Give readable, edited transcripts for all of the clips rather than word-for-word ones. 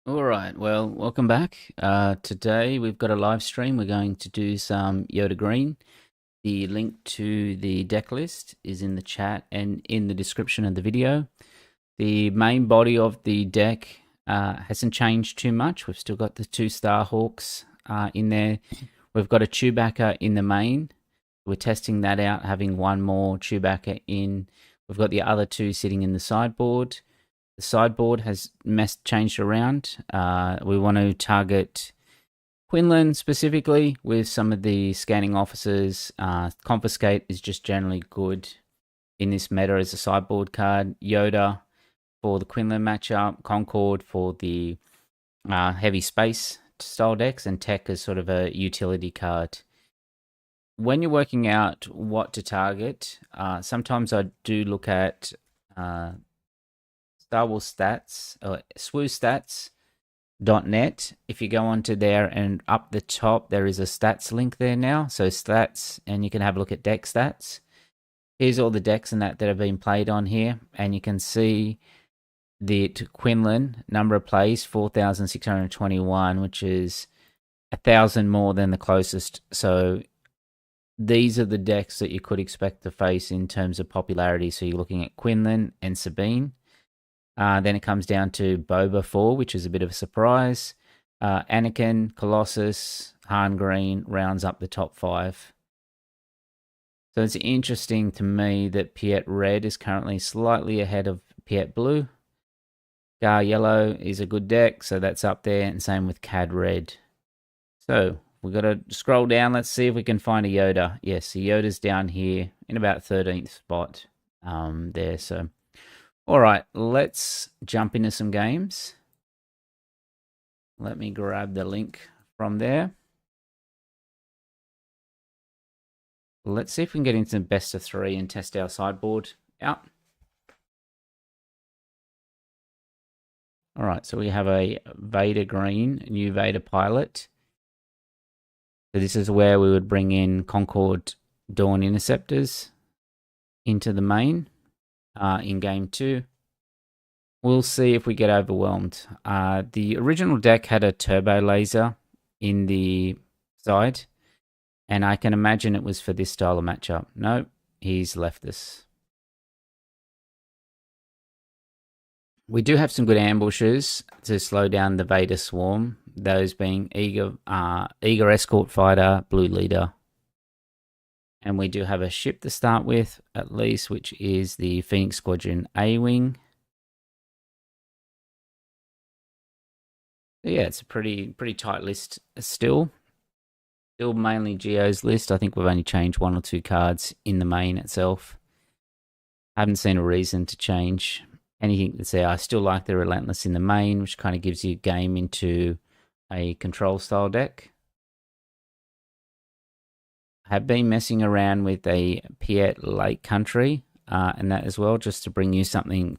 All right, well, welcome back. Today we've got a live stream. We're going to do some Yoda Green. The link to the deck list is in the chat and in the description of the video. The main body of the deck hasn't changed too much. We've still got the two Starhawks in there. We've got a Chewbacca in the main. We're testing that out, having one more Chewbacca in. We've got the other two sitting in the sideboard. The sideboard has changed around. We want to target Quinlan specifically with some of the scanning officers. Confiscate is just generally good in this meta as a sideboard card. Yoda for the Quinlan matchup. Concord for the heavy space style decks. And Tech as sort of a utility card. When you're working out what to target, sometimes I do look at Star Wars stats, swoostats.net. If you go onto there and up the top, there is a stats link there now. So stats, and you can have a look at deck stats. Here's all the decks and that have been played on here. And you can see the Quinlan number of plays, 4,621, which is 1,000 more than the closest. So these are the decks that you could expect to face in terms of popularity. So you're looking at Quinlan and Sabine. Then it comes down to Boba 4, which is a bit of a surprise. Anakin, Colossus, Han Green rounds up the top 5. So it's interesting to me that Piett Red is currently slightly ahead of Piett Blue. Gar Yellow is a good deck, so that's up there, and same with Cad Red. So we've got to scroll down. Let's see if we can find a Yoda. Yes, the Yoda's down here in about 13th spot there, so... All right, let's jump into some games. Let me grab the link from there. Let's see if we can get into best of 3 and test our sideboard out. All right, so we have a Vader Green, new Vader pilot. So this is where we would bring in Concord Dawn Interceptors into the main. In game 2. We'll see if we get overwhelmed. The original deck had a turbo laser in the side, and I can imagine it was for this style of matchup. Nope, he's left us. We do have some good ambushes to slow down the Vader Swarm, those being Eager Escort Fighter, Blue Leader. And we do have a ship to start with, at least, which is the Phoenix Squadron A-Wing. So yeah, it's a pretty tight list still. Still mainly Geo's list. I think we've only changed 1 or 2 cards in the main itself. Haven't seen a reason to change anything that's there. I still like the Relentless in the main, which kind of gives you game into a control style deck. Have been messing around with a Piett Country and that as well, just to bring you something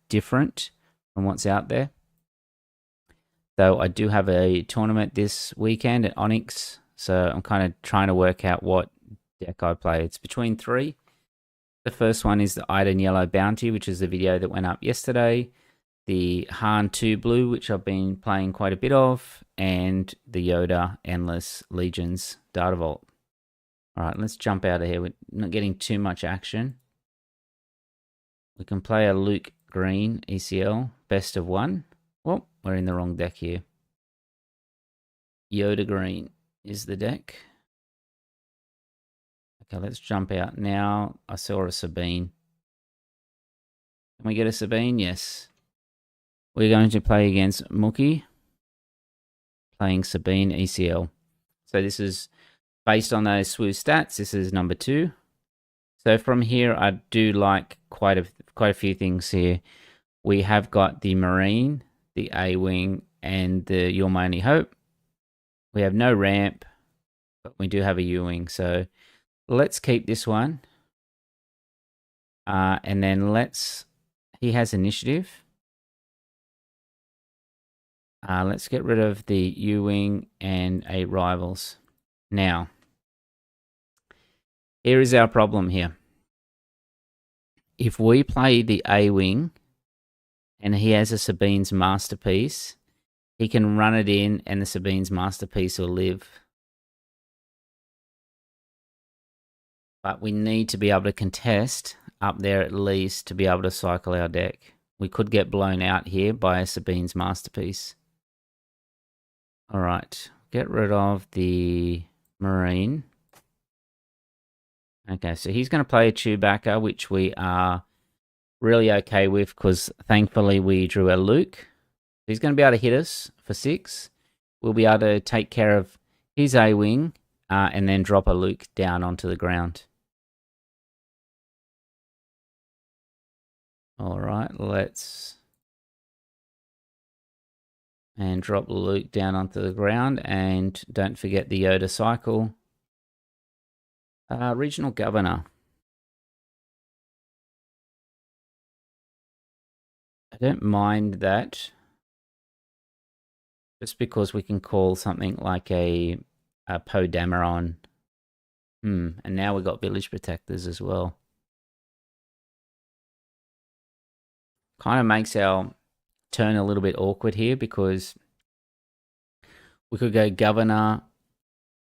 different from what's out there. So I do have a tournament this weekend at Onyx, so I'm kind of trying to work out what deck I play. It's between 3. The first one is the Iden Yellow Bounty, which is the video that went up yesterday. The Han2 Blue, which I've been playing quite a bit of, and the Yoda Endless Legions Data Vault. All right, let's jump out of here. We're not getting too much action. We can play a Luke Green ECL, best of 1. Well, we're in the wrong deck here. Yoda Green is the deck. Okay, let's jump out now. I saw a Sabine. Can we get a Sabine? Yes. We're going to play against Mookie, playing Sabine ECL. So this is... based on those swoosh stats, this is number 2. So from here, I do like quite a few things here. We have got the Marine, the A-Wing, and the You're My Only Hope. We have no ramp, but we do have a U-Wing. So let's keep this one. And then he has initiative. Let's get rid of the U-Wing and 8 rivals. Now, here is our problem here. If we play the A-Wing and he has a Sabine's Masterpiece, he can run it in and the Sabine's Masterpiece will live. But we need to be able to contest up there at least to be able to cycle our deck. We could get blown out here by a Sabine's Masterpiece. All right, get rid of the Marine. Okay, so he's going to play a Chewbacca, which we are really okay with because thankfully we drew a Luke. He's going to be able to hit us for 6. We'll be able to take care of his A-Wing and then drop a Luke down onto the ground. All right, let's... And drop Luke down onto the ground. And don't forget the Yoda cycle. Regional Governor. I don't mind that. Just because we can call something like a Poe Dameron. And now we've got Village Protectors as well. Kind of makes our turn a little bit awkward here because we could go Governor,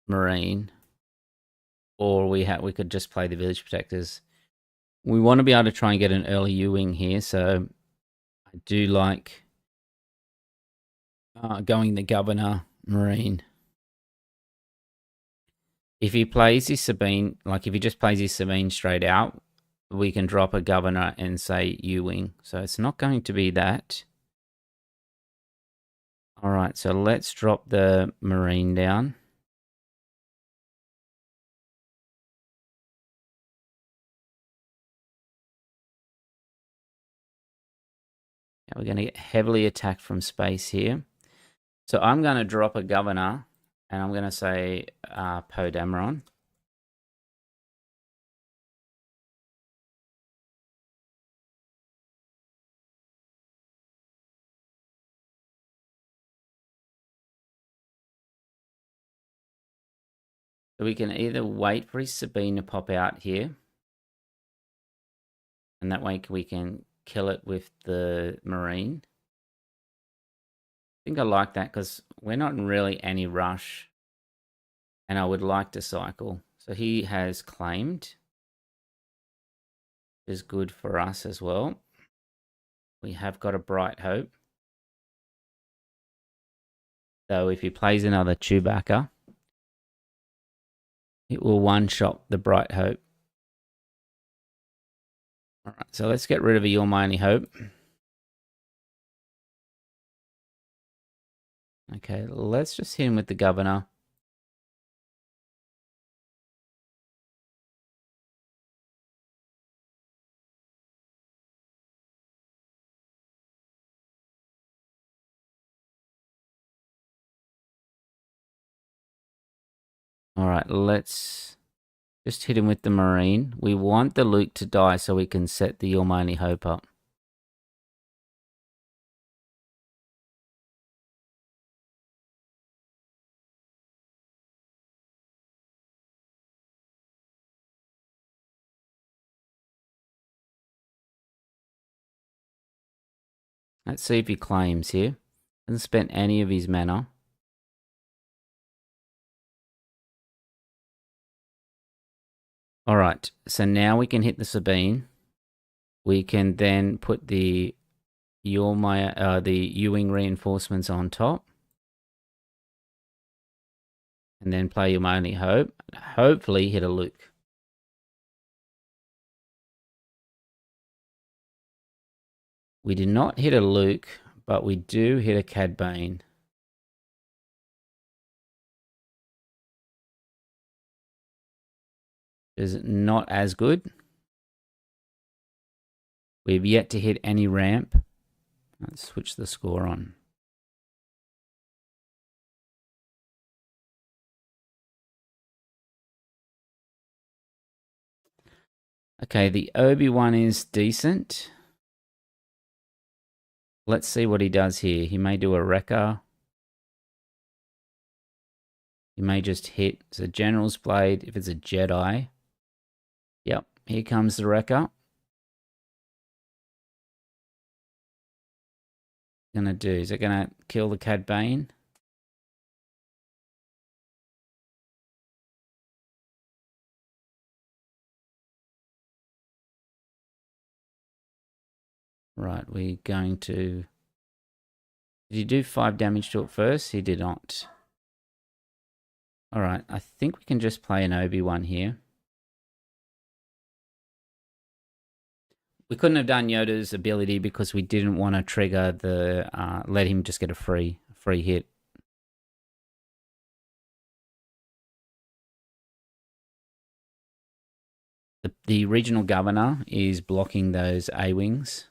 Marine, or we could just play the Village Protectors. We want to be able to try and get an early U-Wing here, so I do like going the Governor, Marine. If he plays his Sabine, like if he just plays his Sabine straight out, we can drop a Governor and say U-Wing. So it's not going to be that. All right, so let's drop the Marine down. Now we're going to get heavily attacked from space here. So I'm going to drop a Governor, and I'm going to say Poe Dameron. So we can either wait for his Sabine to pop out here, and that way we can kill it with the Marine. I think I like that because we're not in really any rush, and I would like to cycle. So he has claimed, which is good for us as well. We have got a Bright Hope. So if he plays another Chewbacca, it will one-shot the Bright Hope. All right, so let's get rid of a You're My Only Hope. Okay, let's just hit him with the Governor. All right, let's just hit him with the Marine. We want the Luke to die so we can set the You're My Only Hope up. Let's see if he claims here. Hasn't spent any of his mana. All right, so now we can hit the Sabine. We can then put the U-Wing reinforcements on top. And then play You're My Only Hope. Hopefully hit a Luke. We did not hit a Luke, but we do hit a Cad Bane. Is not as good. We've yet to hit any ramp. Let's switch the score on. Okay, the Obi-Wan is decent. Let's see what he does here. He may do a Wrecker. He may just hit. It's a General's Blade if it's a Jedi. Yep, here comes the Wrecker. gonna do? Is it gonna kill the Cad Bane? Right, we're going to... Did he do 5 damage to it first? He did not. Alright, I think we can just play an Obi-Wan here. We couldn't have done Yoda's ability because we didn't want to trigger the... let him just get a free hit. The regional governor is blocking those A-wings.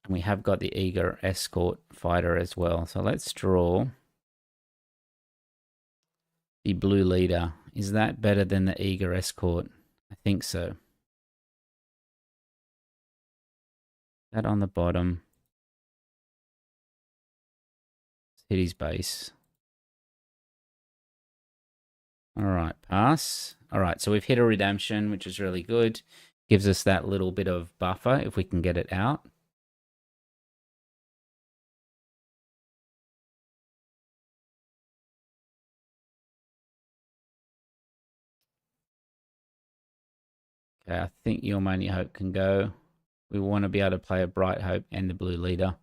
And we have got the eager escort fighter as well. So let's draw the blue leader. Is that better than the eager escort? I think so. That on the bottom. Let's hit his base. Alright, pass. Alright, so we've hit a redemption, which is really good. Gives us that little bit of buffer if we can get it out. Okay, I think Your Only Hope can go. We want to be able to play a Bright Hope and the blue leader.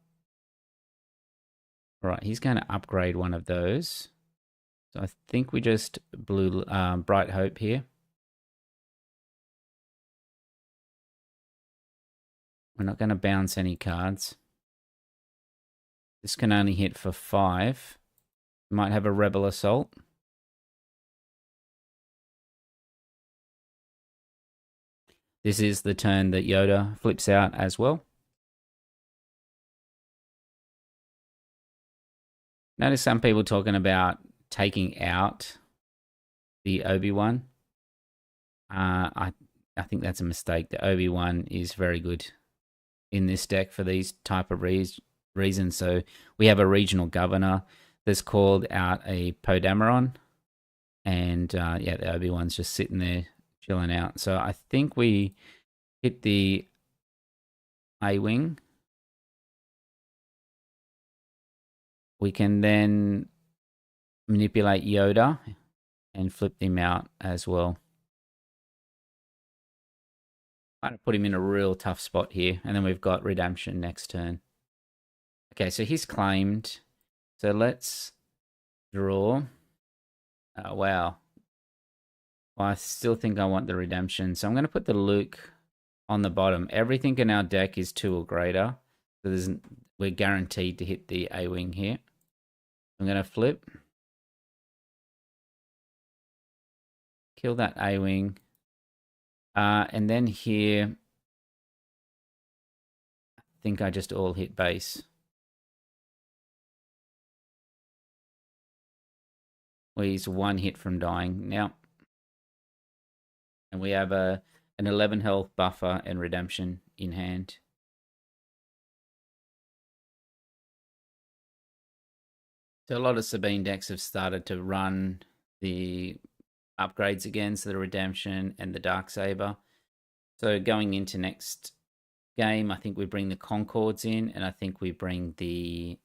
Alright, he's going to upgrade one of those. So I think we just Bright Hope here. We're not going to bounce any cards. This can only hit for 5. Might have a Rebel Assault. This is the turn that Yoda flips out as well. Notice some people talking about taking out the Obi-Wan. I think that's a mistake. The Obi-Wan is very good in this deck for these type of reasons. So we have a regional governor that's called out a Poe Dameron. And yeah, the Obi-Wan's just sitting there chilling out. So I think we hit the A-Wing. We can then manipulate Yoda and flip him out as well. I'm going to put him in a real tough spot here. And then we've got redemption next turn. Okay, so he's claimed. So let's draw. Oh, wow. Well, I still think I want the redemption. So I'm going to put the Luke on the bottom. Everything in our deck is 2 or greater. So we're guaranteed to hit the A-Wing here. I'm going to flip. Kill that A-Wing. And then here, I think I just all hit base. Well, he's 1 hit from dying now. And we have an 11 health buffer and redemption in hand. So a lot of Sabine decks have started to run the upgrades again, so the redemption and the Darksaber. So going into next game, I think we bring the Concords in, and I think we bring the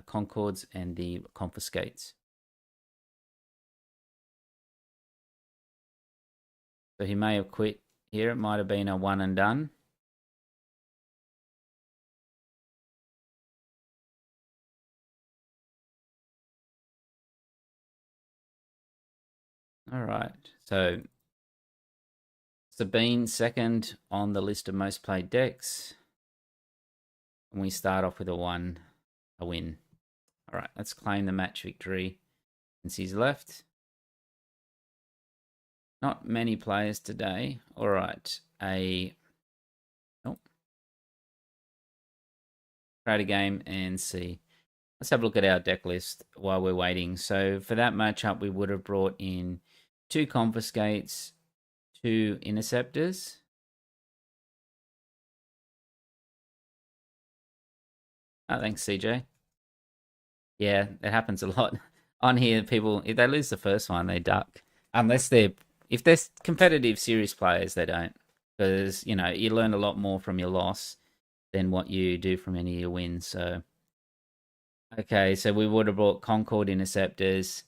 Concords and the Confiscates. So he may have quit here. It might have been a one and done. All right. So Sabine second on the list of most played decks. And we start off with a win. All right, let's claim the match victory since he's left. Not many players today. All right, create a game and see. Let's have a look at our deck list while we're waiting. So for that matchup, we would have brought in 2 Confiscates, 2 Interceptors. Oh, thanks, CJ. Yeah, it happens a lot. On here, people, if they lose the first one, they duck. If they're competitive, serious players, they don't. Because, you know, you learn a lot more from your loss. than what you do from any of your wins. So, okay, so we would have brought Concord Interceptors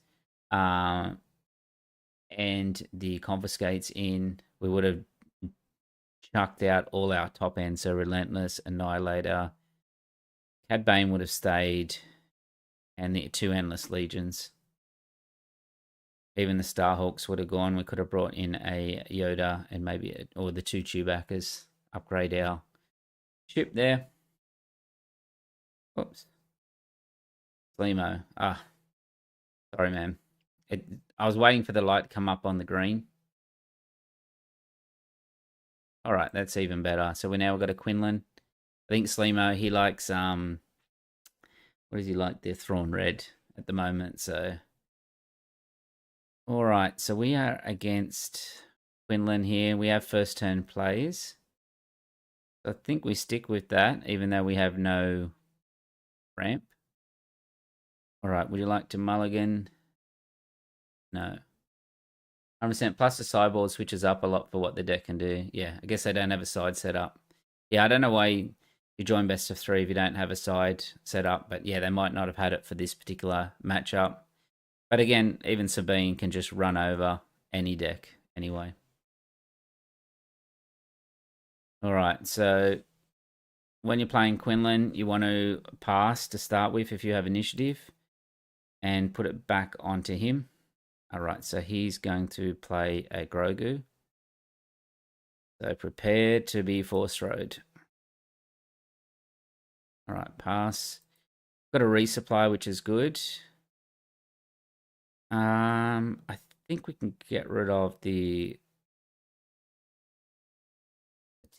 uh, and the Confiscates in. We would have chucked out all our top end, so Relentless, Annihilator. Cad Bane would have stayed, and the 2 Endless Legions. Even the Starhawks would have gone. We could have brought in a Yoda and maybe, or the 2 Chewbaccas, upgrade our ship there. Oops. Slimo. Ah, sorry, man. I was waiting for the light to come up on the green. All right, that's even better. So we now got a Quinlan. I think Slimo, he likes what does he like? The Thrawn Red at the moment. So all right, so we are against Quinlan here. We have first turn plays. I think we stick with that, even though we have no ramp. All right, would you like to mulligan? No. 100% plus the sideboard switches up a lot for what the deck can do. Yeah, I guess they don't have a side set up. Yeah, I don't know why you join best of 3 if you don't have a side set up, but yeah, they might not have had it for this particular matchup. But again, even Sabine can just run over any deck anyway. All right, so when you're playing Quinlan, you want to pass to start with if you have initiative and put it back onto him. All right, so he's going to play a Grogu. So prepare to be force road. All right, pass. Got a resupply, which is good. I think we can get rid of the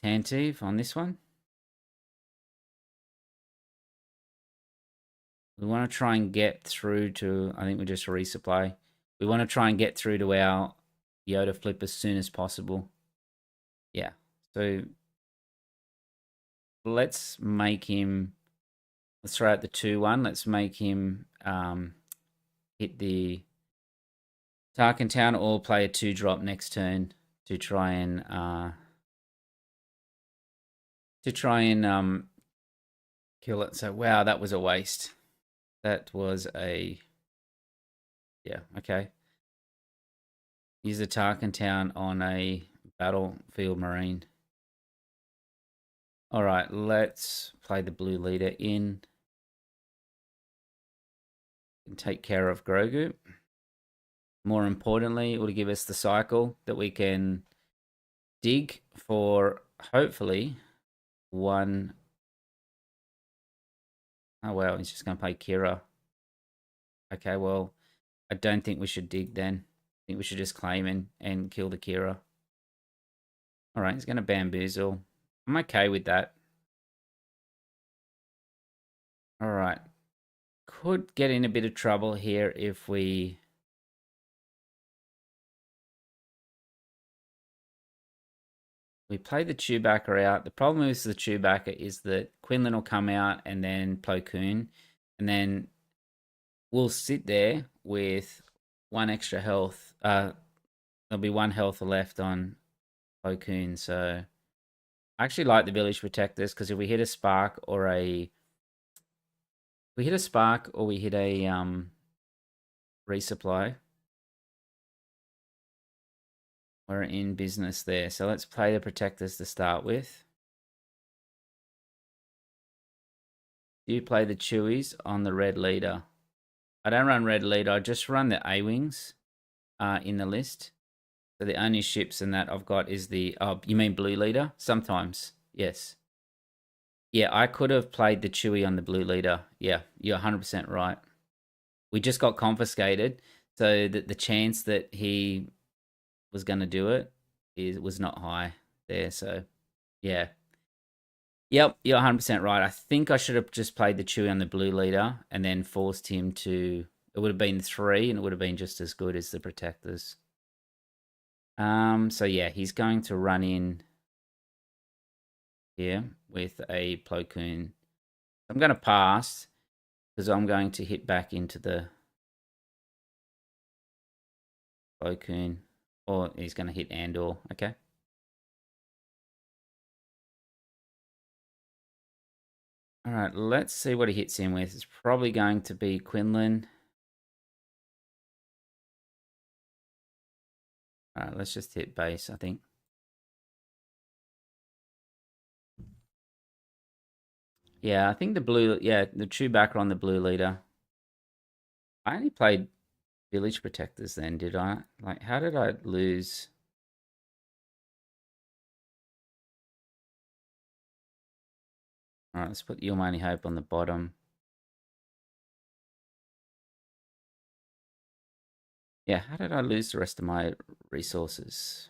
Tantive on this one. We want to try and get through to, I think we just resupply. We want to try and get through to our Yoda flip as soon as possible. Yeah, so let's make him, let's throw out the 2-1. Let's make him hit the Tarkin Town or play a 2-drop next turn to try and kill it. So wow, that was a waste. That was a, yeah, okay. Use the Tarkin Town on a Battlefield Marine. All right, let's play the blue leader in and take care of Grogu. More importantly, it will give us the cycle that we can dig for, hopefully, one. Oh, wow, he's just going to play Kira. Okay, well, I don't think we should dig then. I think we should just claim and kill the Kira. All right, he's going to bamboozle. I'm okay with that. All right. Could get in a bit of trouble here if we play the Chewbacca out. The problem with the Chewbacca is that Quinlan will come out and then Plo Koon, and then we'll sit there with 1 extra health. There'll be 1 health left on Plo Koon, so I actually like the Village Protectors because if we hit a spark or a we hit a resupply, we're in business there. So let's play the Protectors to start with. Do you play the Chewies on the red leader? I don't run red leader. I just run the A-Wings in the list. So the only ships in that I've got is the, oh, you mean blue leader? Sometimes, yes. Yeah, I could have played the Chewie on the blue leader. Yeah, you're 100% right. We just got confiscated, so the chance that he was going to do it was not high there. So, yeah. Yep, you're 100% right. I think I should have just played the Chewie on the blue leader and then forced him to, it would have been 3 and it would have been just as good as the Protectors. So yeah, he's going to run in here with a Plo Koon. I'm going to pass because I'm going to hit back into the Plo Koon, or he's going to hit Andor. Okay. All right, let's see what he hits in with. It's probably going to be Quinlan. All right, let's just hit base, I think. Yeah, I think the blue, yeah, the Chewbacca on the blue leader. I only played Village Protectors then, did I? Like, how did I lose? All right, let's put You're My Only Hope on the bottom. Yeah, how did I lose the rest of my resources?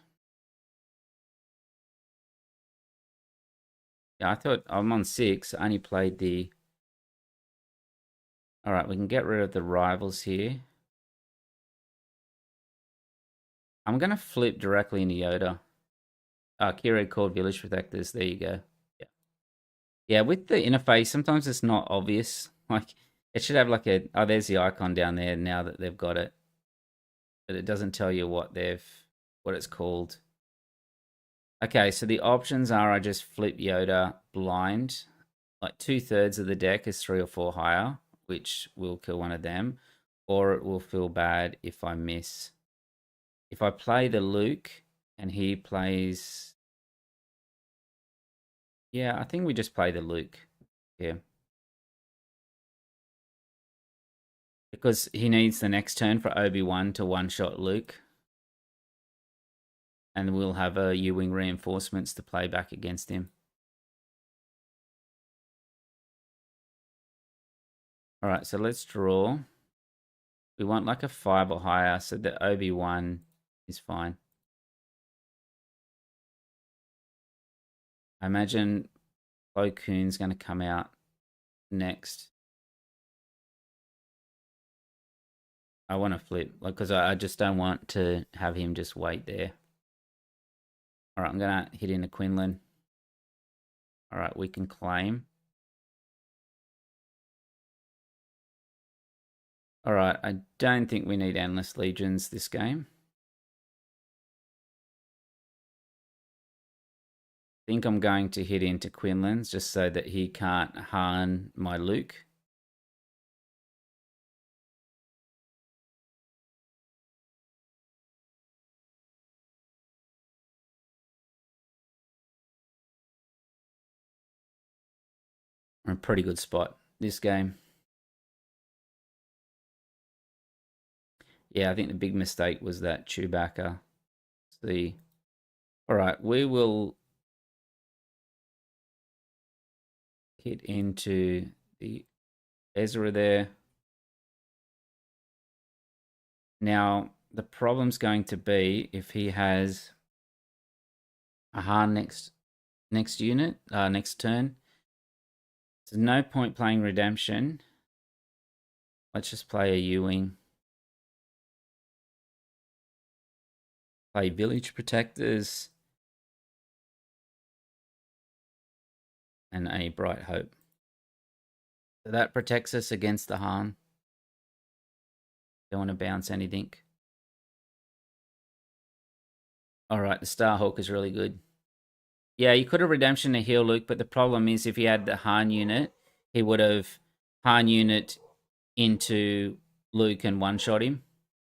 Yeah, I thought I'm on 6. I only played the... All right, we can get rid of the rivals here. I'm going to flip directly into Yoda. Kira called Village Protectors. There you go. Yeah. Yeah, with the interface, sometimes it's not obvious. Like, it should have like a... Oh, there's the icon down there now that they've got it. But it doesn't tell you what it's called. Okay, so the options are I just flip Yoda blind. Like 2/3 of the deck is 3 or 4 higher, which will kill one of them. Or it will feel bad if I miss. If I play the Luke and he plays... Yeah, I think we just play the Luke here. Because he needs the next turn for Obi-Wan to one-shot Luke. And we'll have a U-Wing reinforcements to play back against him. Alright, so let's draw. We want like a 5 or higher, so the Obi-Wan is fine. I imagine Plo Koon's going to come out next. I want to flip, like, because I just don't want to have him just wait there. All right, I'm going to hit into Quinlan. All right, we can claim. All right, I don't think we need Endless Legions this game. I think I'm going to hit into Quinlan's just so that he can't Han my Luke. We're in a pretty good spot this game. Yeah, I think the big mistake was that Chewbacca. See. All right, we will hit into the Ezra there. Now, the problem's going to be if he has a Han next unit, next turn. There's no point playing Redemption. Let's just play a U-Wing. Play Village Protectors. And a Bright Hope. So that protects us against the Han. Don't want to bounce anything. Alright, the Starhawk is really good. Yeah, you could have Redemption to heal Luke, but the problem is if he had the Han unit, he would have Han unit into Luke and one-shot him.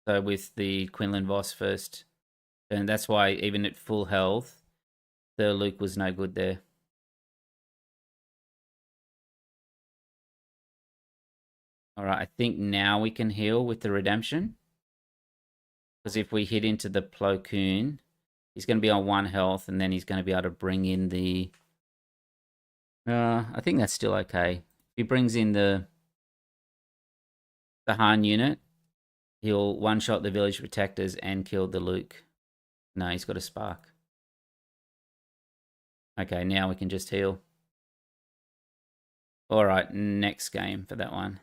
So with the Quinlan Voss first. And that's why even at full health, the Luke was no good there. Alright, I think now we can heal with the Redemption. Because if we hit into the Plo Koon, he's going to be on 1 health, and then he's going to be able to bring in the... I think that's still okay. If he brings in the Han unit, he'll one-shot the Village Protectors and kill the Luke. No, he's got a Spark. Okay, now we can just heal. Alright, next game for that one.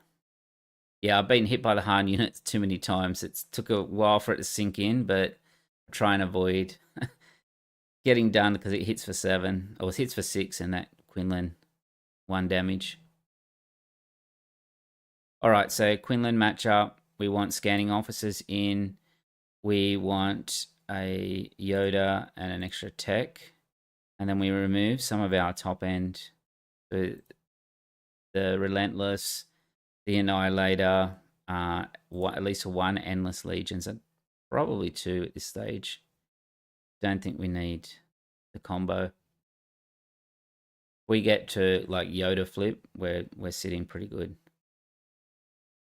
Yeah, I've been hit by the Han unit too many times. It took a while for it to sink in, but I try and avoid getting done because it hits for 7. Or it hits for 6 and that Quinlan 1 damage. Alright, so Quinlan matchup. We want scanning officers in. We want a Yoda and an extra tech. And then we remove some of our top end. So the Relentless, the Annihilator, at least one Endless Legions, and probably two at this stage. Don't think we need the combo. We get to like Yoda flip, we're sitting pretty good.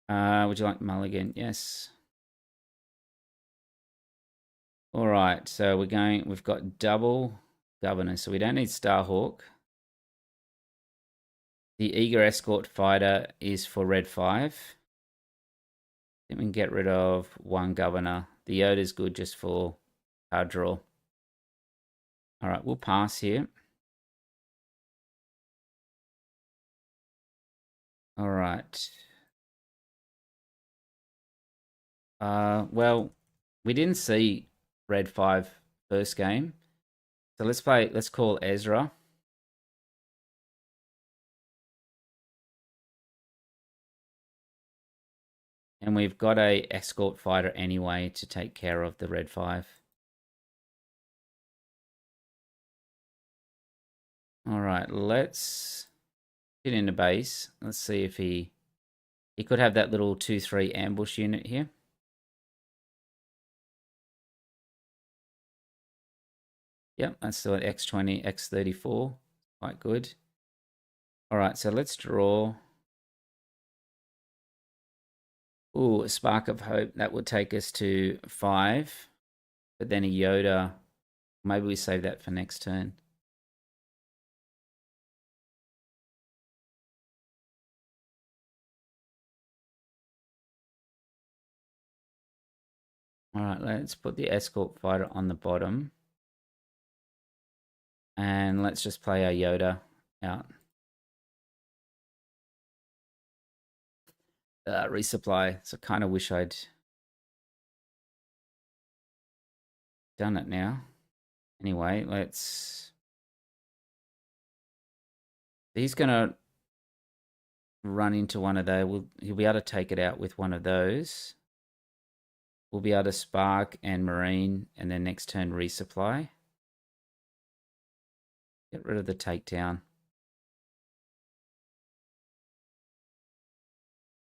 Would you like mulligan? Yes. All right, so we've got double governor, so we don't need Starhawk. The Eager Escort Fighter is for red 5. Then we can get rid of one governor. The Yoda's good just for card draw. All right, we'll pass here. All right. Well, we didn't see red 5 first game. So let's call Ezra. And we've got a escort fighter anyway to take care of the red 5. All right, let's get in the base. Let's see if he could have that little 2-3 ambush unit here. Yep, that's still at X20, X34. Quite good. All right, so let's draw. Ooh, a Spark of Hope. That would take us to 5. But then a Yoda. Maybe we save that for next turn. All right, let's put the escort fighter on the bottom. And let's just play our Yoda out. Resupply. So kind of wish I'd done it now. Anyway, he's going to run into one of those. He'll be able to take it out with one of those. We'll be able to Spark and Marine, and then next turn resupply. Get rid of the takedown.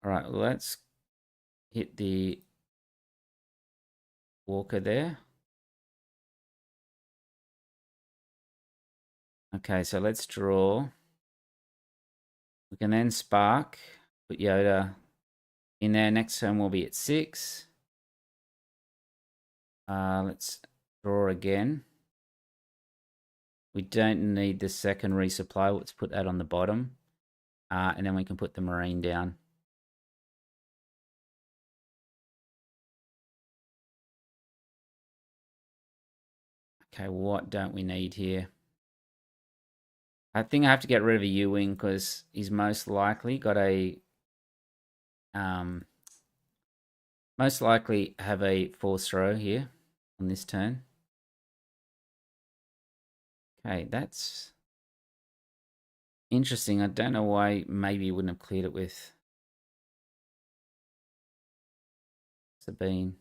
All right, let's hit the Walker there. Okay, so let's draw. We can then Spark, put Yoda in there. Next turn we'll be at 6. Let's draw again. We don't need the second resupply. Let's put that on the bottom. And then we can put the Marine down. Okay, what don't we need here? I think I have to get rid of a U-Wing because he's most likely got a... most likely have a force throw here on this turn. Okay, that's interesting. I don't know why maybe he wouldn't have cleared it with Sabine.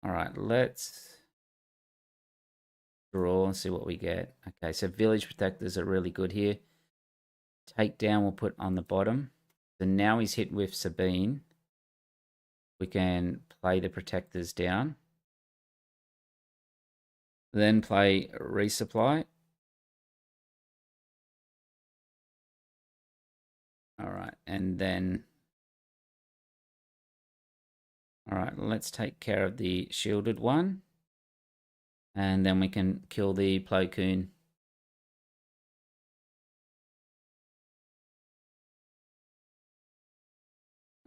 All right, let's draw and see what we get. Okay, so Village Protectors are really good here. Takedown we'll put on the bottom. So now he's hit with Sabine. We can play the Protectors down. Then play Resupply. All right, and then... All right, let's take care of the shielded one. And then we can kill the Plo Koon.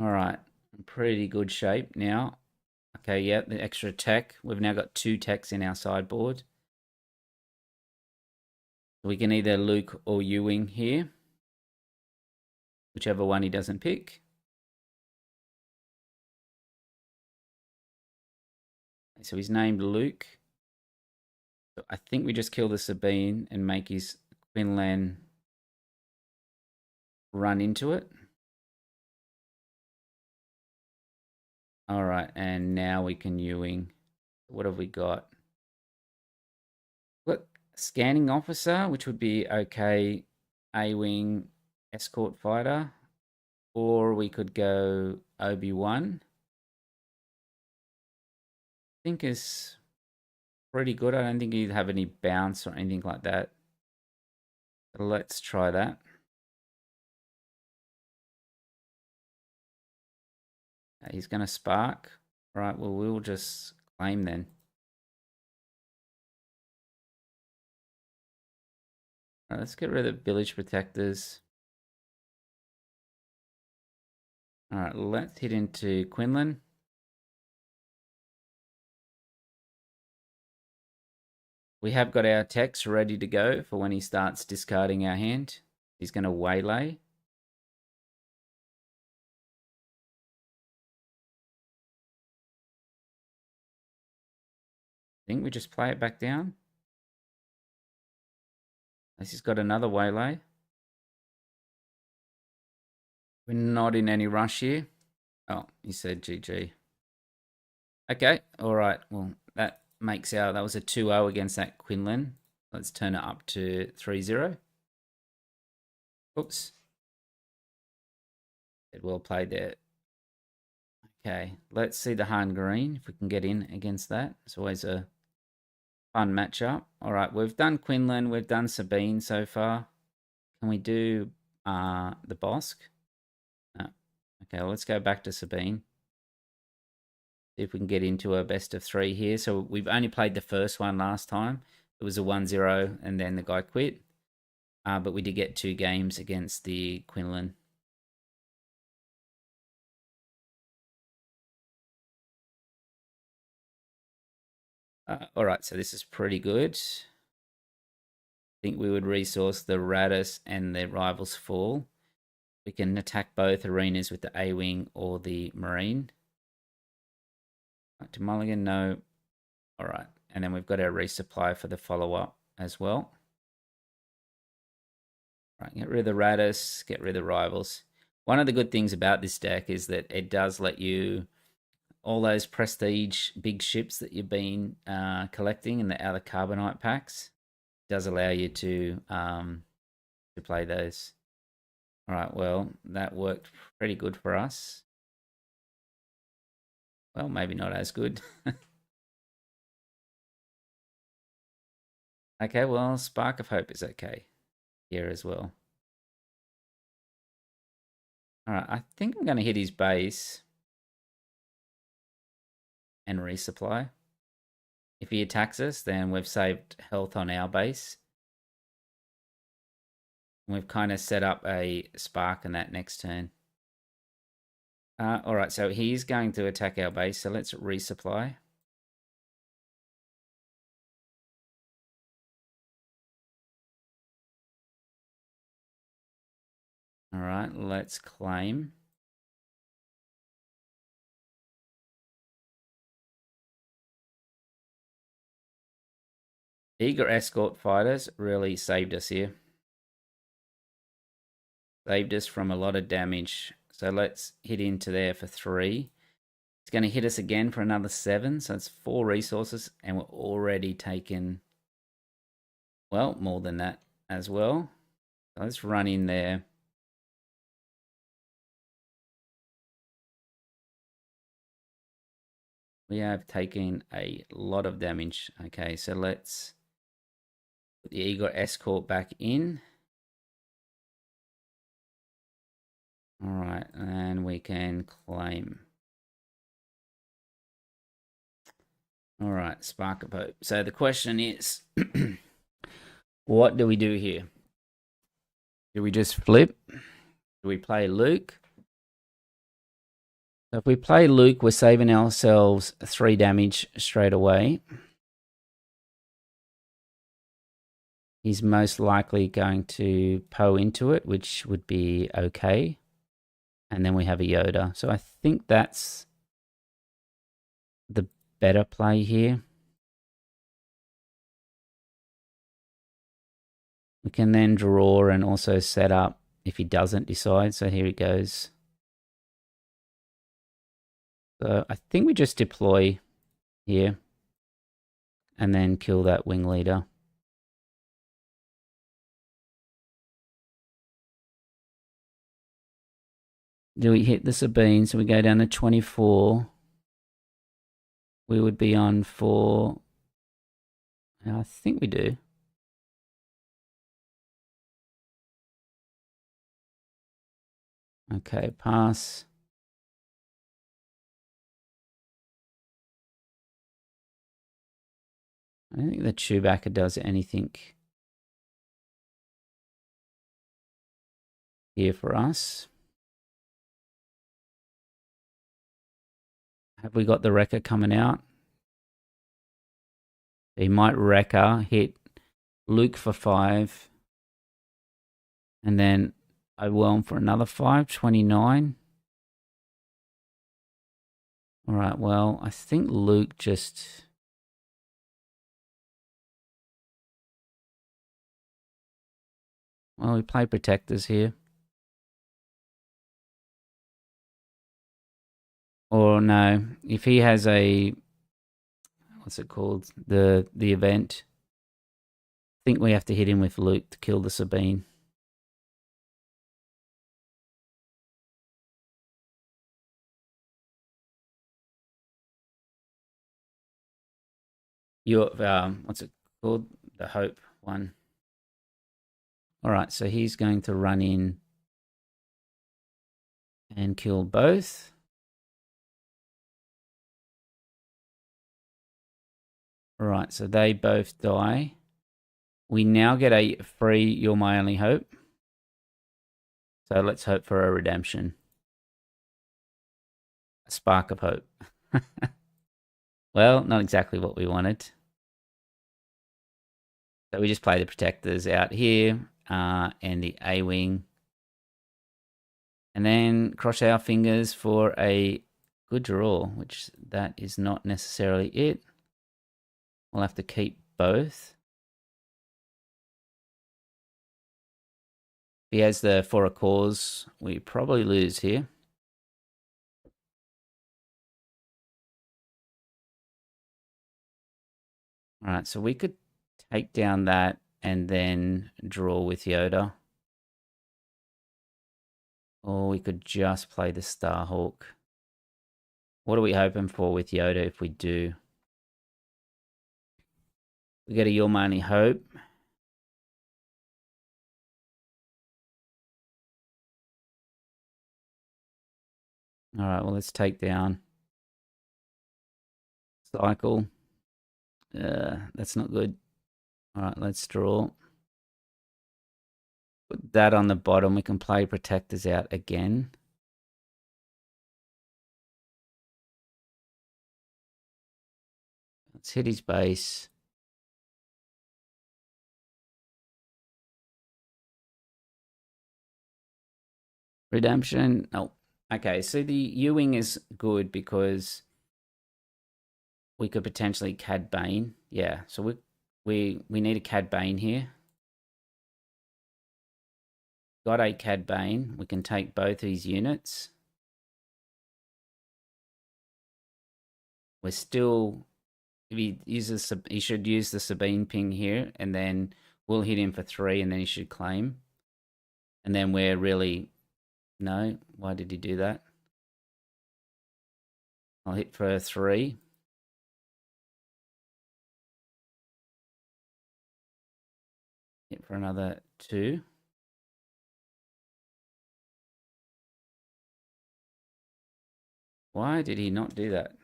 All right, pretty good shape now. Okay, yeah, the extra tech. We've now got 2 techs in our sideboard. We can either Luke or U-Wing here. Whichever one he doesn't pick. So he's named Luke. So I think we just kill the Sabine and make his Quinlan run into it. All right, and now we can U-Wing. What have we got? We've got Scanning Officer, which would be okay A-Wing escort fighter, or we could go Obi-Wan. I think is pretty good. I don't think he'd have any bounce or anything like that. Let's try that. He's going to spark. All right, well, we'll just claim then. All right, let's get rid of the village protectors. All right, let's hit into Quinlan. We have got our text ready to go for when he starts discarding our hand. He's going to waylay. I think we just play it back down. Unless he's got another waylay. We're not in any rush here. Oh, he said GG. Okay, all right. Well, that makes that was a 2-0 against that Quinlan. Let's turn it up to 3-0. Oops. Well played there. Okay, let's see the Han Green, if we can get in against that. It's always a fun matchup. All right, we've done Quinlan, we've done Sabine so far. Can we do the Bosk? No. Okay, well, let's go back to Sabine. See if we can get into a best of 3 here. So we've only played the first one last time. It was a 1-0 and then the guy quit. But we did get 2 games against the Quinlan. All right, so this is pretty good. I think we would resource the Radis and the Rivals Fall. We can attack both arenas with the A-Wing or the Marine. To Mulligan, no. All right, and then we've got our resupply for the follow-up as well. All right, get rid of the Radis, get rid of the Rivals. One of the good things about this deck is that it does let you, all those prestige big ships that you've been collecting in the outer Carbonite packs, does allow you to play those. All right, well, that worked pretty good for us. Well, maybe not as good. Okay, well, Spark of Hope is okay here as well. All right, I think I'm going to hit his base and resupply. If he attacks us, then we've saved health on our base. We've kind of set up a Spark in that next turn. All right, so he's going to attack our base, so let's resupply. All right, let's claim. Eager escort fighters really saved us here. Saved us from a lot of damage. So let's hit into there for 3. It's going to hit us again for another 7. So it's 4 resources, and we're already taken, well, more than that as well. So let's run in there. We have taken a lot of damage. Okay, so let's put the Eagle Escort back in. All right, and we can claim. All right, Spark of Hope. So the question is, what do we do here? Do we just flip? Do we play Luke? So if we play Luke, we're saving ourselves 3 damage straight away. He's most likely going to Poe into it, which would be okay. And then we have a Yoda. So I think that's the better play here. We can then draw and also set up if he doesn't decide. So here he goes. So I think we just deploy here and then kill that wing leader. Do we hit the Sabine? So we go down to 24. We would be on 4. I think we do. Okay, pass. I don't think the Chewbacca does anything here for us. Have we got the Wrecker coming out? He might Wrecker, hit Luke for 5. And then I whelm for another 5, 29. All right, well, I think Luke just... Well, we play Protectors here. Or no, if he has a... What's it called? The event. I think we have to hit him with Luke to kill the Sabine. What's it called? The Hope one. All right, so he's going to run in and kill both. All right, so they both die. We now get a free You're My Only Hope. So let's hope for a redemption. A spark of hope. Well, not exactly what we wanted. So we just play the Protectors out here and the A-Wing. And then cross our fingers for a good draw, which that is not necessarily it. We'll have to keep both. If he has the For a Cause, we probably lose here. All right, so we could take down that and then draw with Yoda. Or we could just play the Starhawk. What are we hoping for with Yoda if we do? We get a You're My Only Hope. All right, well, let's take down Cycle. That's not good. All right, let's draw. Put that on the bottom. We can play Protectors out again. Let's hit his base. Redemption. Oh, okay. So the U-Wing is good because we could potentially Cad Bane. Yeah, so we need a Cad Bane here. Got a Cad Bane. We can take both these units. We're still... If he uses, he should use the Sabine ping here, and then we'll hit him for 3, and then he should claim. And then we're really... No, why did he do that? I'll hit for 3. Hit for another 2. Why did he not do that?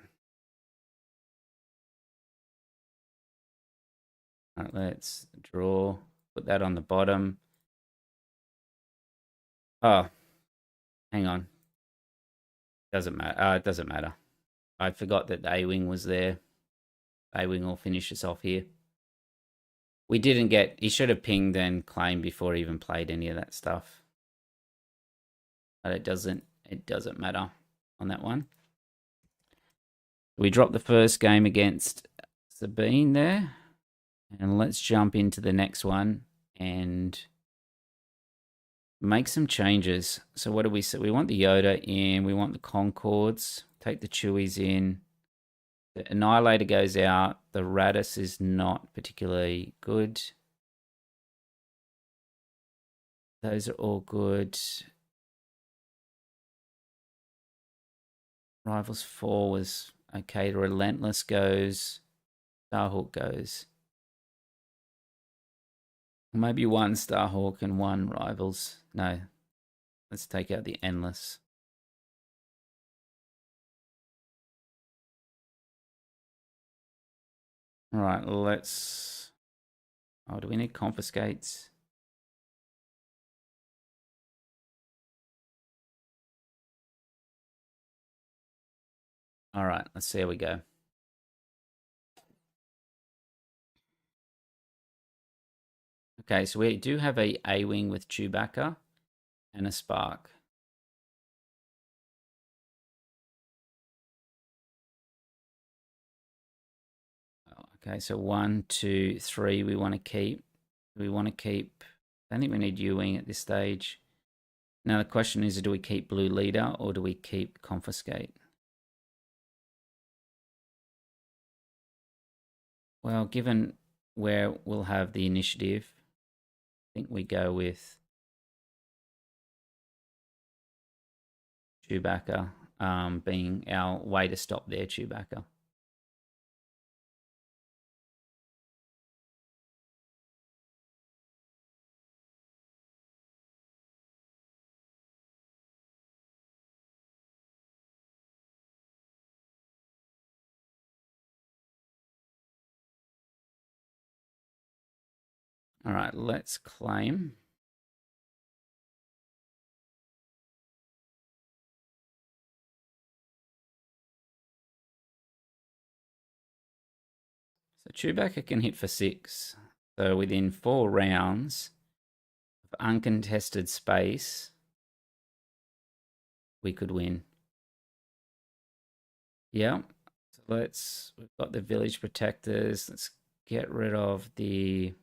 All right, let's draw. Put that on the bottom. Oh, hang on. Doesn't matter. It doesn't matter. I forgot that the A-Wing was there. A-Wing will finish us off here. We didn't get... He should have pinged and claimed before he even played any of that stuff. But it doesn't matter on that one. We dropped the first game against Sabine there. And let's jump into the next one and make some changes. So what do we say? We want the Yoda in. We want the Concords. Take the Chewies in. The Annihilator goes out. The Radis is not particularly good. Those are all good. Rivals 4 was okay. Relentless goes. Starhawk goes. Maybe one Starhawk and one Rivals. No. Let's take out the Endless. Alright, let's... Oh, do we need Confiscates? Alright, let's see how we go. Okay, so we do have a A-Wing with Chewbacca and a Spark. Okay, so 1, 2, 3 we want to keep. We want to keep... I think we need U-Wing at this stage. Now the question is, do we keep Blue Leader or do we keep Confiscate? Well, given where we'll have the initiative, I think we go with Chewbacca being our way to stop their Chewbacca. All right, let's claim. So Chewbacca can hit for 6. So within 4 rounds of uncontested space, we could win. Yeah. So we've got the village protectors. Let's get rid of the...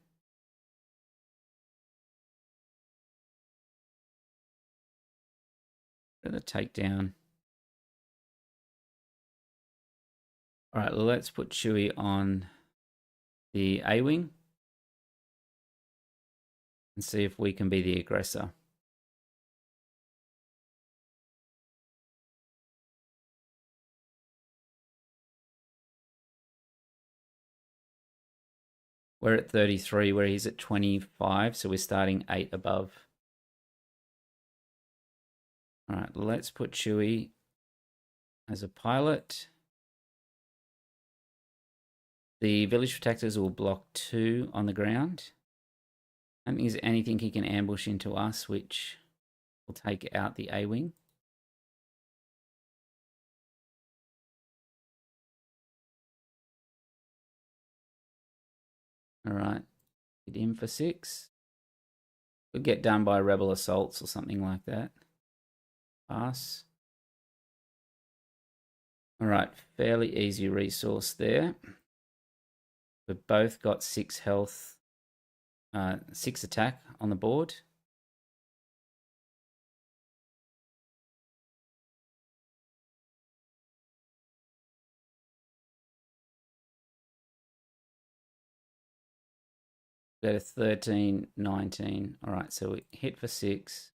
takedown. All right, let's put Chewie on the A-Wing and see if we can be the aggressor. We're at 33, where he's at 25, so we're starting 8 above. All right, let's put Chewie as a pilot. The village protectors will block 2 on the ground. I don't think there's anything he can ambush into us, which will take out the A-Wing. All right, hit him for 6. Could get done by rebel assaults or something like that. Pass. All right, fairly easy resource there. We've both got 6 health, 6 attack on the board. Go to 13, 19. All right, so we hit for 6.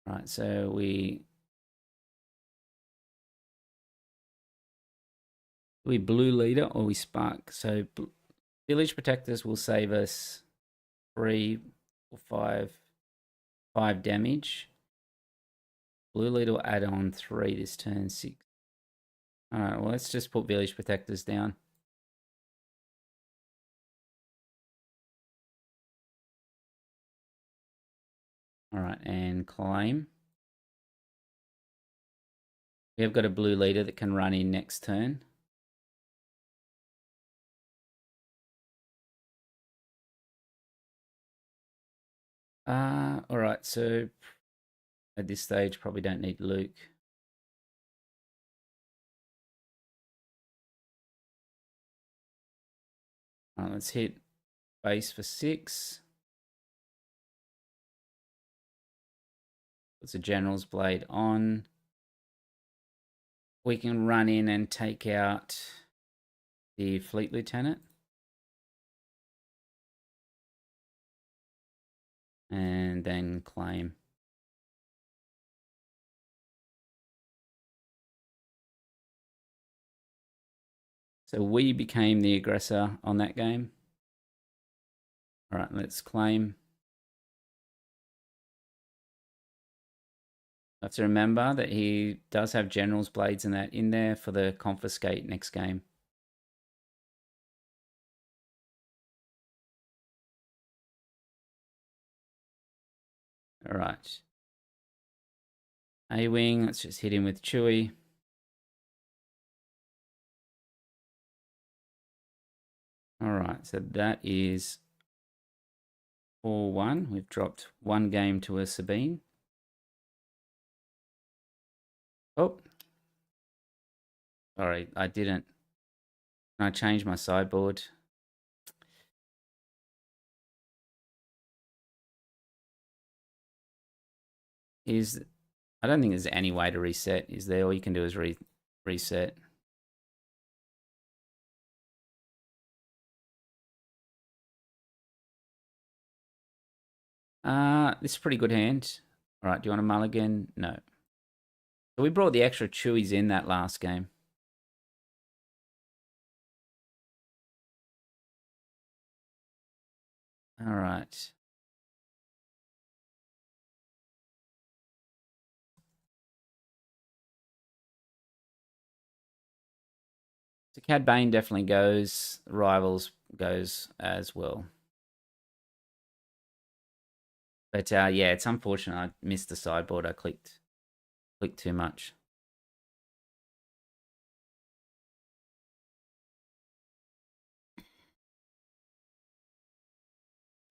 All right, so we blue leader or we spark. So village protectors will save us 3 or 5 damage. Blue leader will add on 3 this turn, 6. All right, well, let's just put village protectors down. All right, and claim. We have got a blue leader that can run in next turn. All right, so at this stage, probably don't need Luke. All right, let's hit base for 6. Puts a General's Blade on. We can run in and take out the Fleet Lieutenant. and then claim. So we became the aggressor on that game. All right, let's claim. I have to remember that he does have General's Blades and that in there for the confiscate next game. All right. A-Wing, let's just hit him with Chewie. All right, so that is 4-1. We've dropped one game to a Sabine. Oh. Sorry, I didn't. Can I change my sideboard? I don't think there's any way to reset, is there? All you can do is reset. This is a pretty good hand. All right, do you want a mulligan? No. So we brought the extra Chewies in that last game. All right. So Cad Bane definitely goes. Rivals goes as well. But yeah, it's unfortunate I missed the sideboard. I clicked too much.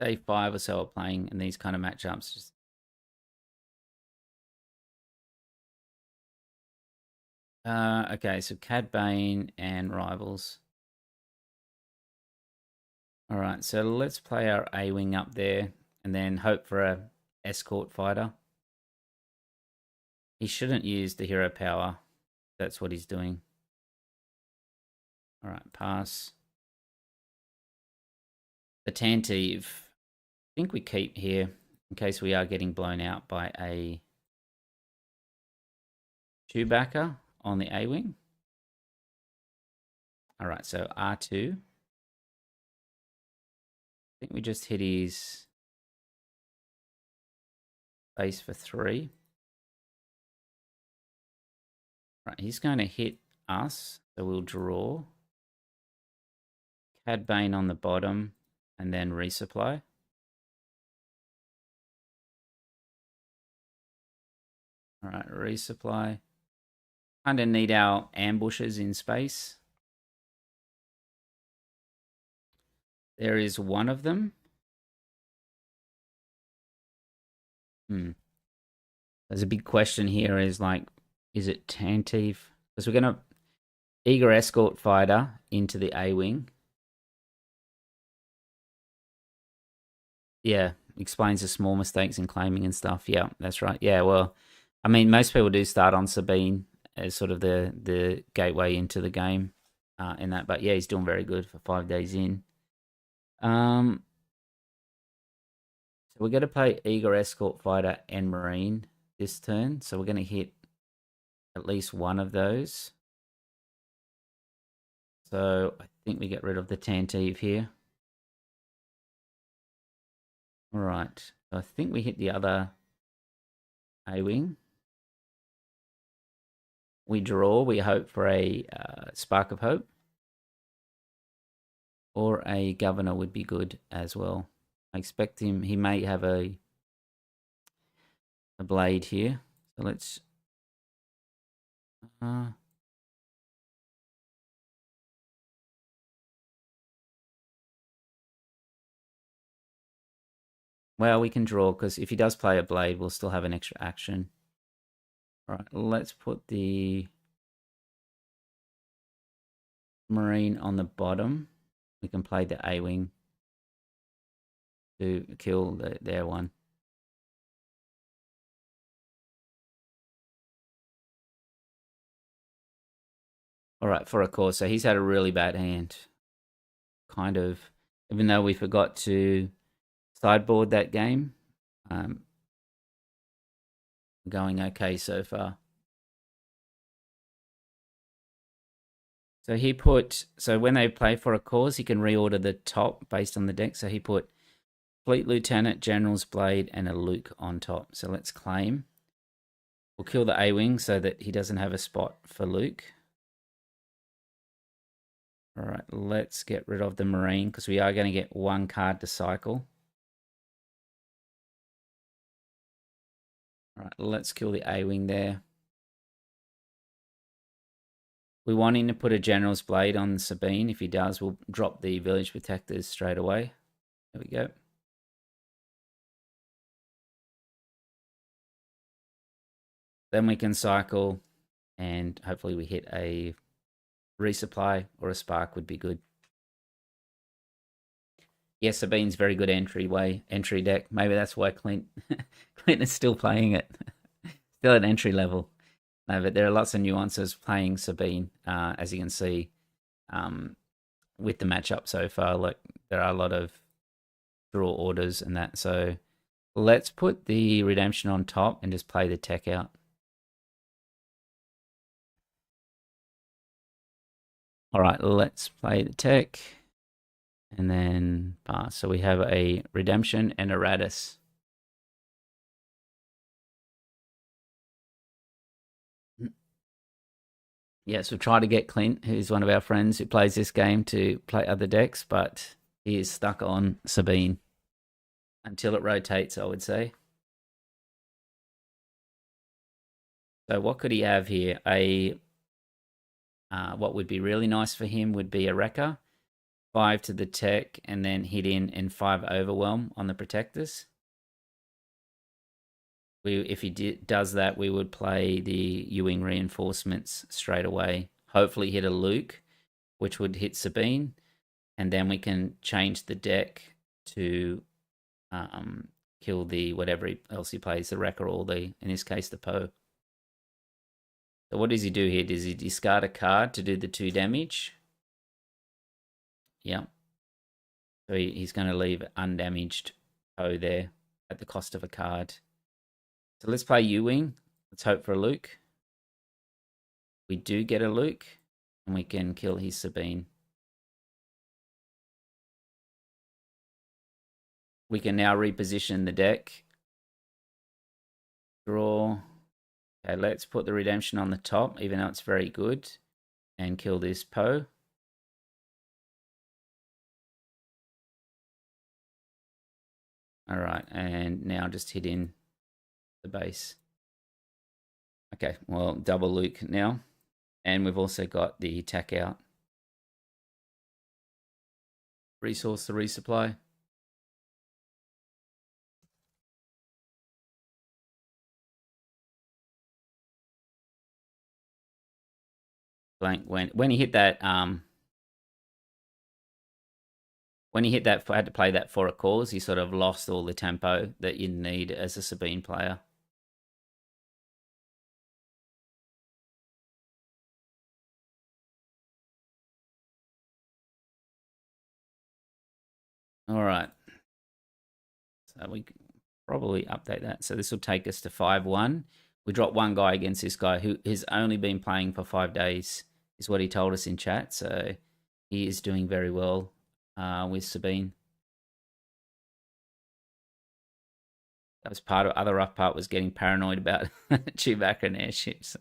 Day 5 or so are playing in these kind of matchups. Okay, so Cad Bane and Rivals. All right, so let's play our A-Wing up there and then hope for a escort fighter. He shouldn't use the hero power. That's what he's doing. All right, pass. The Tantive, I think we keep here in case we are getting blown out by a Chewbacca on the A-Wing. All right, so R2. I think we just hit his base for 3. Right, he's going to hit us, so we'll draw. Cad Bane on the bottom, and then resupply. All right, resupply. Kind of need our ambushes in space. There is one of them. There's a big question here is like, is it Tantive? Because we're going to eager escort fighter into the A-Wing. Yeah, explains the small mistakes in claiming and stuff. Yeah, that's right. Yeah, well, I mean, most people do start on Sabine as sort of the gateway into the game in that. But yeah, he's doing very good for 5 days in. So we're going to play eager escort fighter and marine this turn. So we're going to hit at least one of those. So I think we get rid of the Tantive here. All right. So I think we hit the other A-Wing. We draw. We hope for a Spark of Hope. Or a Governor would be good as well. I expect him. He may have a blade here. So let's... well, we can draw, because if he does play a blade, we'll still have an extra action. All right, let's put the Marine on the bottom. We can play the A-Wing to kill their one. All right, for a course. So he's had a really bad hand. Kind of, even though we forgot to sideboard that game, Going okay so far. So he put, so when they play for a cause, he can reorder the top based on the deck. So he put Fleet Lieutenant, General's Blade, and a Luke on top. So let's claim. We'll kill the A-Wing so that he doesn't have a spot for Luke. All right, let's get rid of the Marine because we are going to get one card to cycle. All right, let's kill the A-Wing there. We want him to put a General's Blade on Sabine. If he does, we'll drop the Village Protectors straight away. There we go. Then we can cycle and hopefully we hit a resupply or a spark would be good. Yes, Sabine's very good entry deck. Maybe that's why Clint is still playing it. Still at entry level. No, but there are lots of nuances playing Sabine, as you can see, with the matchup so far. Like there are a lot of draw orders and that. So let's put the redemption on top and just play the tech out. All right, let's play the tech and then pass. So we have a redemption and a Radis. Yes, we'll try to get Clint, who's one of our friends who plays this game, to play other decks, but he is stuck on Sabine until it rotates, I would say. So what could he have here? What would be really nice for him would be a Wrecker, 5 to the tech, and then hit in and 5 overwhelm on the protectors. If he does that, we would play the U-Wing reinforcements straight away. Hopefully hit a Luke, which would hit Sabine, and then we can change the deck to kill the whatever else he plays, the Wrecker or in this case, the Poe. So what does he do here? Does he discard a card to do the 2 damage? Yeah. So he's going to leave undamaged Poe there at the cost of a card. So let's play U-Wing. Let's hope for a Luke. We do get a Luke, and we can kill his Sabine. We can now reposition the deck. Draw. Okay, let's put the redemption on the top, even though it's very good, and kill this Poe. All right, and now just hit in the base. Okay, well, double Luke now. And we've also got the tack out. Resource to resupply. Blank when he hit that had to play that for a cause, he sort of lost all the tempo that you need as a Sabine player. All right. So we can probably update that. So this will take us to 5-1. We dropped one guy against this guy who has only been playing for 5 days, is what he told us in chat. So he is doing very well with Sabine. That was other rough part was getting paranoid about Chewbacca and airships.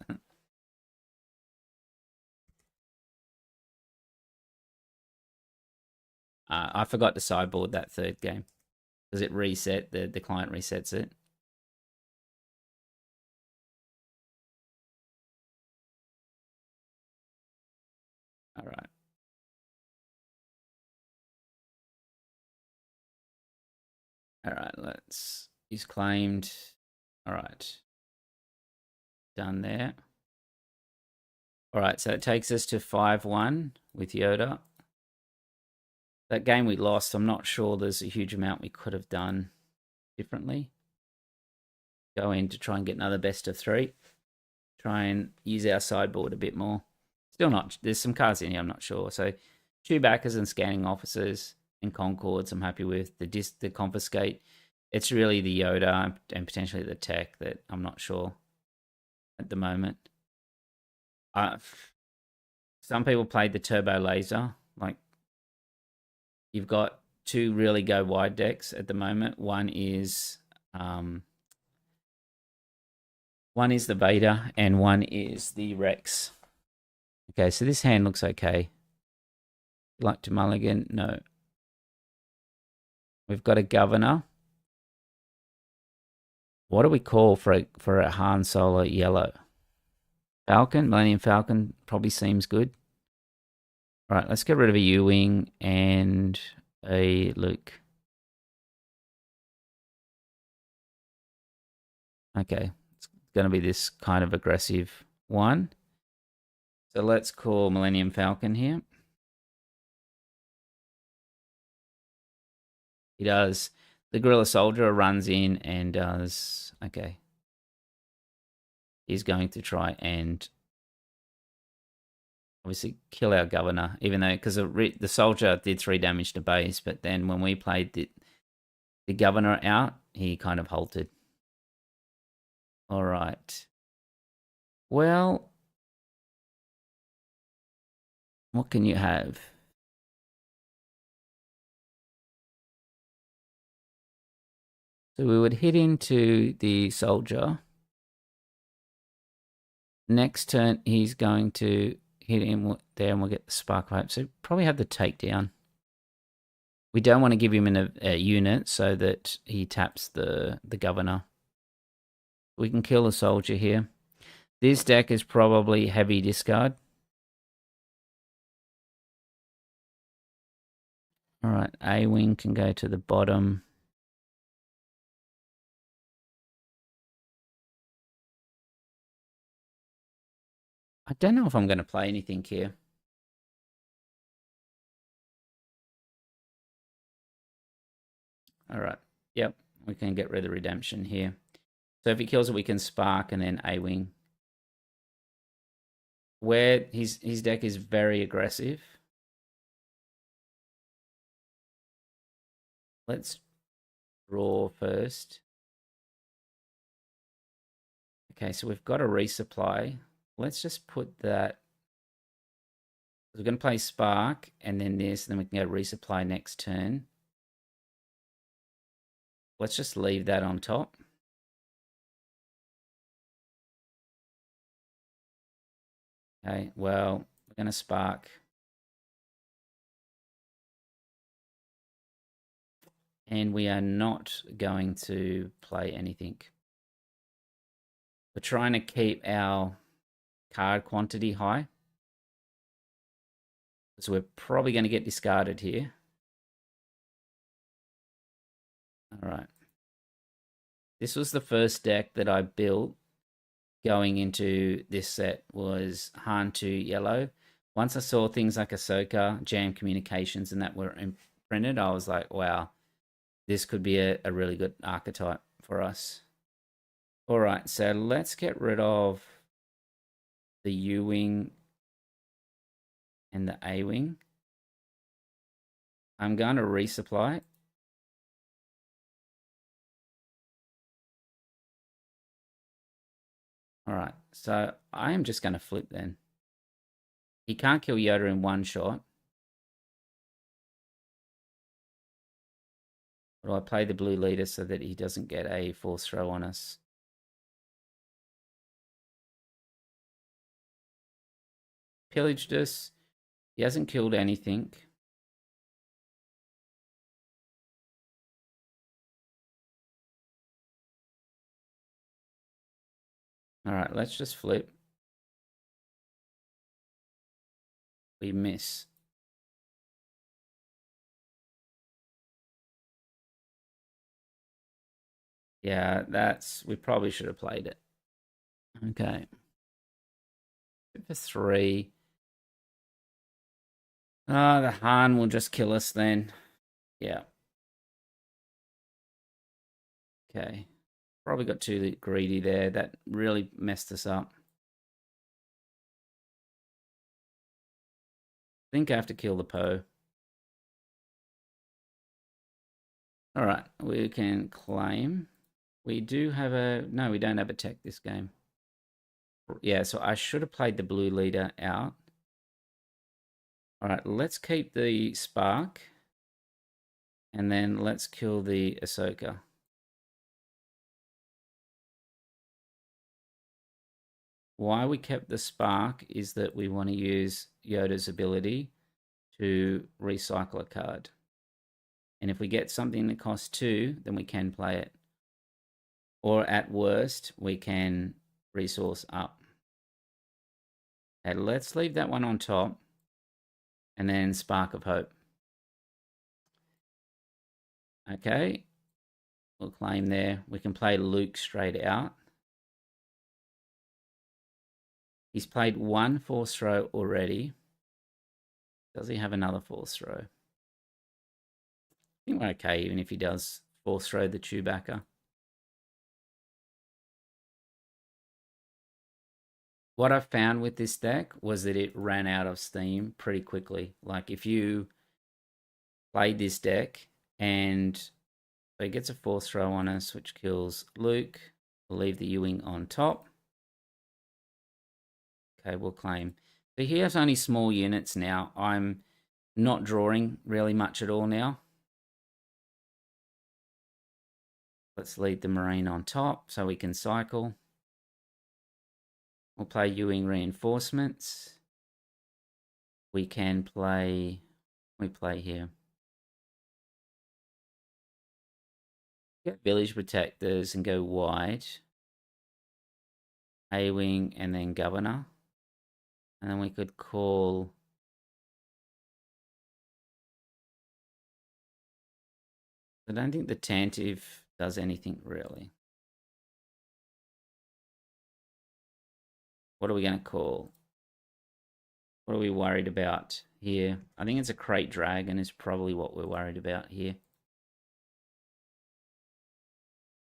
I forgot to sideboard that third game. Does it reset? The client resets it. All right. All right, he's claimed. All right. Done there. All right, so it takes us to 5-1 with Yoda. That game we lost, I'm not sure there's a huge amount we could have done differently. Go in to try and get another best of 3. Try and use our sideboard a bit more. Still not, there's some cards in here, I'm not sure. So Chewbaccas and scanning officers and Concords I'm happy with. The confiscate It's really the Yoda and potentially the tech that I'm not sure at the moment. Uh, some people played the turbo laser. Like, you've got two really go wide decks at the moment. Um, one is the Vader and one is the Rex. Okay, so this hand looks okay. Like to mulligan? No. We've got a Governor. What do we call for a Han Solo yellow? Falcon? Millennium Falcon probably seems good. All right, let's get rid of a U-Wing and a Luke. Okay, it's going to be this kind of aggressive one. So let's call Millennium Falcon here. He does. The Guerrilla Soldier runs in and does... Okay. He's going to try and obviously kill our Governor, even though... Because the Soldier did 3 damage to base, but then when we played the Governor out, he kind of halted. All right. Well, what can you have? So we would hit into the Soldier. Next turn, he's going to hit him there and we'll get the Spark of Hope. So probably have the takedown. We don't want to give him a unit so that he taps the Governor. We can kill the Soldier here. This deck is probably heavy discard. All right, A-Wing can go to the bottom. I don't know if I'm going to play anything here. All right. Yep, we can get rid of the Redemption here. So if he kills it, we can Spark and then A-Wing. Where his deck is very aggressive. Let's draw first. Okay, so we've got a resupply. Let's just put that. We're going to play Spark and then this, and then we can go resupply next turn. Let's just leave that on top. Okay, well, we're going to Spark. And we are not going to play anything. We're trying to keep our card quantity high. So we're probably going to get discarded here. All right. This was the first deck that I built going into this set, was Han2 yellow. Once I saw things like Ahsoka, Jam Communications, and that were printed, I was like, wow, this could be a really good archetype for us. All right, so let's get rid of the U-Wing and the A-Wing. I'm going to resupply it. All right, so I am just going to flip then. He can't kill Yoda in one shot. But I play the blue leader so that he doesn't get a force throw on us. Pillaged us. He hasn't killed anything. All right, let's just flip. We miss. Yeah, we probably should have played it. Okay. For 3. Oh, the Han will just kill us then. Yeah. Okay. Probably got too greedy there. That really messed us up. I think I have to kill the Poe. All right, we can claim. We do have a... No, we don't have a tech this game. Yeah, so I should have played the blue leader out. All right, let's keep the spark. And then let's kill the Ahsoka. Why we kept the spark is that we want to use Yoda's ability to recycle a card. And if we get something that costs 2, then we can play it. Or at worst, we can resource up. Okay, let's leave that one on top. And then Spark of Hope. Okay, we'll claim there. We can play Luke straight out. He's played 1 force throw already. Does he have another force throw? I think we're okay even if he does force throw the Chewbacca. What I found with this deck was that it ran out of steam pretty quickly. Like if you played this deck and it gets a force throw on us, which kills Luke, we'll leave the U-wing on top. Okay, we'll claim. So he has only small units now. I'm not drawing really much at all now. Let's leave the Marine on top so we can cycle. We'll play U-wing reinforcements. We can play... We play here. Get village protectors and go wide. A-wing and then governor. And then we could call... I don't think the Tantive does anything really. What are we going to call? What are we worried about here? I think it's a Crate Dragon is probably what we're worried about here.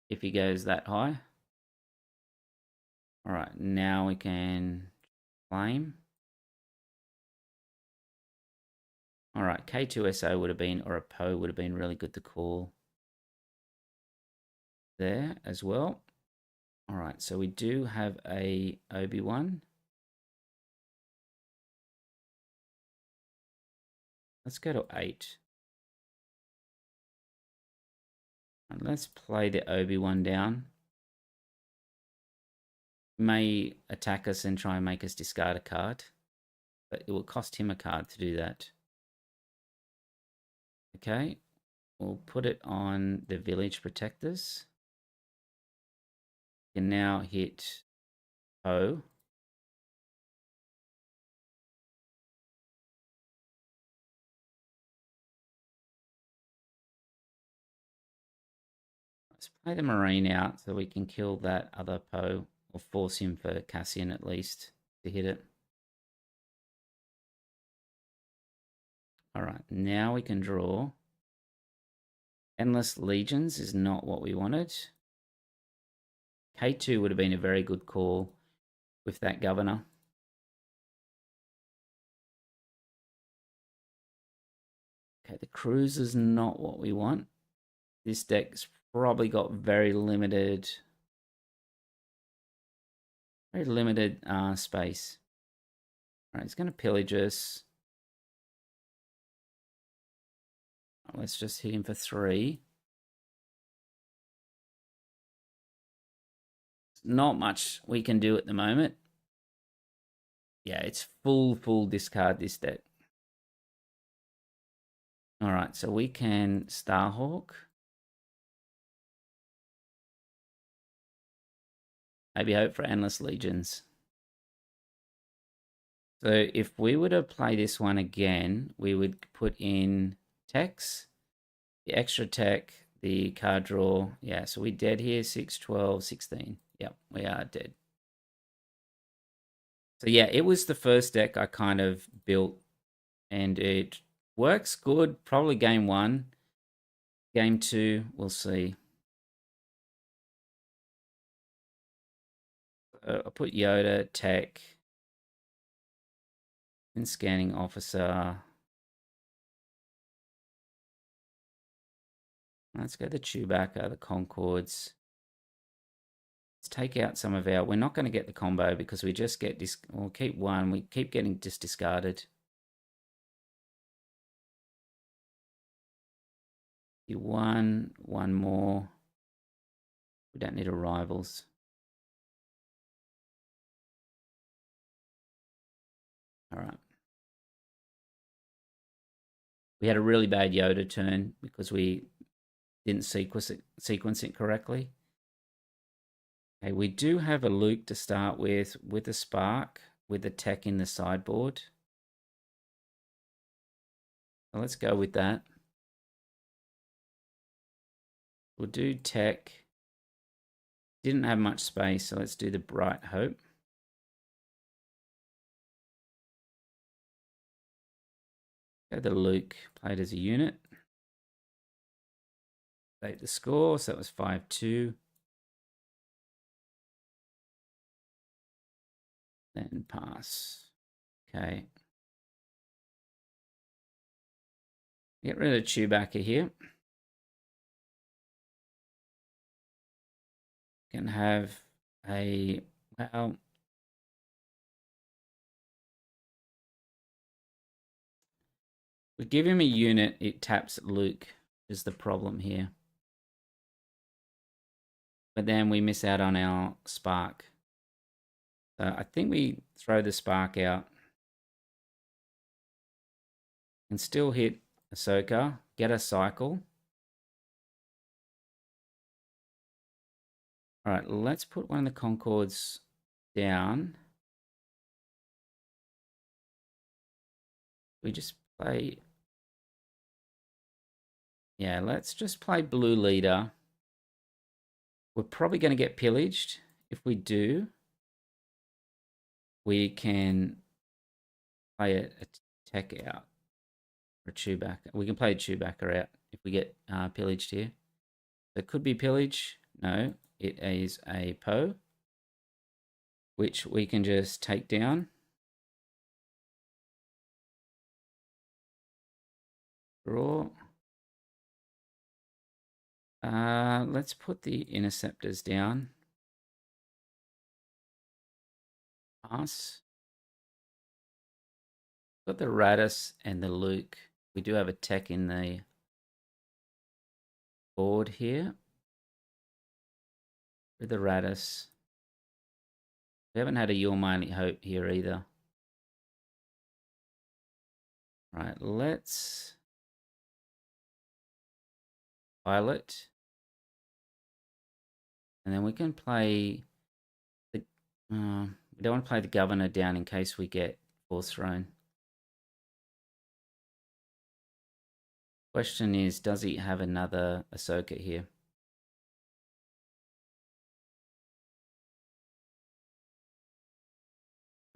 If he goes that high. All right, now we can claim. All right, K2SO would have been, or a Poe would have been really good to call there as well. All right, so we do have a Obi-Wan. Let's go to 8. And let's play the Obi-Wan down. May attack us and try and make us discard a card, but it will cost him a card to do that. Okay, we'll put it on the village protectors. You can now hit O. Let's play the Marine out so we can kill that other Poe, or force him for Cassian at least to hit it. All right, now we can draw. Endless Legions is not what we wanted. K2 would have been a very good call with that governor. Okay, the cruiser's not what we want. This deck's probably got very limited space. All right, it's going to pillage us. Let's just hit him for 3. Not much we can do at the moment. Yeah, it's full discard this deck. All right, so we can Starhawk. Maybe hope for Endless Legions. So if we were to play this one again, we would put in techs, the extra tech, the card draw. Yeah, so we're dead here, 6, 12, 16. Yep, we are dead. So yeah, it was the first deck I kind of built, and it works good. Probably game 1. Game 2, we'll see. I'll put Yoda, tech, and scanning officer. Let's go the Chewbacca, the Concords. Let's take out some of our... We're not going to get the combo because we just get... We'll keep one. We keep getting just discarded. One more. We don't need a rivals. All right. We had a really bad Yoda turn because we didn't sequence it correctly. Okay, we do have a Luke to start with a Spark, with the tech in the sideboard. So let's go with that. We'll do tech. Didn't have much space, so let's do the Bright Hope. Go the Luke, played as a unit. State the score, so that was 5-2. Then pass. Okay. Get rid of Chewbacca here. Can have a... Well... We give him a unit, it taps Luke, is the problem here. But then we miss out on our Spark. So I think we throw the Spark out. And still hit Ahsoka, get a cycle. Alright, let's put one of the Concords down. We just play... Yeah, let's just play Blue Leader. We're probably going to get pillaged. If we do, we can play a tech out. Or Chewbacca. We can play a Chewbacca out if we get pillaged here. So it could be pillage. No, it is a Poe, which we can just take down. Draw. Let's put the Interceptors down. Pass. Got the Radis and the Luke. We do have a tech in the board here. With the Radis. We haven't had a Your Mighty Hope here either. Right, let's pilot. And then we can play the... we don't want to play the Governor down in case we get Force Throne. Question is, does he have another Ahsoka here?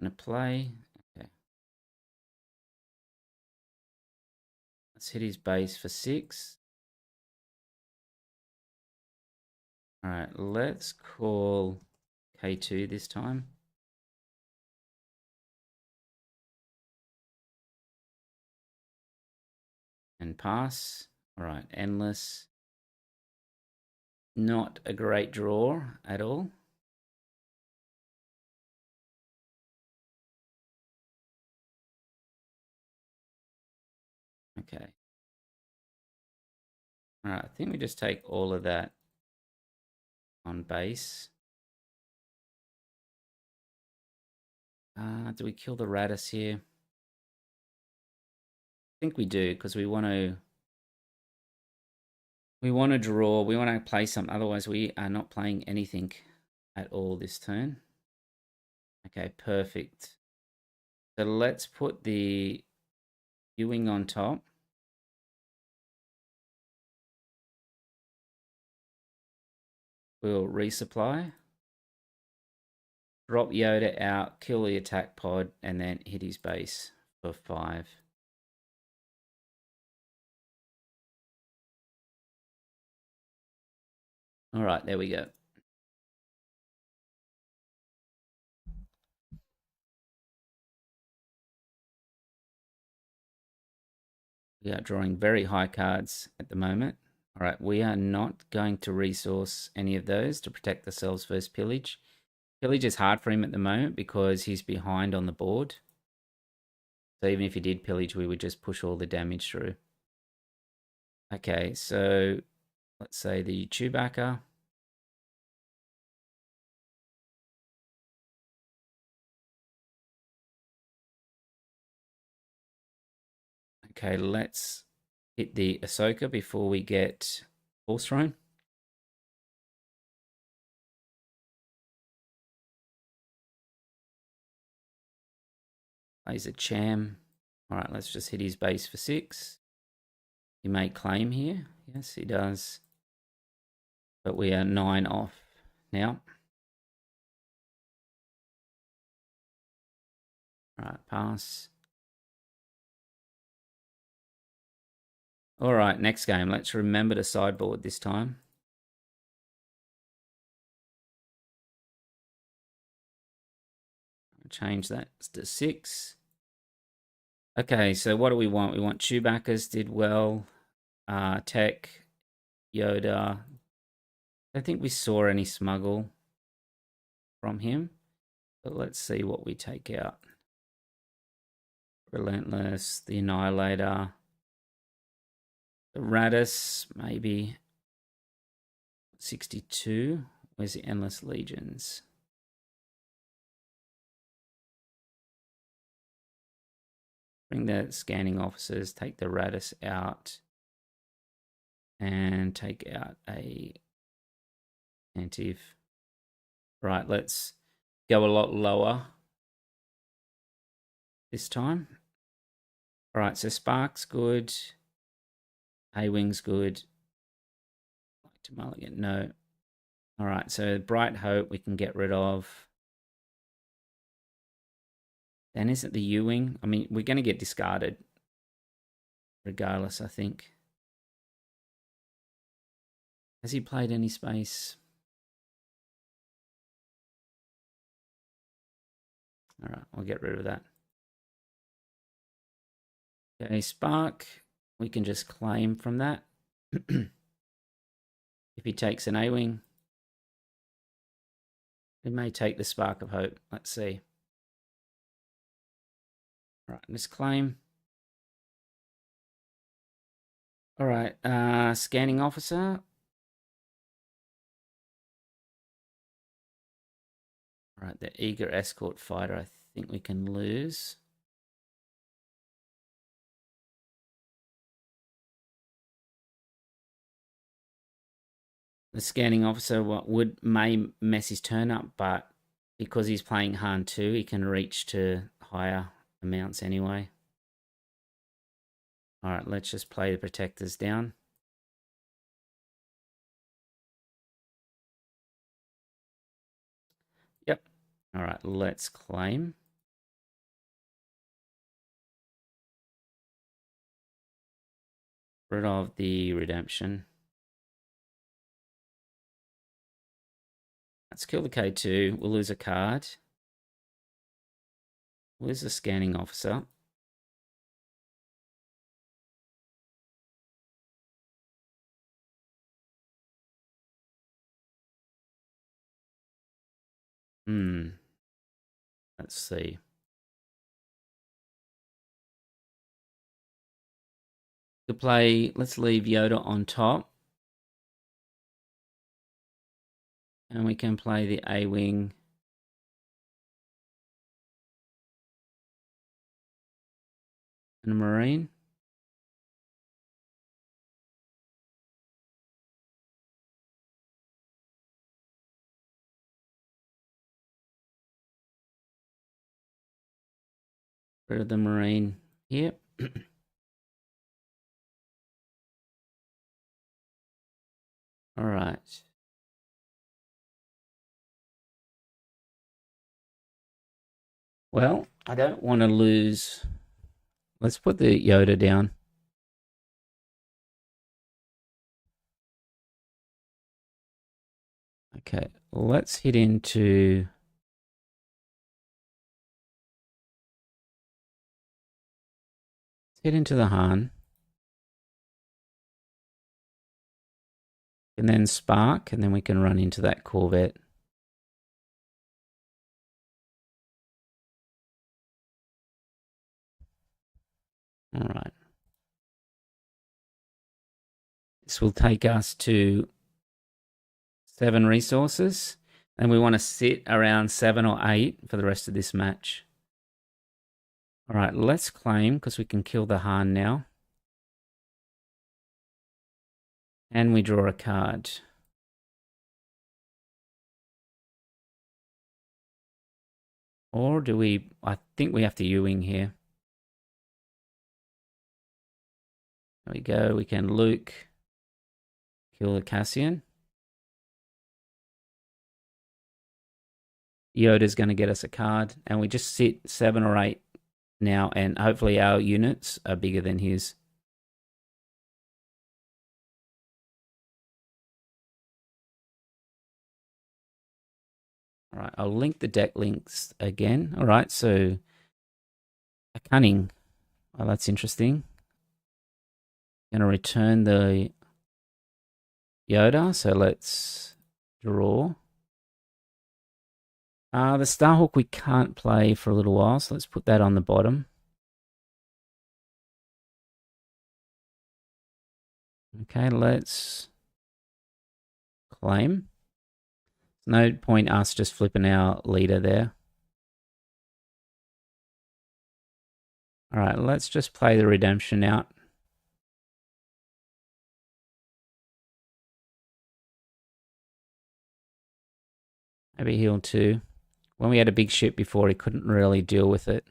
Gonna play. Okay. Let's hit his base for 6. Alright, let's call K2 this time. And pass. Alright, Endless. Not a great draw at all. Okay. Alright, I think we just take all of that on base. Do we kill the Radis here? I think we do, because we want to draw, we want to play something, otherwise we are not playing anything at all this turn. Okay, perfect. So let's put the viewing on top. We'll resupply. Drop Yoda out, kill the attack pod, and then hit his base for 5. Alright, there we go. We are drawing very high cards at the moment. All right, we are not going to resource any of those to protect ourselves versus pillage. Pillage is hard for him at the moment because he's behind on the board. So even if he did pillage, we would just push all the damage through. Okay, so let's say the Chewbacca. Okay, let's hit the Ahsoka before we get Force thrown. Plays a Cham. All right, let's just hit his base for 6. He may claim here. Yes, he does. But we are 9 off now. All right, pass. All right, next game. Let's remember to sideboard this time. Change that to 6. Okay, so what do we want? We want Chewbacca's did well. Tech, Yoda. I don't think we saw any smuggle from him. But let's see what we take out. Relentless, the Annihilator. The Radis, maybe 62. Where's the Endless Legions? Bring the scanning officers, take the Radis out, and take out a Antiv. Right, let's go a lot lower this time. All right, so Spark's good. A-Wing's good. To Mulligan, no. All right, so Bright Hope we can get rid of. Then isn't the U-Wing? I mean, we're going to get discarded regardless, I think. Has he played any space? All right, I'll get rid of that. Okay, Spark, we can just claim from that. If he takes an A-Wing, he may take the Spark of Hope. Let's see. All right, let's claim. All right, scanning officer. All right, the eager escort fighter, I think we can lose. The scanning officer may mess his turn up, but because he's playing Han2, he can reach to higher amounts anyway. All right, let's just play the protectors down. Yep. All right, let's claim. Rid of the redemption. Let's kill the K2. We'll lose a card. We'll lose the scanning officer. Let's see. To play, let's leave Yoda on top. And we can play the A-Wing. And a Marine. Rid of the Marine here. All right. Well, I don't want to lose. Let's put the Yoda down. Okay, let's hit into the Han. And then spark, and then we can run into that Corvette. All right. This will take us to 7 resources, and we want to sit around 7 or 8 for the rest of this match. All right, let's claim because we can kill the Han now. And we draw a card. Or do we... I think we have to U-wing here. There we go. We can Luke. Kill the Cassian. Yoda's going to get us a card. And we just sit 7 or 8 now. And hopefully our units are bigger than his. All right, I'll link the deck links again. All right, so a cunning. Oh, that's interesting. Going to return the Yoda, so let's draw. The Starhawk we can't play for a little while, so let's put that on the bottom. Okay, let's claim. No point us just flipping our leader there. All right, let's just play the redemption out. Maybe heal 2. When we had a big ship before, he couldn't really deal with it.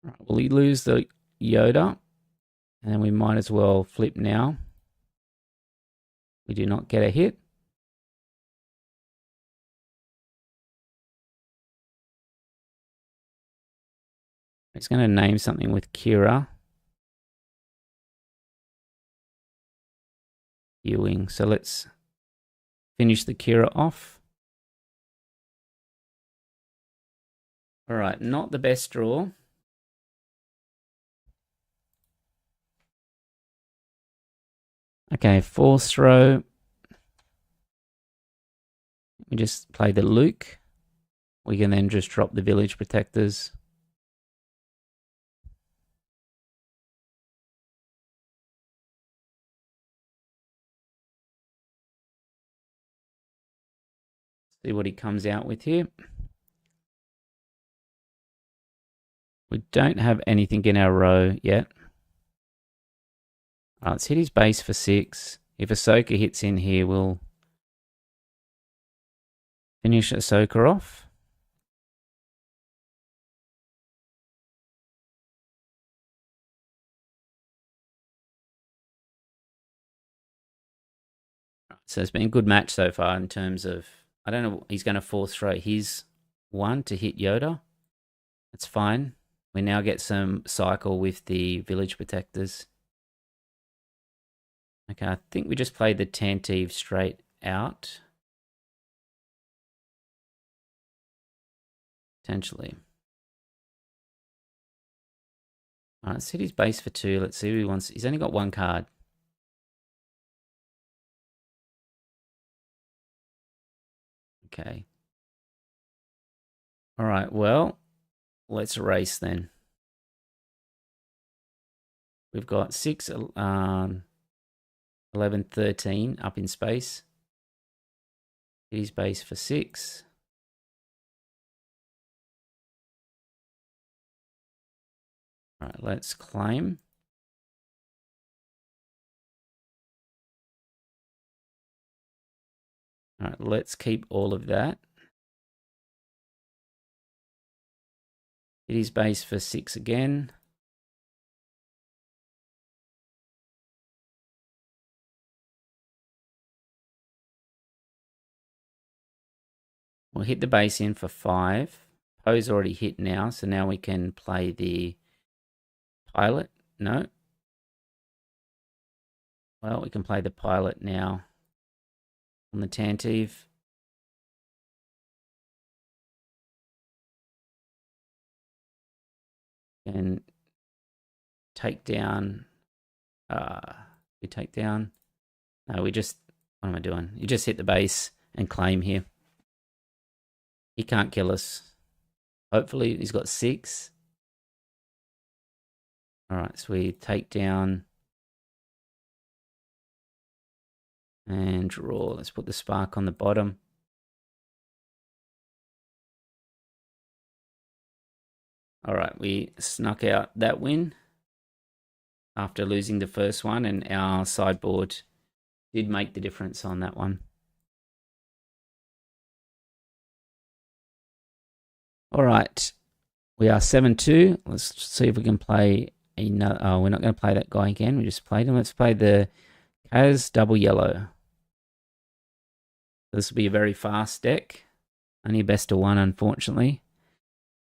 All right, will he lose the Yoda? And then we might as well flip now. We do not get a hit. It's going to name something with Kira. U-wing. So let's finish the Kira off. All right, not the best draw. Okay, force throw. We just play the Luke. We can then just drop the village protectors. See what he comes out with here. We don't have anything in our row yet. All right, let's hit his base for 6. If Ahsoka hits in here, we'll finish Ahsoka off. So it's been a good match so far in terms of, I don't know, he's going to force throw his 1 to hit Yoda. That's fine. We now get some cycle with the village protectors. Okay, I think we just played the Tantive straight out. Potentially. All right, let's hit his base for 2. Let's see who he wants. He's only got 1 card. Okay. All right, well, let's race then. We've got 6, 11, 13 up in space. Hit his base for 6. All right, let's claim. All right, let's keep all of that. Hit his base for 6 again. We'll hit the base in for 5. Poe's already hit now, so now we can play the pilot. No. Well, we can play the pilot now on the Tantive. can take down. We take down. No, we just. What am I doing? You just hit the base and claim here. He can't kill us. Hopefully, he's got 6. All right, so we take down and draw. Let's put the spark on the bottom. All right, we snuck out that win after losing the first one, and our sideboard did make the difference on that one. All right, we are 7-2. Let's see if we can play another. Oh, we're not going to play that guy again. We just played him. Let's play the Kaz double yellow. This will be a very fast deck. Only best of 1, unfortunately,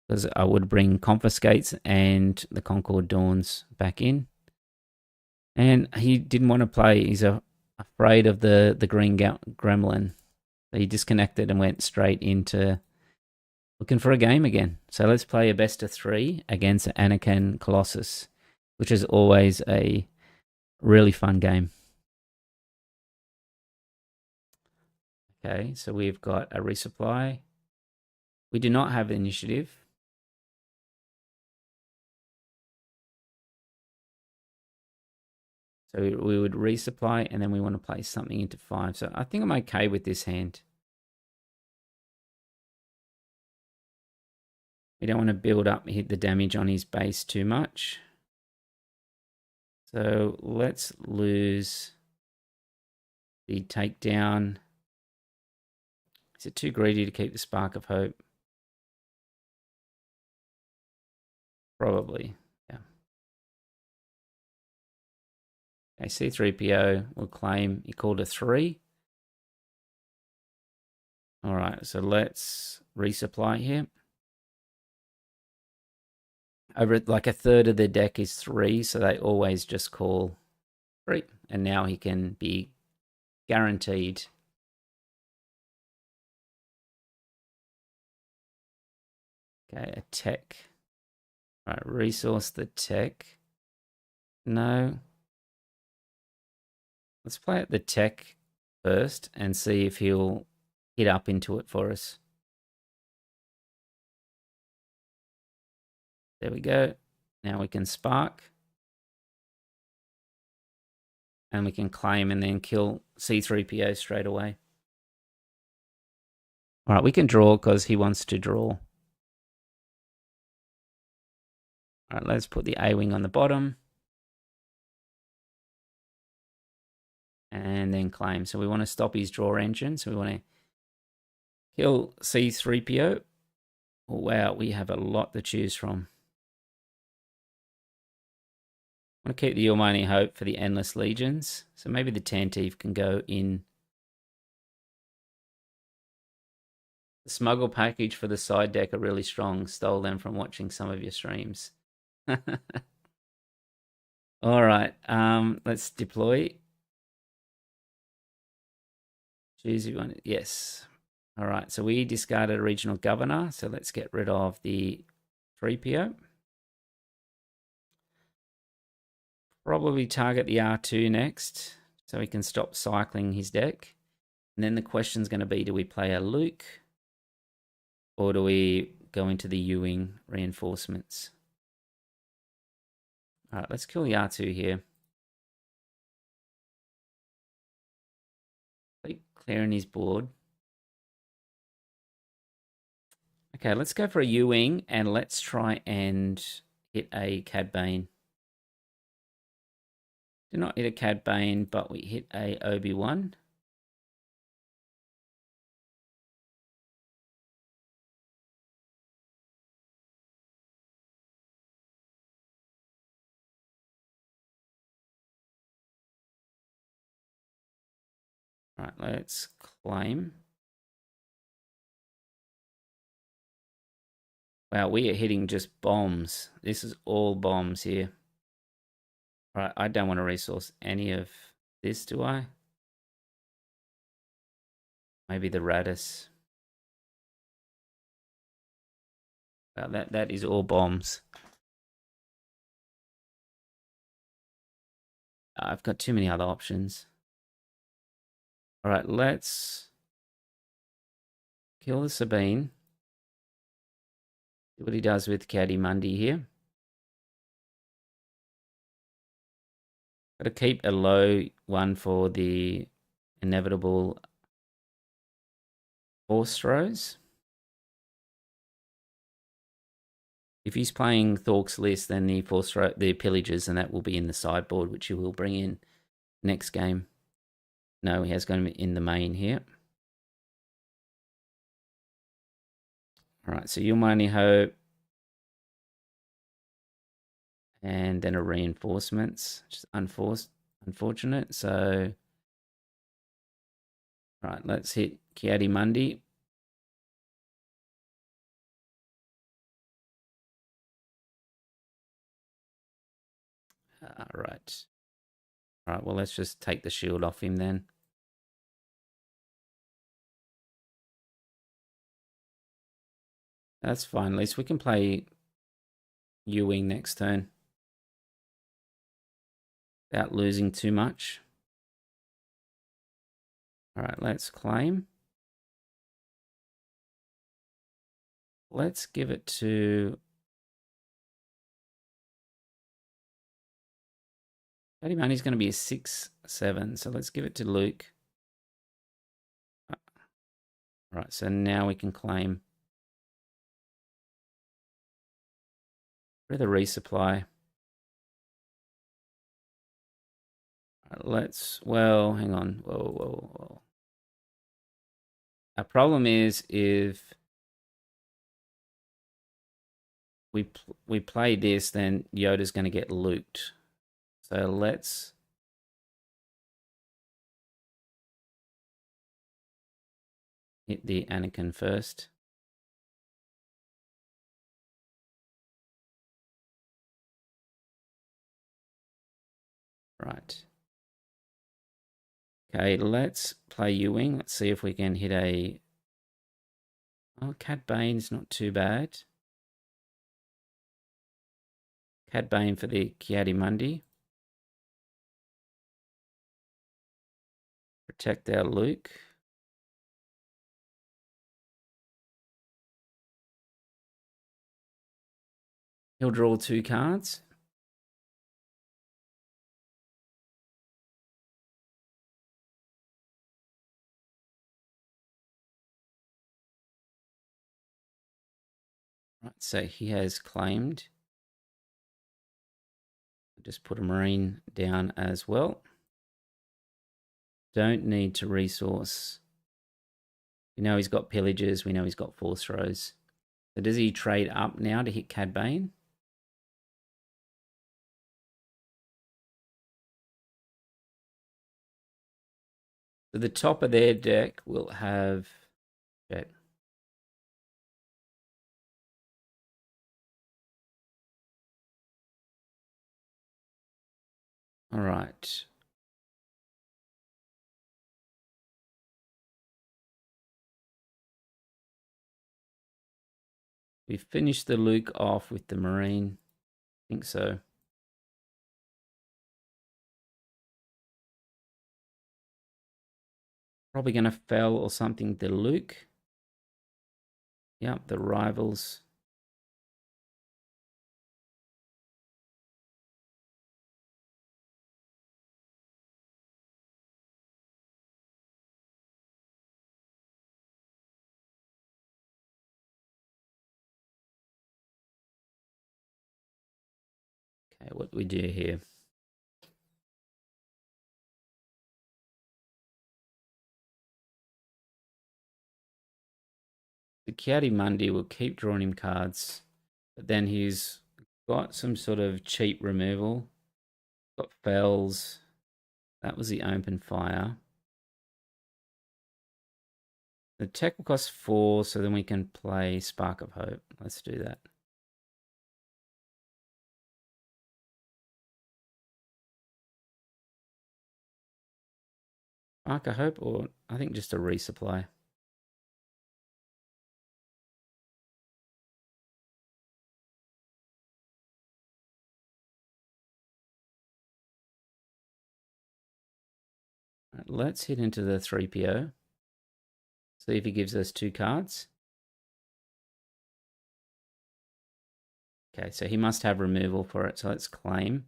because I would bring Confiscates and the Concord Dawns back in. And he didn't want to play. He's afraid of the green gremlin. So he disconnected and went straight into looking for a game again. So let's play a best of 3 against Anakin Colossus, which is always a really fun game. Okay, so we've got a resupply. We do not have initiative. So we would resupply, and then we want to place something into 5. So I think I'm okay with this hand. We don't want to build up, hit the damage on his base too much. So let's lose the takedown. Is it too greedy to keep the Spark of Hope? Probably, yeah. Okay, C3PO will claim he called a 3. All right, so let's resupply here. Over like a third of the deck is 3, so they always just call 3. And now he can be guaranteed. Okay, a tech. All right, resource the tech. No. Let's play at the tech first and see if he'll hit up into it for us. There we go. Now we can spark. And we can claim and then kill C3PO straight away. All right, we can draw because he wants to draw. All right, let's put the A-Wing on the bottom. And then claim. So we want to stop his draw engine. So we want to kill C3PO. Oh, wow, we have a lot to choose from. I want to keep the Almighty Hope for the Endless Legions. So maybe the Tantive can go in. The Smuggle package for the side deck are really strong. Stole them from watching some of your streams. All right, let's deploy. Choose you want. Yes. All right, so we discarded a regional governor. So let's get rid of the 3PO. Probably target the R2 next, so he can stop cycling his deck. And then the question's going to be, do we play a Luke? Or do we go into the U-Wing reinforcements? All right, let's kill the R2 here. Clearing his board. Okay, let's go for a U-Wing and let's try and hit a Cad Bane. Did not hit a Cad Bane, but we hit a Obi-Wan. All right, let's claim. Wow, we are hitting just bombs. This is all bombs here. All right, I don't want to resource any of this, do I? Maybe the Radis. Wow, that is all bombs. I've got too many other options. All right, let's kill the Sabine. See what he does with Kiadimundi here. Got to keep a low one for the inevitable force throws. If he's playing Thork's list, then the force throw, the pillages, and that will be in the sideboard, which he will bring in next game. No, he has going to be in the main here. All right, so Yulmani Hope. And then a reinforcements, which is unfortunate. So, right, let's hit Kiadimundi. Right. All right, well, let's just take the shield off him then. That's fine. At least we can play Ewing next turn without losing too much. All right, let's claim. Let's give it to... Kiadimundi's going to be a 6/7, so let's give it to Luke. All right, so now we can claim. For the resupply. Let's, well, hang on. Whoa. Our problem is if we play this, then Yoda's going to get looped. So let's hit the Anakin first. Right. Okay, let's play Ewing. Let's see if we can hit a... Oh, Cad Bane's not too bad. Cad Bane for the Kiadimundi. Protect our Luke. He'll draw 2 cards. Right, so he has claimed. Just put a Marine down as well. Don't need to resource. We know he's got pillages. We know he's got force throws. So does he trade up now to hit Cad Bane? So the top of their deck will have... Okay. All right. We finished the Luke off with the Marine. I think so. Probably going to fell or something the Luke. Yep, the rivals. Okay, what do we do here? The Kiadimundi will keep drawing him cards, but then he's got some sort of cheap removal. Got fells. That was the open fire. The tech will cost 4, so then we can play Spark of Hope. Let's do that. Spark of Hope, or I think just a resupply. let's hit into the 3PO. See if he gives us 2 cards. Okay, so he must have removal for it, so let's claim.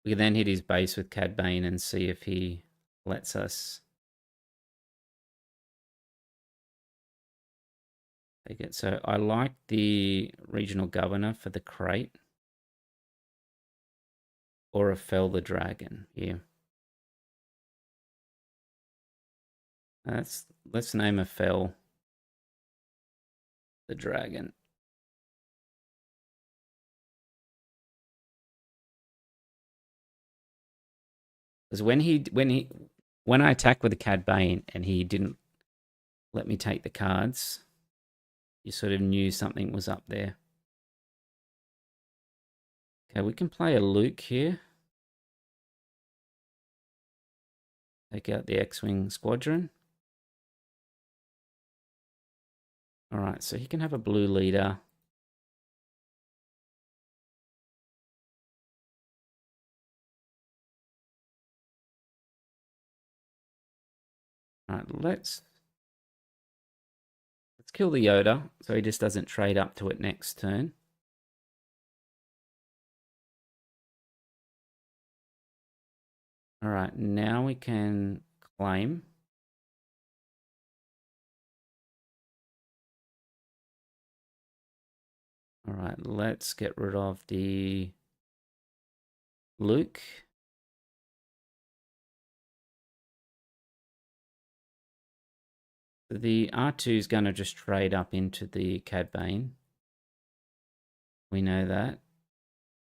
We can then hit his base with Cad Bane and see if he lets us take it. So I like the regional governor for the crate. Or a Fell the Dragon here. Let's name a Fell the Dragon. Because when I attacked with the Cad Bane and he didn't let me take the cards, you sort of knew something was up there. Okay, we can play a Luke here. Take out the X-Wing Squadron. Alright, so he can have a blue leader. Alright, let's kill the Yoda so he just doesn't trade up to it next turn. Alright, now we can claim. Alright, let's get rid of the Luke. The R2 is going to just trade up into the Cad Bane. We know that.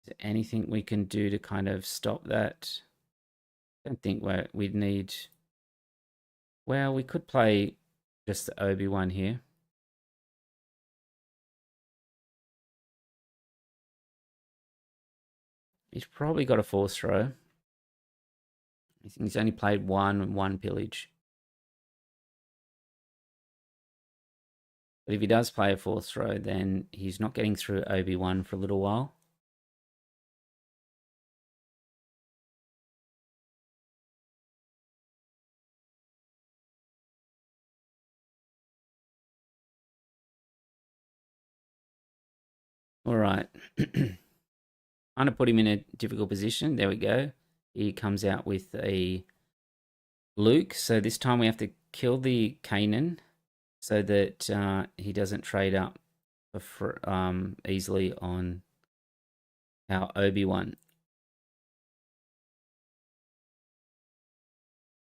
Is there anything we can do to kind of stop that? I don't think we'd need... Well, we could play just the Obi-Wan here. He's probably got a force throw. I think he's only played one pillage. But if he does play a force throw, then he's not getting through Obi-Wan for a little while. All right. Kind of put him in a difficult position. There we go. He comes out with a Luke. So this time we have to kill the Kanan so that he doesn't trade up for, easily on our Obi-Wan.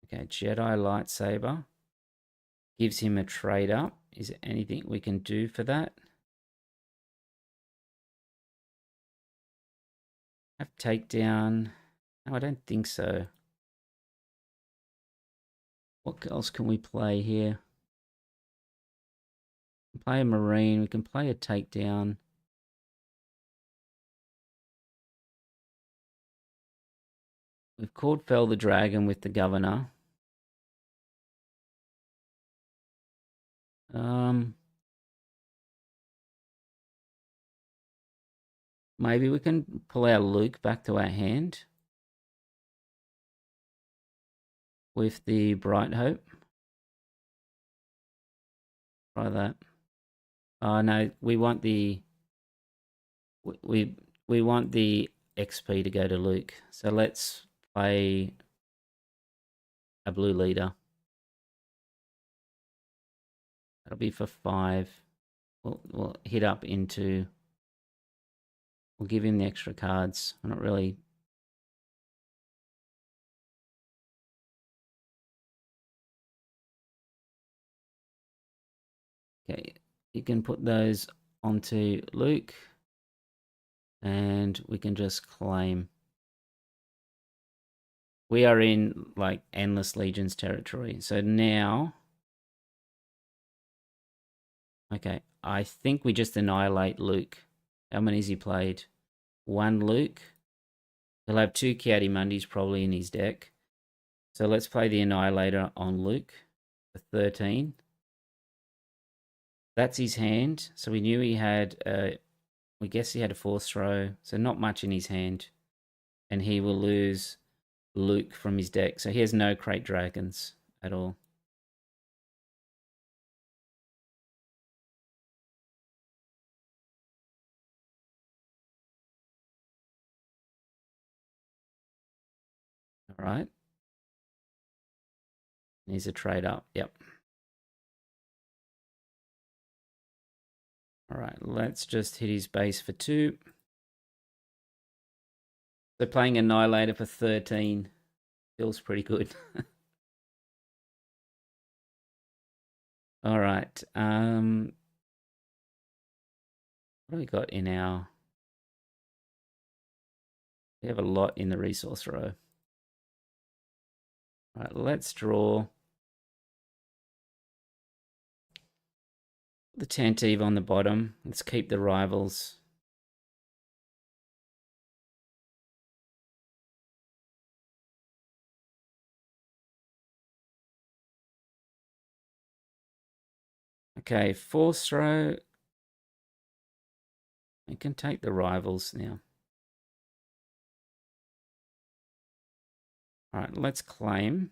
Okay, Jedi lightsaber. Gives him a trade up. Is there anything we can do for that? Have takedown. No, I don't think so. What else can we play here? We can play a Marine. We can play a takedown. We've called Fell the Dragon with the Governor. Maybe we can pull our Luke back to our hand with the Bright Hope. Try that. Oh no, we want the we want the XP to go to Luke. So let's play a blue leader. That'll be for 5. We'll hit up into. We'll give him the extra cards. I'm not really. Okay, you can put those onto Luke, and we can just claim. We are in like Endless Legions territory. So now, okay, I think we just annihilate Luke. How many has he played? 1 Luke. He'll have 2 Kiadi-Mundis probably in his deck. So let's play the Annihilator on Luke for 13. That's his hand. So we knew he had, we guess he had a force throw. So not much in his hand. And he will lose Luke from his deck. So he has no crate dragons at all. All right. He's a trade up. Yep. All right. Let's just hit his base for 2. So playing Annihilator for 13 feels pretty good. All right. What do we got in our... We have a lot in the resource row. All right, let's draw the Tantive on the bottom. Let's keep the rivals. Okay, force row. We can take the rivals now. All right, let's claim.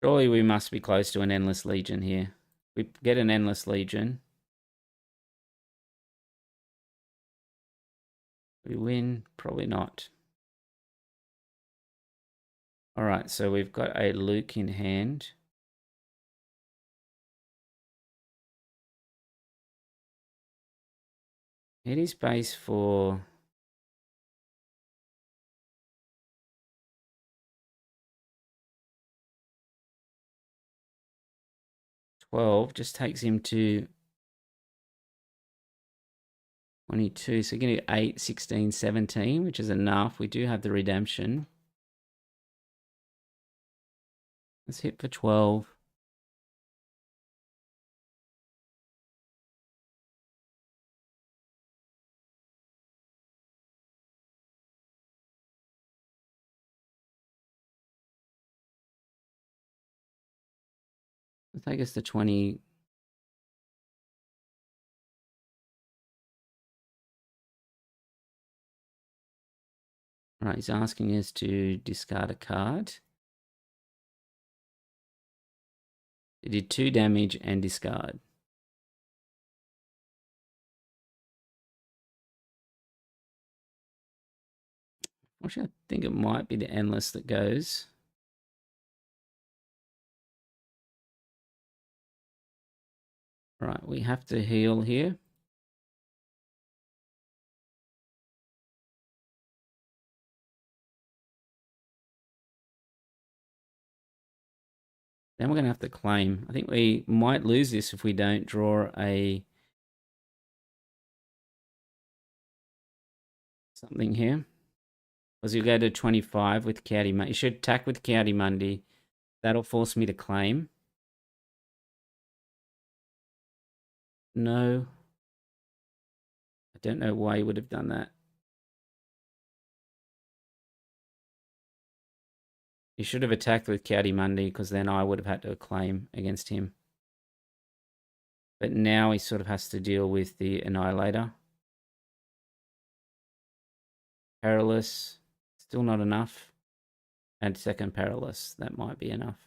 Surely we must be close to an Endless Legion here. We get an Endless Legion. We win? Probably not. All right, so we've got a Luke in hand. Hit his base for... 12, just takes him to 22. So we're going to do 8, 16, 17, which is enough. We do have the redemption. Let's hit for 12. Let's take us to 20. All right, he's asking us to discard a card. He did 2 damage and discard. Actually, I think it might be the Endless that goes. All right, we have to heal here. Then we're going to have to claim. I think we might lose this if we don't draw a... something here. Because you go to 25 with Kiadimundi. You should attack with Kiadimundi. That'll force me to claim. No. I don't know why he would have done that. He should have attacked with Kiadimundi because then I would have had to claim against him. But now he sort of has to deal with the Annihilator. Perilous. Still not enough. And second Perilous. That might be enough.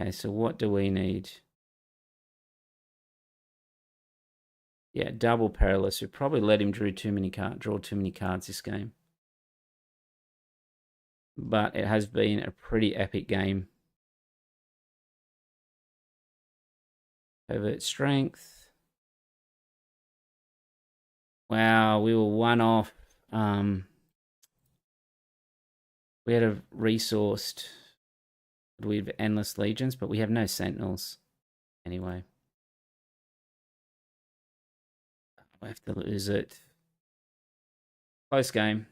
Okay, so what do we need? Yeah, double Perilous. We probably let him draw too many cards this game. But it has been a pretty epic game. Overt Strength. Wow, we were 1 off. We had a resourced. We have Endless Legions, but we have no Sentinels. Anyway. We have to lose it. Close game.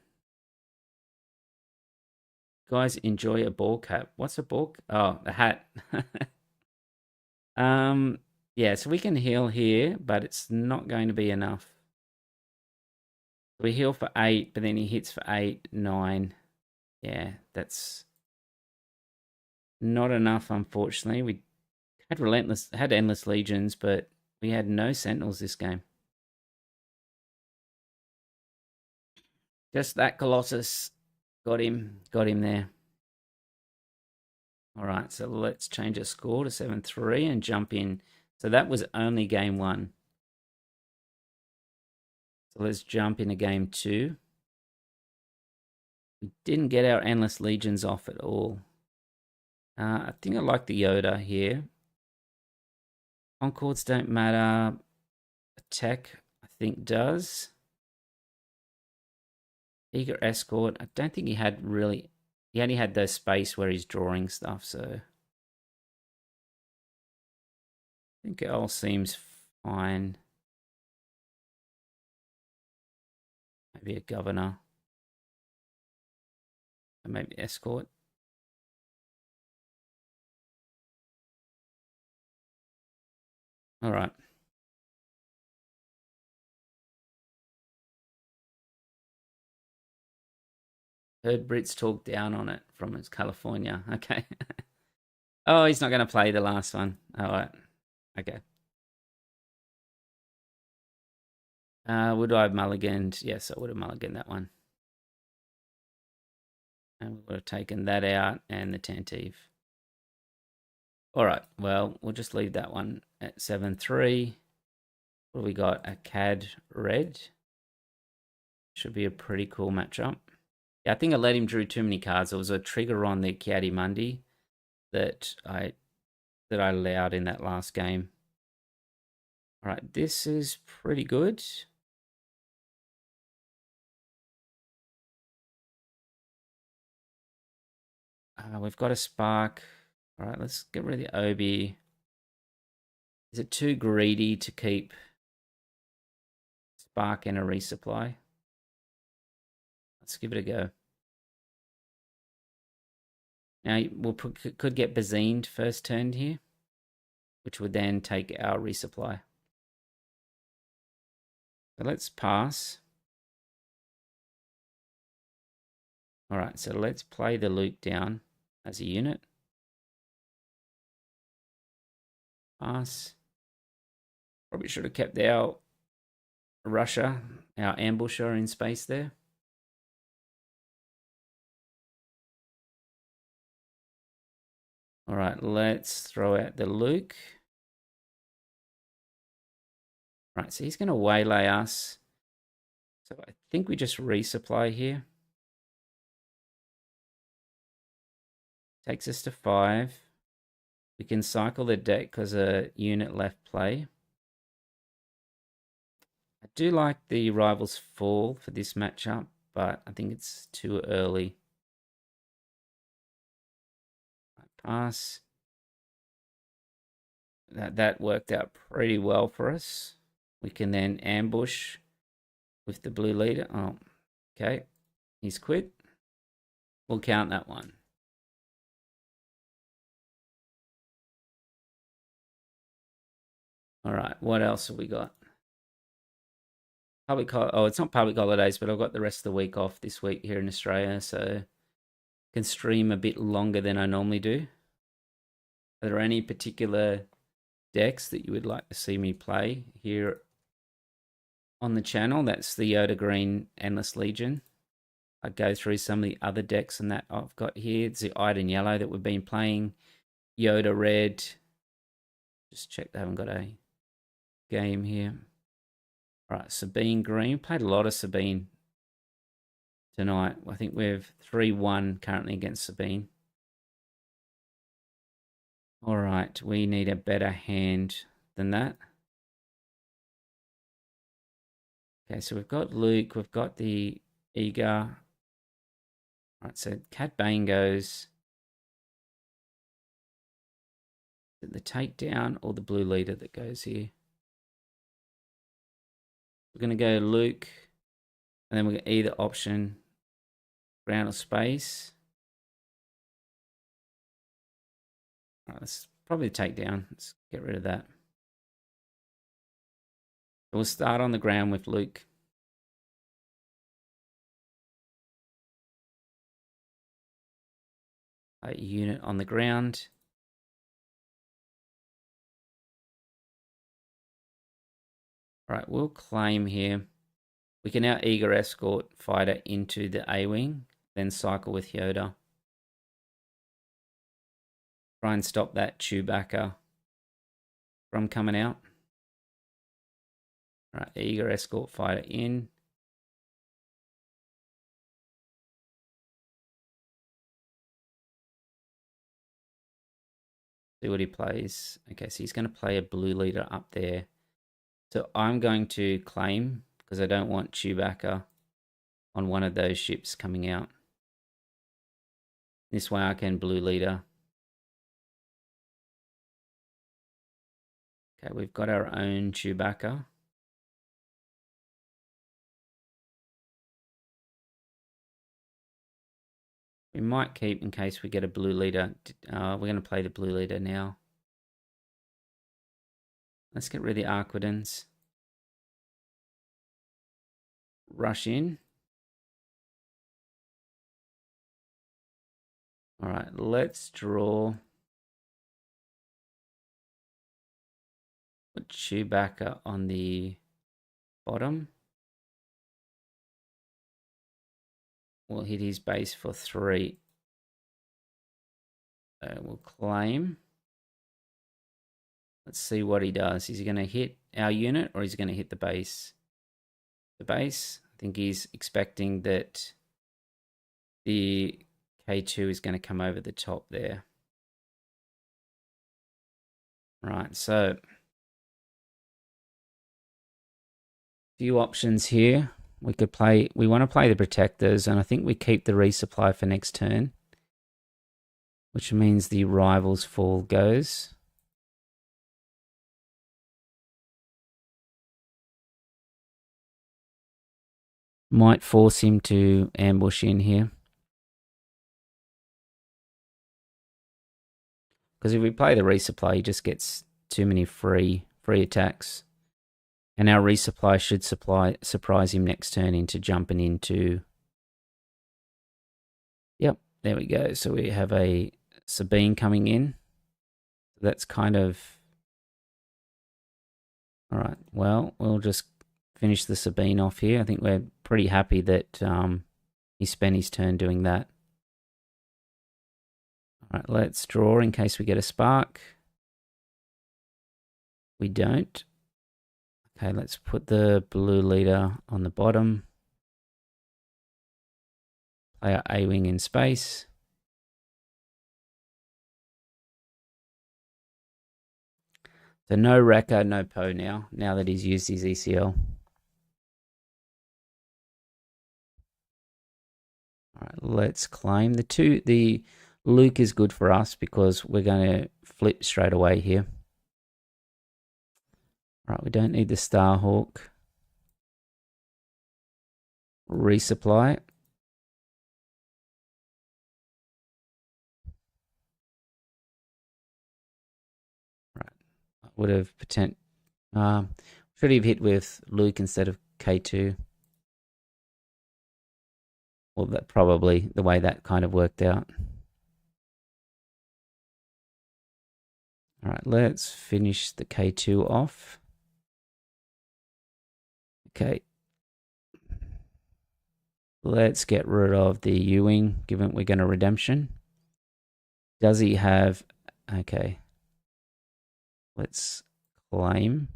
Guys, enjoy a ball cap. What's a ball? Oh, a hat. Yeah, so we can heal here, but it's not going to be enough. We heal for 8, but then he hits for 8, 9. Yeah, that's not enough, unfortunately. We had Endless Legions, but We had no sentinels this game. Just that Colossus got him there. All right, so let's change our score to 7-3 and jump in. So that was only game 1. So let's jump into game 2. We didn't get our Endless Legions off at all. I think I like the Yoda here. Concords don't matter. Attack, I think, does. Eager Escort, I don't think he had really... He only had those space where he's drawing stuff, so... I think it all seems fine. Maybe a Governor. And maybe Escort. All right. Heard Brits talk down on it from his California. Okay. Oh, he's not going to play the last one. All right. Okay. Would I have mulliganed? Yes, I would have mulliganed that one. And we would have taken that out and the Tantive. All right. Well, we'll just leave that one at 7-3. What have we got? A CAD red. Should be a pretty cool matchup. Yeah, I think I let him drew too many cards. There was a trigger on the Kiadimundi that I allowed in that last game. All right, this is pretty good. We've got a Spark. All right, let's get rid of the Obi. Is it too greedy to keep Spark and a resupply? Let's give it a go. Now, could get Bazined first turn here, which would then take our resupply. So let's pass. All right, so let's play the Luke down as a unit. Pass. Probably should have kept our Russia, our ambusher in space there. All right, let's throw out the Luke. Right, so he's going to waylay us. So I think we just resupply here. Takes us to 5. We can cycle the deck because a unit left play. I do like the Rivals Fall for this matchup, but I think it's too early. Pass. That worked out pretty well for us. We can then ambush with the blue leader. Oh, okay. He's quit. We'll count that one. All right, what else have we got? Oh, it's not public holidays, but I've got the rest of the week off this week here in Australia, so I can stream a bit longer than I normally do. Are there any particular decks that you would like to see me play here on the channel? That's the Yoda Green Endless Legion. I go through some of the other decks and that I've got here. It's the Iden Yellow that we've been playing. Yoda Red. Just check they haven't got a game here. All right, Sabine Green. Played a lot of Sabine tonight. I think we've 3-1 currently against Sabine. All right, we need a better hand than that. Okay, so we've got Luke. We've got the Eager. All right, so Cat Bane goes. The takedown or the blue leader that goes here. We're going to go Luke, and then we're going to either option ground or space. All right, let's probably take down. Let's get rid of that. So we'll start on the ground with Luke. A unit on the ground. Right, we'll claim here. We can now eager escort fighter into the A-wing, then cycle with Yoda. Try and stop that Chewbacca from coming out. Right, eager escort fighter in. See what he plays. Okay, so he's going to play a blue leader up there. So I'm going to claim because I don't want Chewbacca on one of those ships coming out. This way I can blue leader. Okay, we've got our own Chewbacca. We might keep in case we get a blue leader. We're going to play the blue leader now. Let's get rid of the Arquidens. Rush in. All right, let's draw. Put Chewbacca on the bottom. We'll hit his base for 3. So we'll claim. Let's see what he does. Is he going to hit our unit or is he going to hit the base? The base. I think he's expecting that the K2 is going to come over the top there. Right, so few options here. We could play, we want to play the protectors, and I think we keep the resupply for next turn, which means the rivals fall goes. Might force him to ambush in here. Because if we play the resupply, he just gets too many free attacks. And our resupply should surprise him next turn into jumping into... Yep, there we go. So we have a Sabine coming in. That's kind of... Alright, well, we'll just finish the Sabine off here. I think we're pretty happy that he spent his turn doing that. Alright, let's draw in case we get a spark. We don't. Okay, let's put the blue leader on the bottom. Play our A-wing in space. So no Wrecker, no Poe now that he's used his ECL. Alright, let's claim. The Luke is good for us because we're going to flip straight away here. Right, we don't need the Starhawk. Resupply. Right, I would have should have hit with Luke instead of K2. Well, that probably the way that kind of worked out. All right, let's finish the K2 off. Okay. Let's get rid of the U-wing, given we're going to redemption. Does he have... Okay. Let's claim.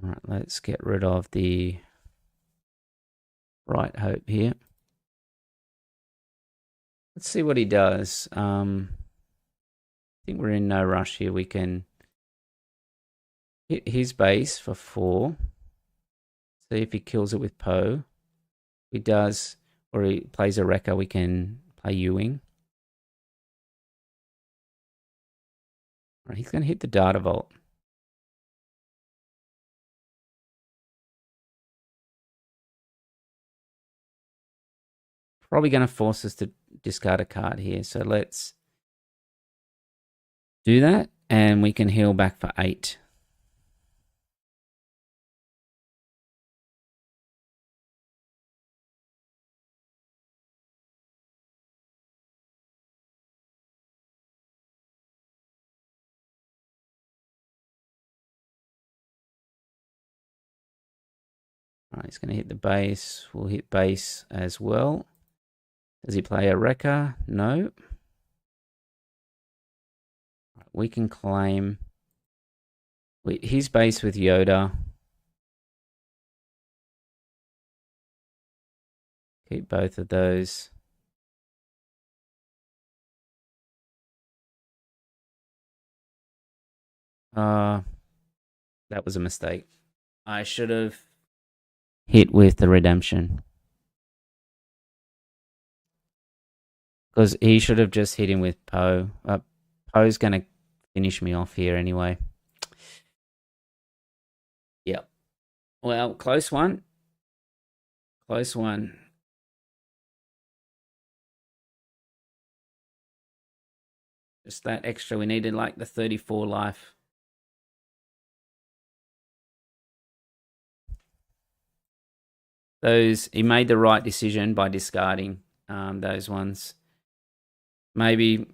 All right, let's get rid of the Right Hope here. Let's see what he does. I think we're in no rush here. We can hit his base for 4. See if he kills it with Poe. If he does, or he plays a Wrecker, we can play U-wing. Right, he's going to hit the Data Vault. Probably going to force us to discard a card here. So let's do that, and we can heal back for 8. Alright, he's going to hit the base. We'll hit base as well. Does he play a wrecker? No. We can claim his base with Yoda. Keep both of those. That was a mistake. I should have hit with the redemption. Because he should have just hit him with Poe. Poe's going to finish me off here anyway. Yep. Well, close one. Close one. Just that extra. We needed like the 34 life. He made the right decision by discarding those ones. Maybe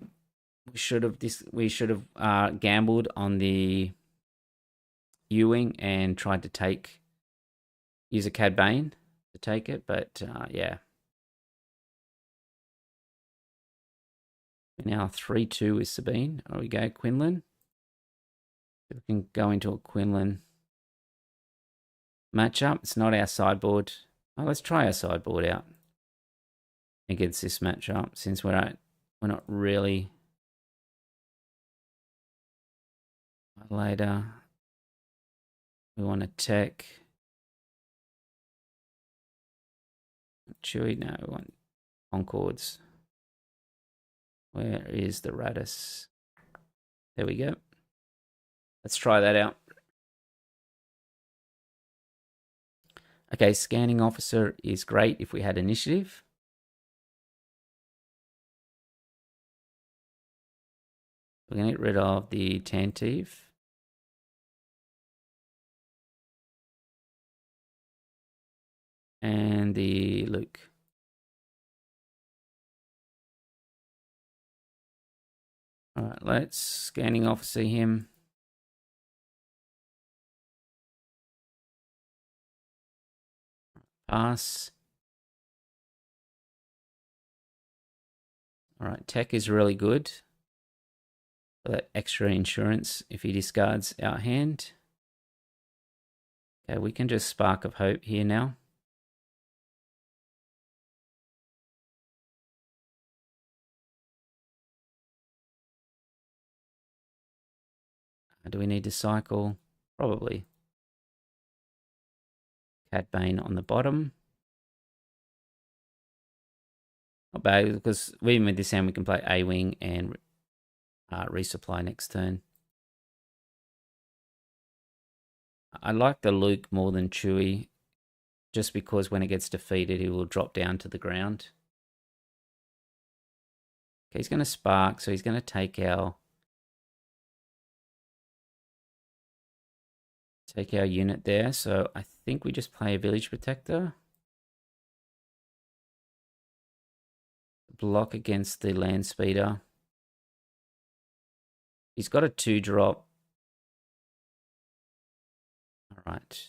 we should have gambled on the U-wing and tried to use a Cad Bane to take it, but yeah. Now 3-2 with Sabine. There we go, Quinlan. We can go into a Quinlan matchup. It's not our sideboard. Oh, let's try our sideboard out against this matchup, since we're not really later. We want to tech Chewie. No, we want Concords. Where is the Radis? There we go. Let's try that out. Okay, scanning officer is great if we had initiative. We're going to get rid of the Tantive. And the Luke. Alright, let's scanning officer him. Pass. Alright, tech is really good. For that extra insurance if he discards our hand. Okay, we can just Spark of Hope here now. Do we need to cycle? Probably. Cad Bane on the bottom. Not bad, because even with this hand we can play A-Wing and resupply next turn. I like the Luke more than Chewie, just because when it gets defeated he will drop down to the ground. Okay, he's going to Spark, so he's going to take our unit there. So I think we just play a Village Protector. Block against the Land Speeder. He's got a 2-drop. Alright.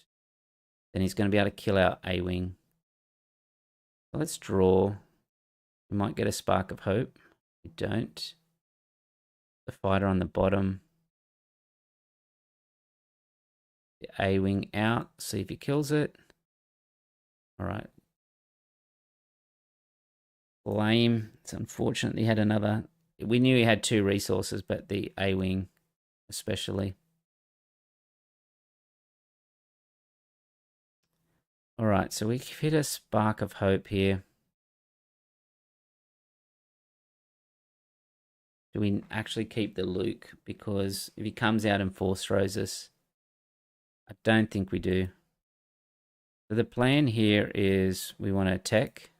Then he's going to be able to kill our A-Wing. So let's draw. We might get a Spark of Hope. We don't. The fighter on the bottom. The A-Wing out. See if he kills it. Alright. Lame. It's unfortunately had another. We knew he had 2 resources, but the A-Wing especially. Alright, so we hit a Spark of Hope here. Do we actually keep the Luke? Because if he comes out and force throws us, I don't think we do. So the plan here is we want to attack.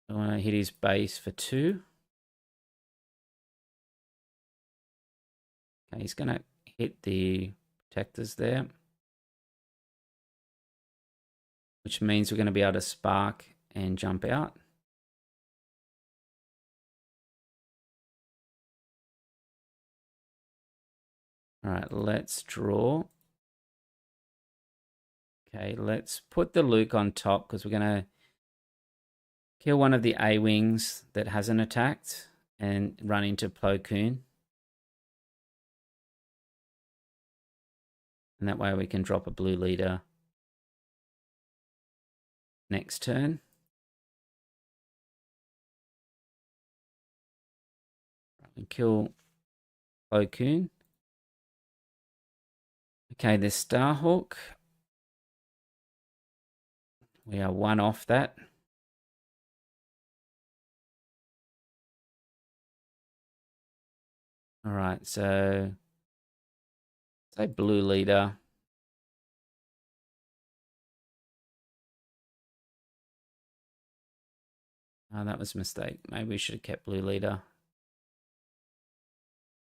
I want to hit his base for 2. Okay, he's going to hit the protectors there, which means we're going to be able to Spark and jump out. All right, let's draw. Okay, let's put the Luke on top because we're going to kill one of the A-Wings that hasn't attacked and run into Plo Koon. And that way we can drop a blue leader next turn. And kill Plo Koon. Okay, the Starhawk. We are one off that. All right, so say blue leader. Oh, that was a mistake. Maybe we should have kept blue leader.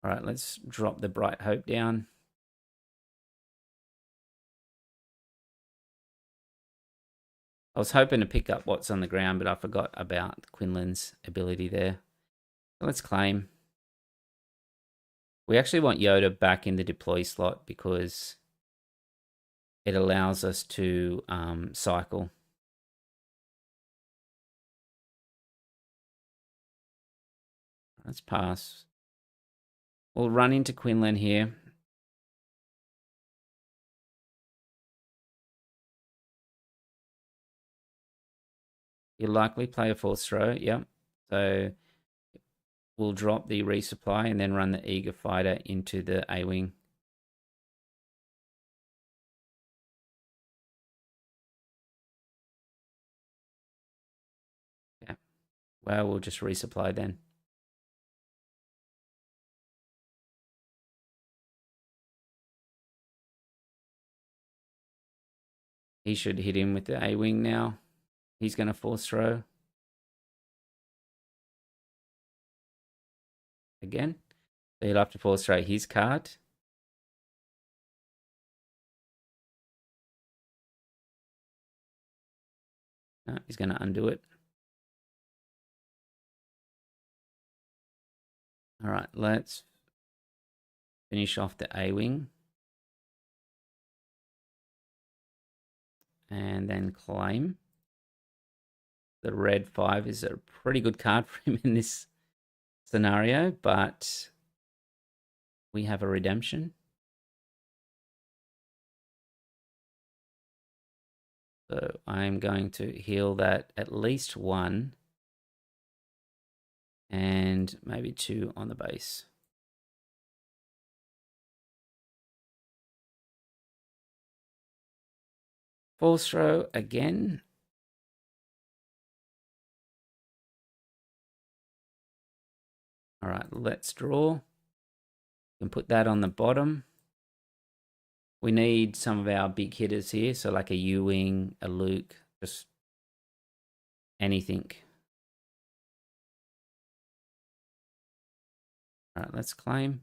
All right, let's drop the Bright Hope down. I was hoping to pick up what's on the ground, but I forgot about Quinlan's ability there. So let's claim. We actually want Yoda back in the deploy slot because it allows us to cycle. Let's pass. We'll run into Quinlan here. You'll likely play a force throw, yep. So we'll drop the resupply and then run the Eager Fighter into the A-Wing. Yeah. Well, we'll just resupply then. He should hit him with the A-Wing now. He's going to force throw. Again. So he'll have to force throw his card. No, he's going to undo it. All right, let's finish off the A-Wing. And then claim. The red 5 is a pretty good card for him in this scenario, but we have a redemption. So I'm going to heal that at least 1 and maybe 2 on the base. Force throw again. All right, let's draw. We can put that on the bottom. We need some of our big hitters here, so like a U-Wing, a Luke, just anything. All right, let's claim.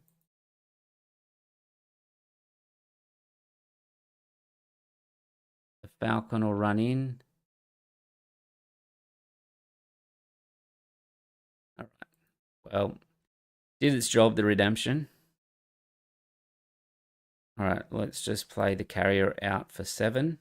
The Falcon will run in. All right. Well, did its job, the redemption. All right, let's just play the carrier out for 7.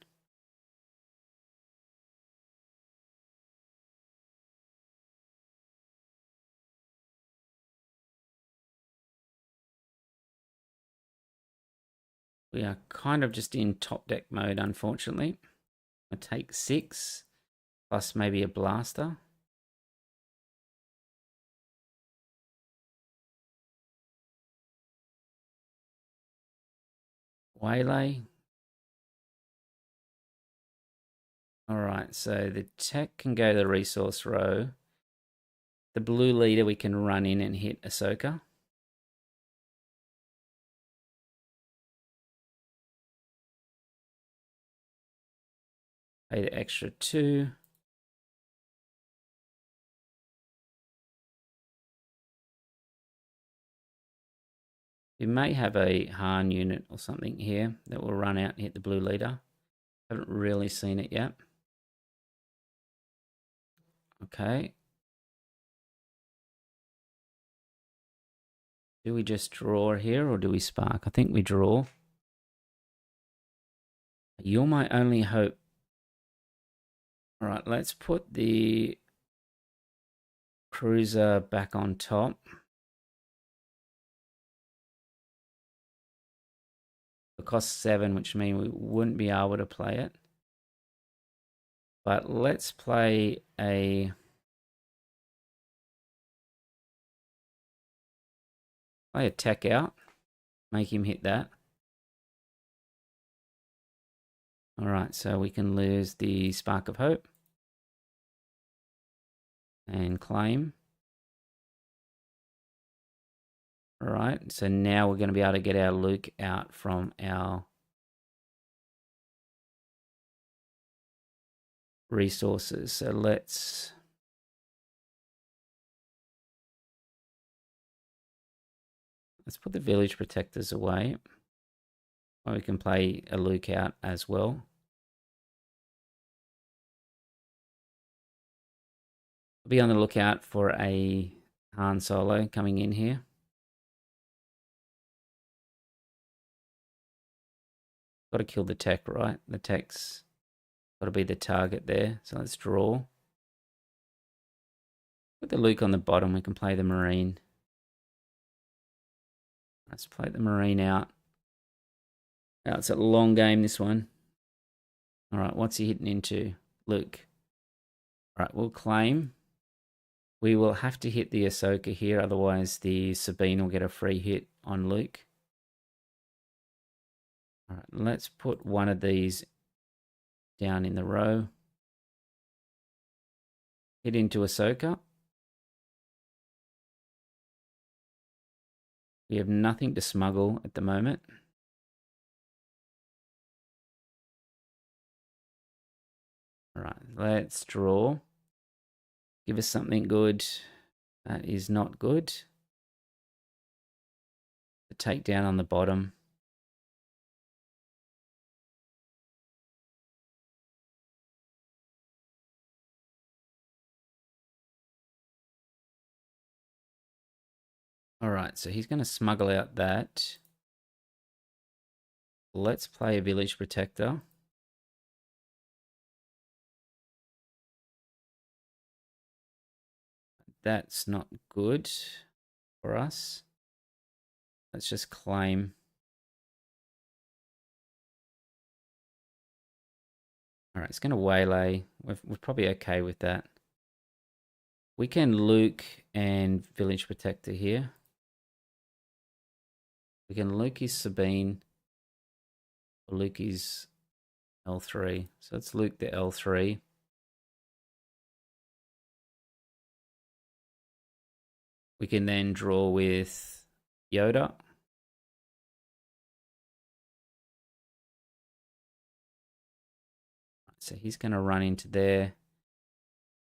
We are kind of just in top deck mode, unfortunately. I take 6, plus maybe a blaster. Waylay. All right, so the tech can go to the resource row. The blue leader we can run in and hit Ahsoka. Pay the extra 2. We may have a Han unit or something here that will run out and hit the blue leader. Haven't really seen it yet. Okay. Do we just draw here or do we spark? I think we draw. You're my only hope. All right, let's put the cruiser back on top. It costs 7, which means we wouldn't be able to play it. But let's play a tech out. Make him hit that. All right, so we can lose the Spark of Hope. And claim. All right, so now we're going to be able to get our Luke out from our resources. So let's put the village protectors away. Or we can play a Luke out as well. Be on the lookout for a Han Solo coming in here. Got to kill the tech, right? The tech's got to be the target there. So let's draw. Put the Luke on the bottom. We can play the Marine. Let's play the Marine out. Now it's a long game, this one. All right, what's he hitting into? Luke. All right, we'll claim. We will have to hit the Ahsoka here, otherwise the Sabine will get a free hit on Luke. All right, let's put one of these down in the row. Hit into Ahsoka. We have nothing to smuggle at the moment. All right, let's draw. Give us something good. That is not good. The takedown on the bottom. All right, so he's going to smuggle out that. Let's play a village protector. That's not good for us. Let's just claim. All right, it's going to waylay. We're probably okay with that. We can Luke and village protector here. We can Luke his Sabine. Or Luke his L3. So let's Luke the L3. We can then draw with Yoda. So he's going to run into there.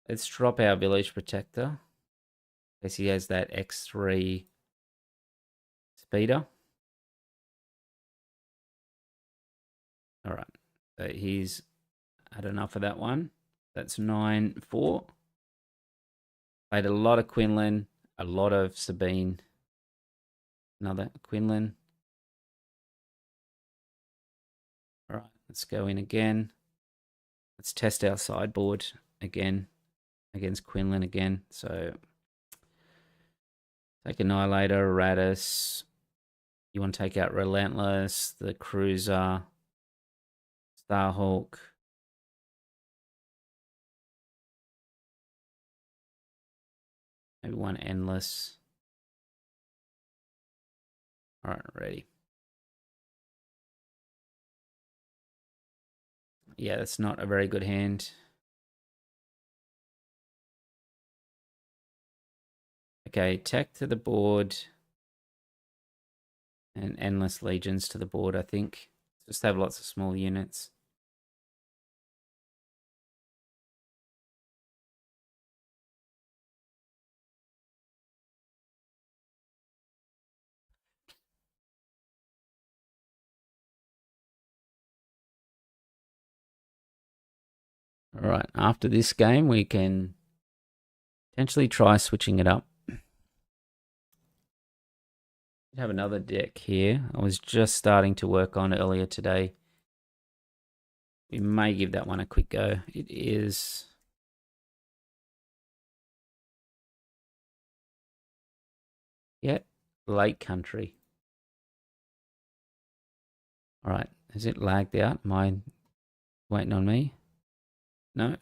Let's drop our village protector. Because he has that X3 speeder. All right. So he's had enough of that one. That's 9-4. Played a lot of Quinlan. A lot of Sabine. Another Quinlan. All right, let's go in again. Let's test our sideboard again against Quinlan again. So take Annihilator, Radis. You want to take out Relentless, the Cruiser, Starhawk. Maybe one Endless. All right, ready. Yeah, that's not a very good hand. Okay, tech to the board. And Endless Legions to the board, I think. Just have lots of small units. All right, after this game, we can potentially try switching it up. Have another deck here. I was just starting to work on earlier today. We may give that one a quick go. It is Piett Country. All right, is it lagged out? Mine waiting on me? No.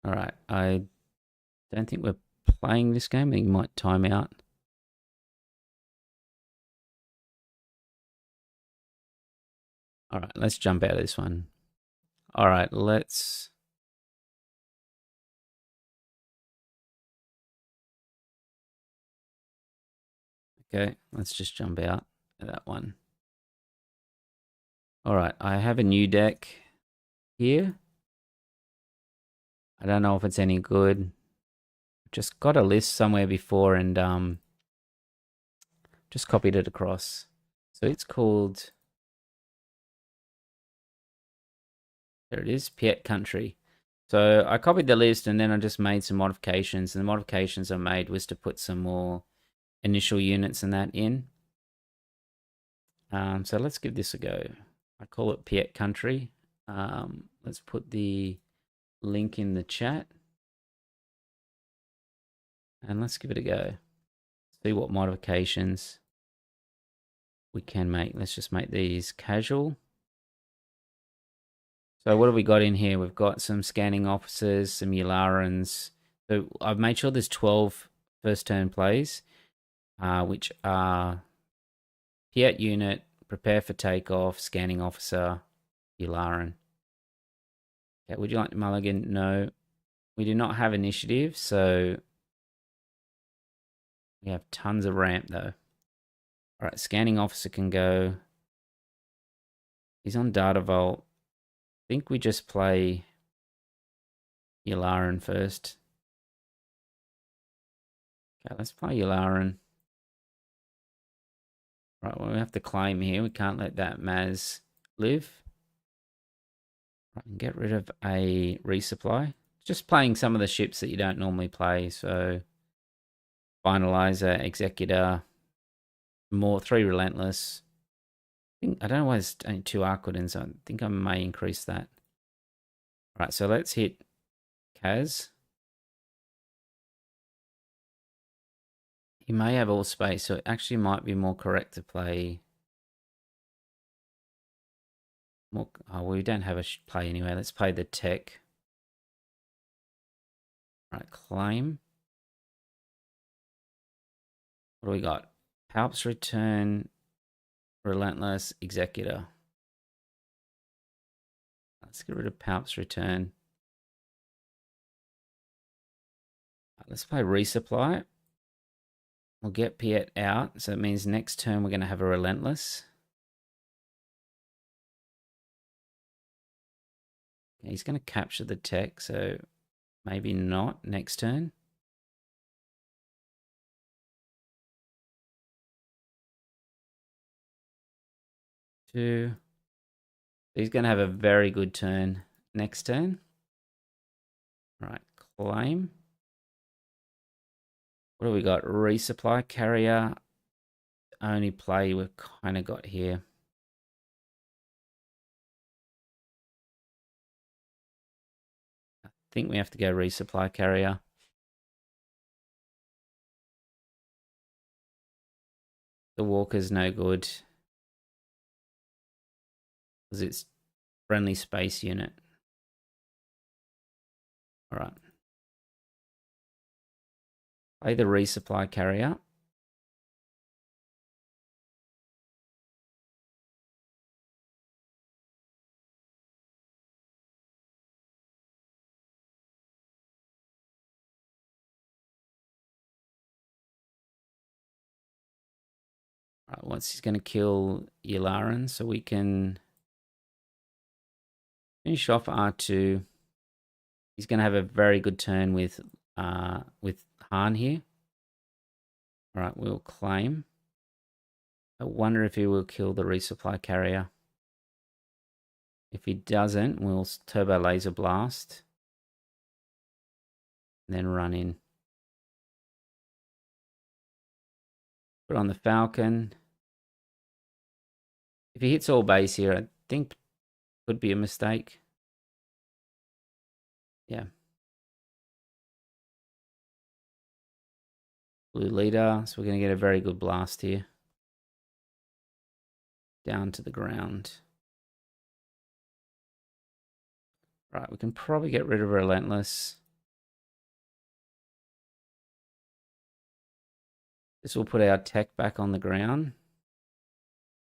All right, I don't think we're playing this game. I think it might time out. All right, let's jump out of this one. All right, let's. Okay, let's just jump out of that one. All right, I have a new deck here. I don't know if it's any good. Just got a list somewhere before and just copied it across. So it's called, there it is, Piett Country. So I copied the list and then I just made some modifications. And the modifications I made was to put some more initial units and that in. So let's give this a go. I call it Piett Country. Let's put the link in the chat. And let's give it a go. See what modifications we can make. Let's just make these casual. So what have we got in here? We've got some scanning officers, some Yularans. So I've made sure there's 12 first turn plays, which are Piett unit, prepare for takeoff, scanning officer, Yularan. Okay, would you like to mulligan? No. We do not have initiative, so we have tons of ramp though. All right, scanning officer can go. He's on data vault. I think we just play Yularan first. Okay, let's play Yularan. Right, well, we have to claim here. We can't let that Maz live. Right, and get rid of a resupply. Just playing some of the ships that you don't normally play. So, Finalizer, Executor, more 3 Relentless. I don't know why there's only 2 Arquidins. I think I may increase that. Right, so let's hit Kaz. He may have all space, so it actually might be more correct to play more. Oh, we don't have a play anyway. Let's play the tech. Right, claim. What do we got? Palp's return, Relentless, Executor. Let's get rid of Palp's return. Right, let's play resupply. We'll get Piett out, so it means next turn we're going to have a Relentless. He's going to capture the tech, so maybe not next turn. Two. He's going to have a very good turn next turn. Right, claim. What do we got? Resupply carrier. Only play we've kind of got here. I think we have to go resupply carrier. The walker's no good because it's friendly space unit. All right. Play the resupply carrier. All right, once he's going to kill Yularan, so we can finish off R2. He's going to have a very good turn with Han here. All right, we'll claim. I wonder if he will kill the resupply carrier. If he doesn't, we'll turbo laser blast. And then run in. Put on the Falcon. If he hits all base here, I think could be a mistake. Yeah. Blue leader, so we're going to get a very good blast here. Down to the ground. Right, we can probably get rid of Relentless. This will put our tech back on the ground.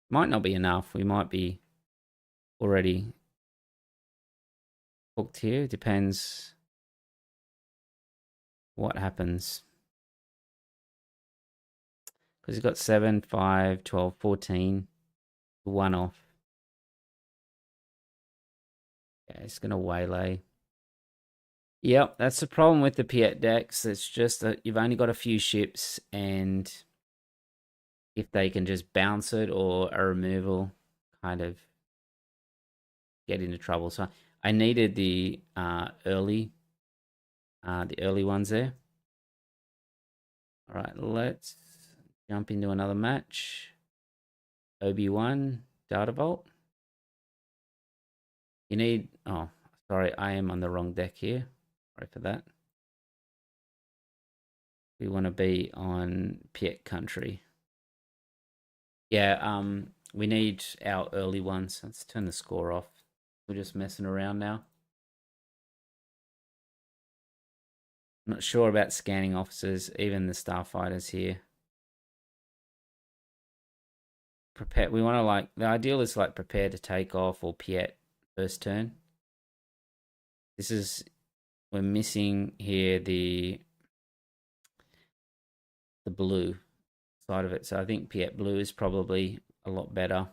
Might not be enough. We might be already hooked here. Depends what happens. Because he's got 7, 5, 12, 14. 1 off. Yeah, it's going to waylay. Yep, that's the problem with the Piett decks. It's just that you've only got a few ships, and if they can just bounce it or a removal, kind of get into trouble. So I needed the early ones there. All right, let's jump into another match. Obi-Wan, Data Vault. You need, oh, sorry, I am on the wrong deck here. Sorry for that. We want to be on Piett Country. Yeah, we need our early ones. Let's turn the score off. We're just messing around now. I'm not sure about scanning officers, even the starfighters here. Prepare. We want to like, the ideal is like prepare to take off or Piett first turn. This is, we're missing here the blue side of it. So I think Piett Blue is probably a lot better.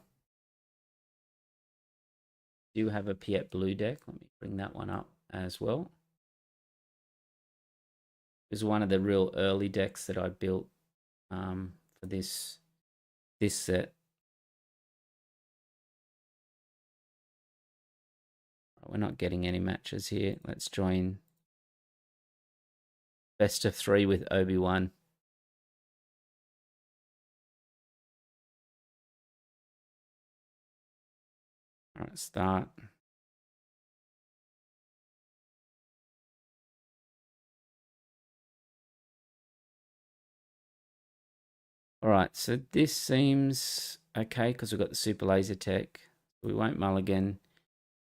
Do have a Piett Blue deck. Let me bring that one up as well. It was one of the real early decks that I built for this set. We're not getting any matches here. Let's join best of 3 with Obi-Wan. All right, start. All right, so this seems okay because we've got the super laser tech. We won't mulligan.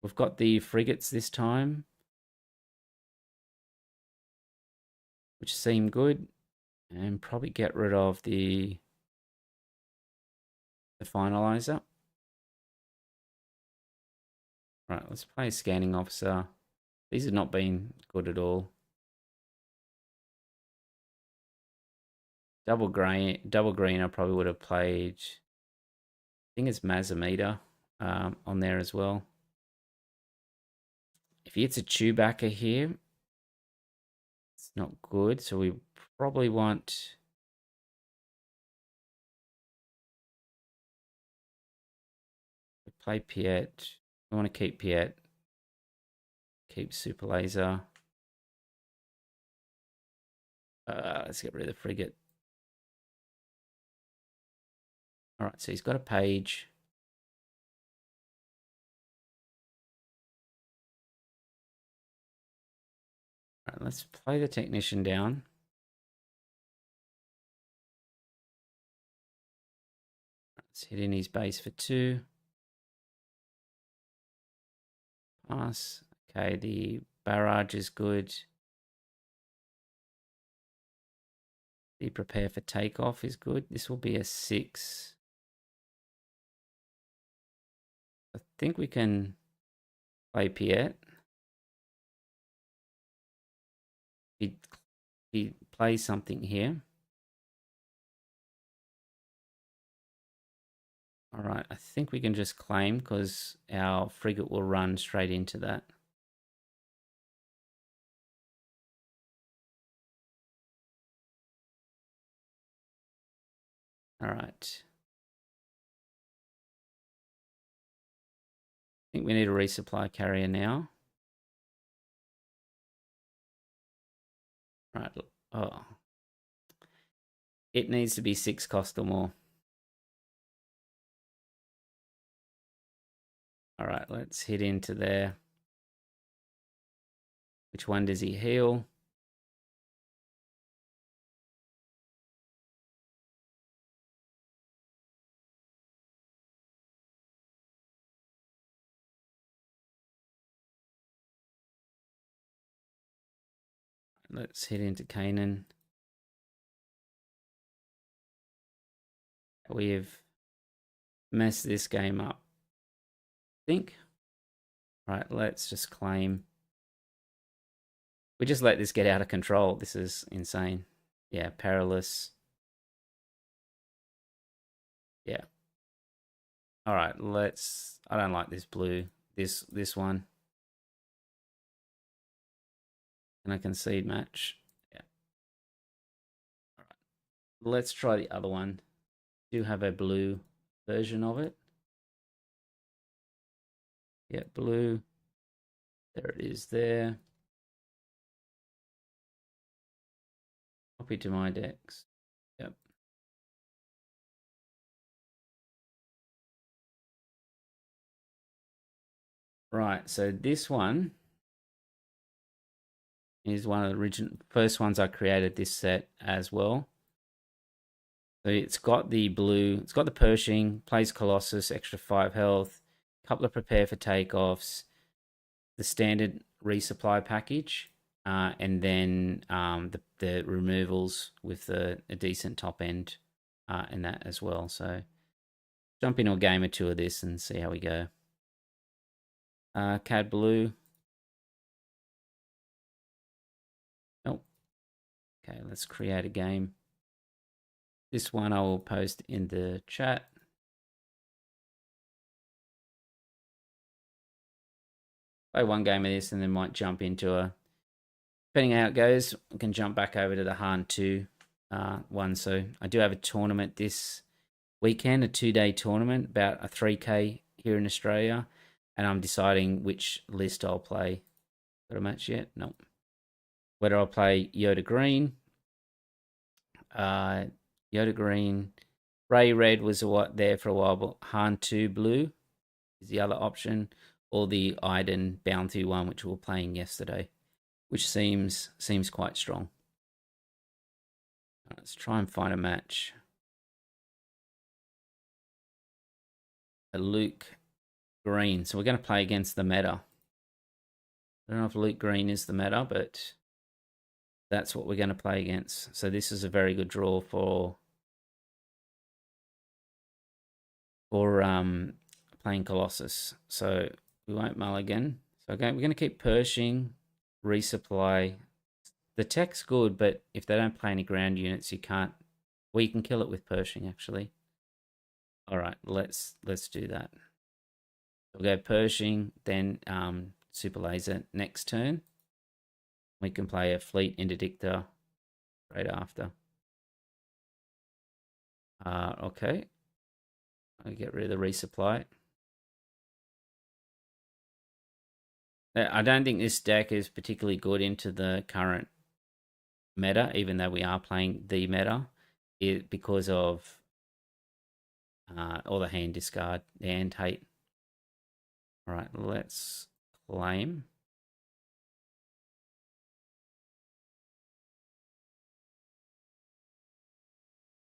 We've got the frigates this time, which seem good, and probably get rid of the finalizer. Right, let's play a scanning officer. These have not been good at all. Double green. I probably would have played. I think it's Mazamita on there as well. If he hits a Chewbacca here, it's not good. So we probably want to play Piett. We want to keep Piett. Keep Super Laser. Let's get rid of the frigate. All right, so he's got a page. All right, let's play the technician down. Let's hit in his base for 2. Pass. Okay, the barrage is good. The prepare for takeoff is good. This will be a 6. I think we can play Piett. He plays something here. All right, I think we can just claim because our frigate will run straight into that. All right. think we need a resupply carrier now. Right. Oh. It needs to be 6 cost or more. All right, let's hit into there. Which one does he heal? Let's hit into Canaan. We've messed this game up, I think. Right, let's just claim. We just let this get out of control. This is insane. Yeah, perilous. Yeah. All right, let's. I don't like this blue. This one. Can I concede match? Yeah. All right. Let's try the other one. Do have a blue version of it. Yeah, blue. There it is there. Copy to my decks. Yep. Right, so this one is one of the original first ones I created this set as well. So it's got the blue, it's got the Pershing, plays Colossus, extra 5 health, couple of prepare for takeoffs, the standard resupply package, and then the removals with a decent top end and that as well. So jump into a game or two of this and see how we go. CAD blue. Nope. Okay, let's create a game. This one I will post in the chat. Play one game of this and then might jump into a, depending on how it goes, we can jump back over to the Han2 one. So I do have a tournament this weekend, a 2-day tournament, about a 3K here in Australia. And I'm deciding which list I'll play. Got a match yet? Nope. Whether I'll play Yoda Green, Yoda Green, Ray Red was what there for a while, but Han2 Blue is the other option, or the Iden Bounty one, which we were playing yesterday, which seems quite strong. Let's try and find a match. A Luke Green. So we're going to play against the meta. I don't know if Luke Green is the meta, but that's what we're going to play against. So this is a very good draw for playing Colossus. So we won't mulligan. So again, we're going to keep Pershing, resupply. The tech's good, but if they don't play any ground units, you can't. Well, you can kill it with Pershing actually. All right, let's do that. We'll go Pershing, then super laser next turn. We can play a fleet interdictor right after. Okay. I'll get rid of the resupply. I don't think this deck is particularly good into the current meta, even though we are playing the meta, because of all the hand discard, the hand hate. All right, let's claim.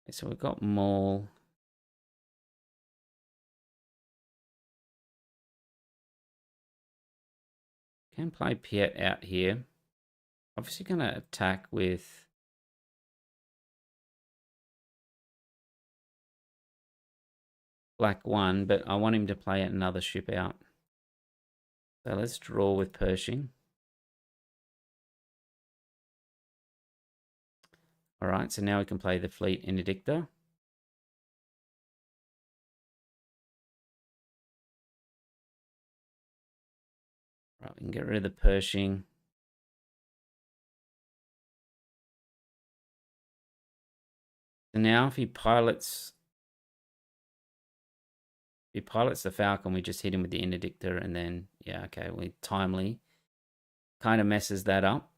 Okay, so we've got Maul. Can play Piett out here. Obviously going to attack with black 1, but I want him to play another ship out. So let's draw with Pershing. All right, so now we can play the fleet interdictor. Right, we can get rid of the Pershing. So now if he pilots he pilots the Falcon, we just hit him with the interdictor, and then, yeah, okay, we timely kind of messes that up.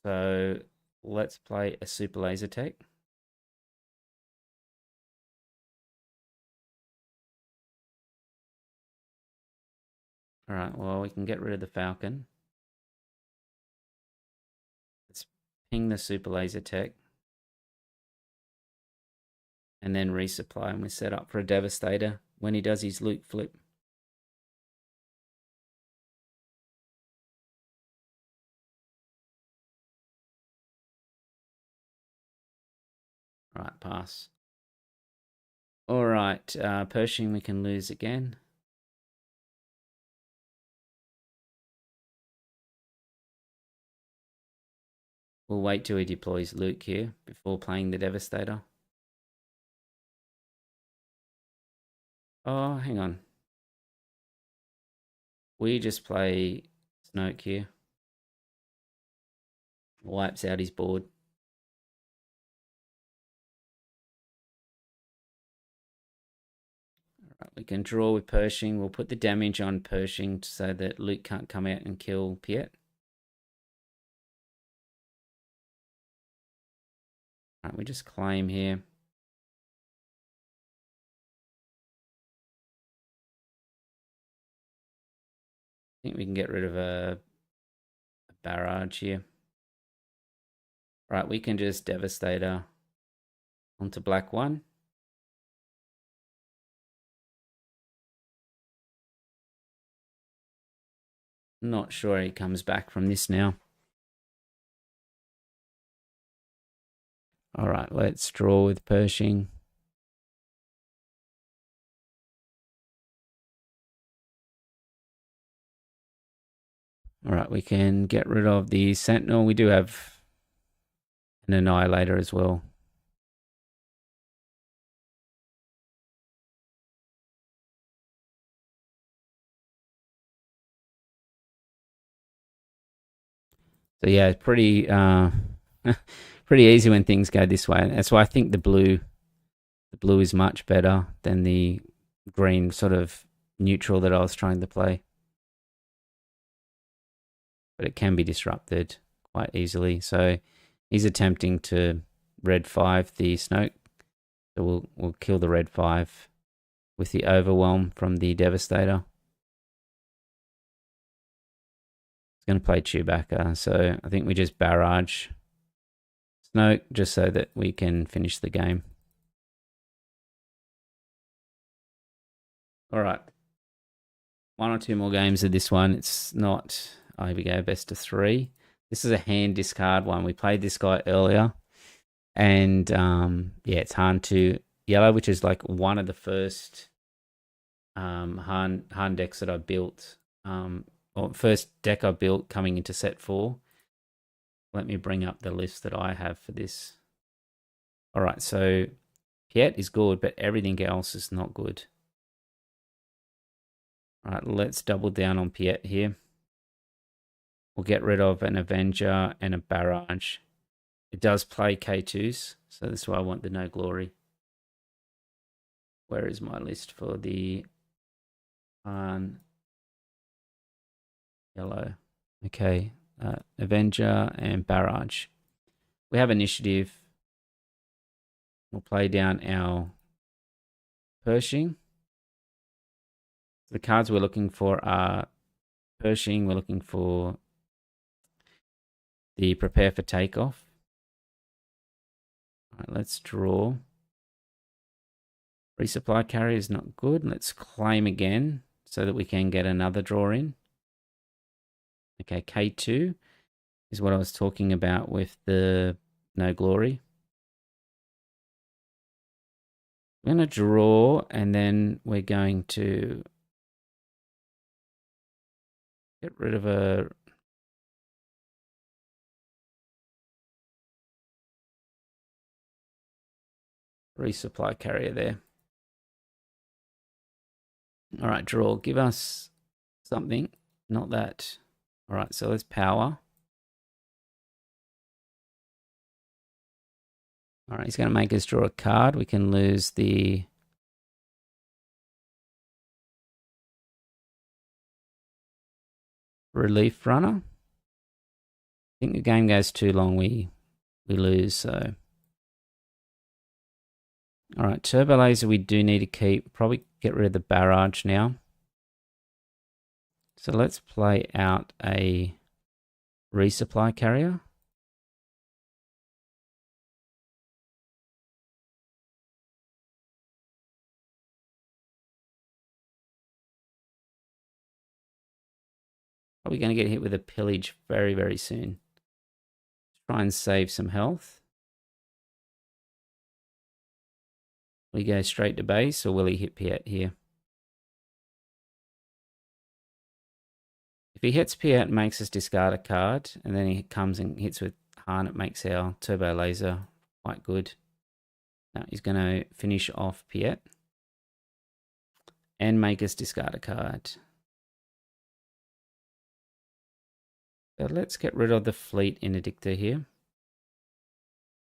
So let's play a super laser tech. All right, well, we can get rid of the Falcon. Let's ping the super laser tech. And then resupply, and we're set up for a Devastator when he does his loot flip. All right, pass. All right, Pershing we can lose again. We'll wait till he deploys Luke here before playing the Devastator. Oh, hang on. We just play Snoke here. Wipes out his board. Right, we can draw with Pershing. We'll put the damage on Pershing so that Luke can't come out and kill Piett. Right, we just claim here. I think we can get rid of a barrage here. Right, we can just Devastator onto black 1. Not sure he comes back from this now. All right, let's draw with Pershing. All right, we can get rid of the Sentinel. We do have an Annihilator as well. So yeah, pretty pretty easy when things go this way. That's why I think the blue is much better than the green sort of neutral that I was trying to play. But it can be disrupted quite easily. So he's attempting to red 5 the Snoke. So we'll kill the red 5 with the overwhelm from the Devastator. He's going to play Chewbacca. So I think we just barrage Snoke just so that we can finish the game. All right. 1 or 2 more games of this one. It's not... Oh, here we go, best of 3. This is a hand discard one. We played this guy earlier. And, yeah, it's Han2 Yellow, which is like one of the first Han decks that I built. Or first deck I built coming into set 4. Let me bring up the list that I have for this. All right, so Piett is good, but everything else is not good. All right, let's double down on Piett here. We'll get rid of an Avenger and a Barrage. It does play K2s, so that's why I want the No Glory. Where is my list for the yellow? Okay, Avenger and Barrage. We have Initiative. We'll play down our Pershing. The cards we're looking for are Pershing. We're looking for the Prepare for Takeoff. All right, let's draw. Resupply carrier is not good. Let's claim again so that we can get another draw in. Okay, K2 is what I was talking about with the No Glory. We're going to draw, and then we're going to get rid of a... resupply carrier there. All right, draw. Give us something. Not that. All right, so let's power. All right, he's going to make us draw a card. We can lose the Relief Runner. I think the game goes too long, we lose, so. All right, Turbo Laser we do need to keep. Probably get rid of the Barrage now. So let's play out a resupply carrier. Probably going to get hit with a pillage very, very soon. Try and save some health. Will he go straight to base, or will he hit Piett here? If he hits Piett and makes us discard a card, and then he comes and hits with Han, it makes our Turbo Laser quite good. Now he's going to finish off Piett and make us discard a card. So let's get rid of the Fleet Interdictor here.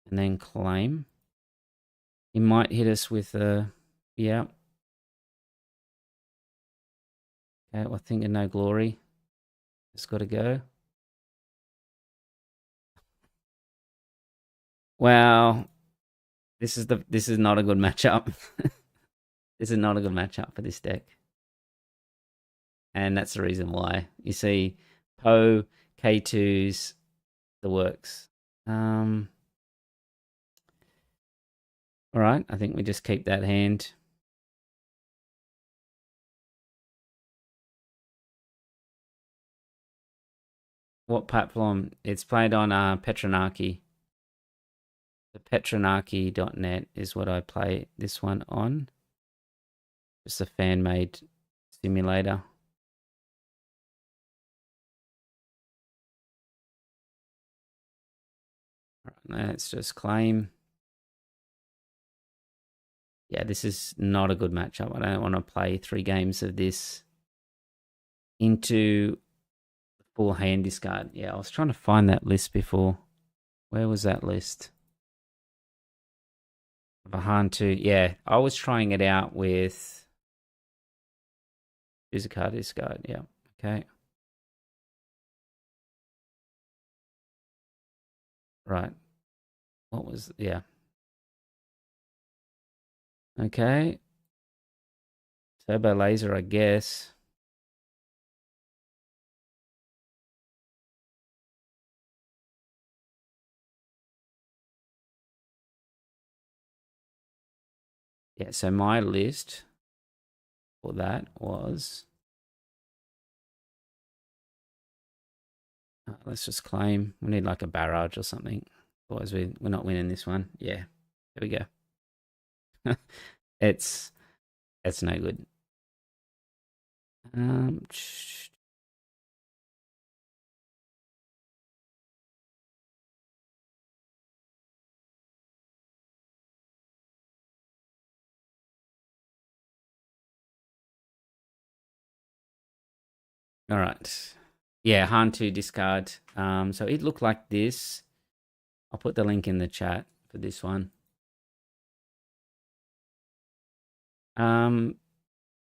And then claim. He might hit us with a... Yeah. Okay, I think of no glory. It's got to go. Well, this is not a good matchup. This is not a good matchup for this deck. And that's the reason why. You see, Poe, K2s, the works. All right, I think we just keep that hand. What platform? It's played on Petronarchy. The Petronarchy.net is what I play this one on. Just a fan-made simulator. All right, let's just claim. Yeah, this is not a good matchup. I don't want to play 3 games of this into full hand discard. Yeah, I was trying to find that list before. Where was that list? Of a Han2. Yeah, I was trying it out with... Choose a card discard. Yeah, okay. Right. What was... Yeah. Okay. Turbo Laser, I guess. Yeah, so my list for that was... let's just claim. We need like a barrage or something. Otherwise we're not winning this one. Yeah, there we go. it's no good. All right. Yeah, Han2 discard. So it looked like this. I'll put the link in the chat for this one.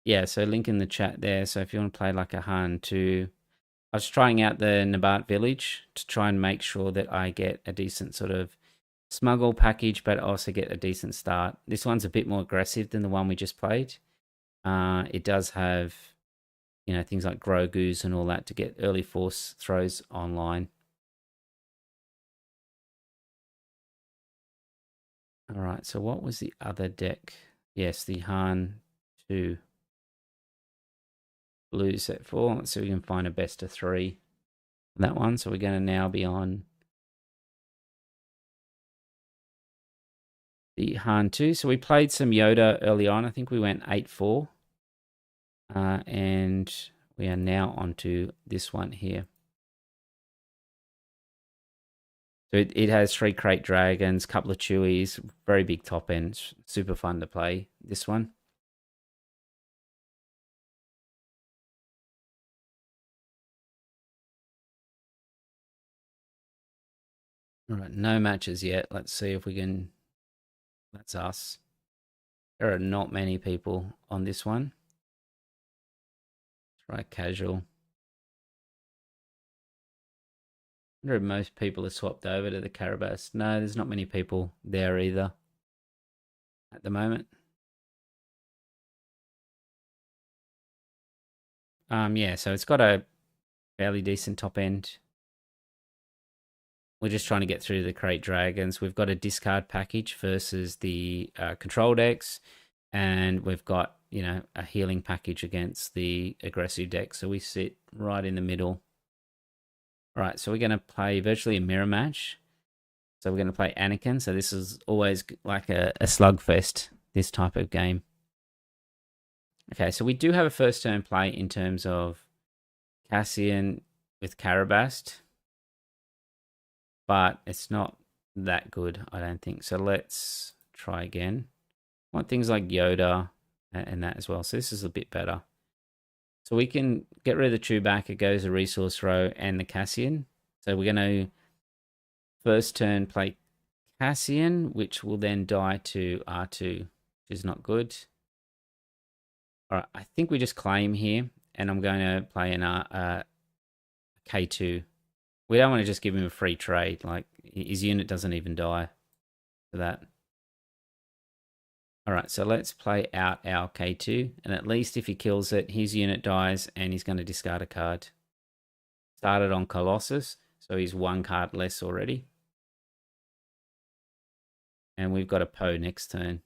Yeah, so link in the chat there. So if you want to play like a Han2, I was trying out the Nabat Village to try and make sure that I get a decent sort of smuggle package, but also get a decent start. This one's a bit more aggressive than the one we just played. It does have, you know, things like Grogu's and all that to get early force throws online. All right, so what was the other deck? Yes, the Han2 Blue set 4. Let's see if we can find a best of 3. That one. So we're going to now be on the Han2. So we played some Yoda early on. I think we went 8-4. And we are now onto this one here. So it has 3 crate dragons, couple of Chewies, very big top end, super fun to play this one. All right, no matches yet. Let's see if we can... That's us. There are not many people on this one. Try casual. I wonder if most people have swapped over to the Carabas. No, there's not many people there either at the moment. Yeah, so it's got a fairly decent top end. We're just trying to get through the crate dragons. We've got a discard package versus the control decks, and we've got, you know, a healing package against the aggressive deck. So we sit right in the middle. All right, so we're going to play virtually a mirror match. So we're going to play Anakin. So this is always like a slugfest, this type of game. Okay, so we do have a first turn play in terms of Cassian with Carabast, but it's not that good, I don't think. So let's try again. I want things like Yoda and that as well. So this is a bit better. So we can get rid of the Chewbacca, goes a resource row and the Cassian. So we're going to first turn play Cassian, which will then die to R2, which is not good. All right, I think we just claim here, and I'm going to play an K2. We don't want to just give him a free trade. Like, his unit doesn't even die for that. All right, so let's play out our K2, and at least if he kills it, his unit dies, and he's going to discard a card. Started on Colossus, so he's one card less already. And we've got a Poe next turn.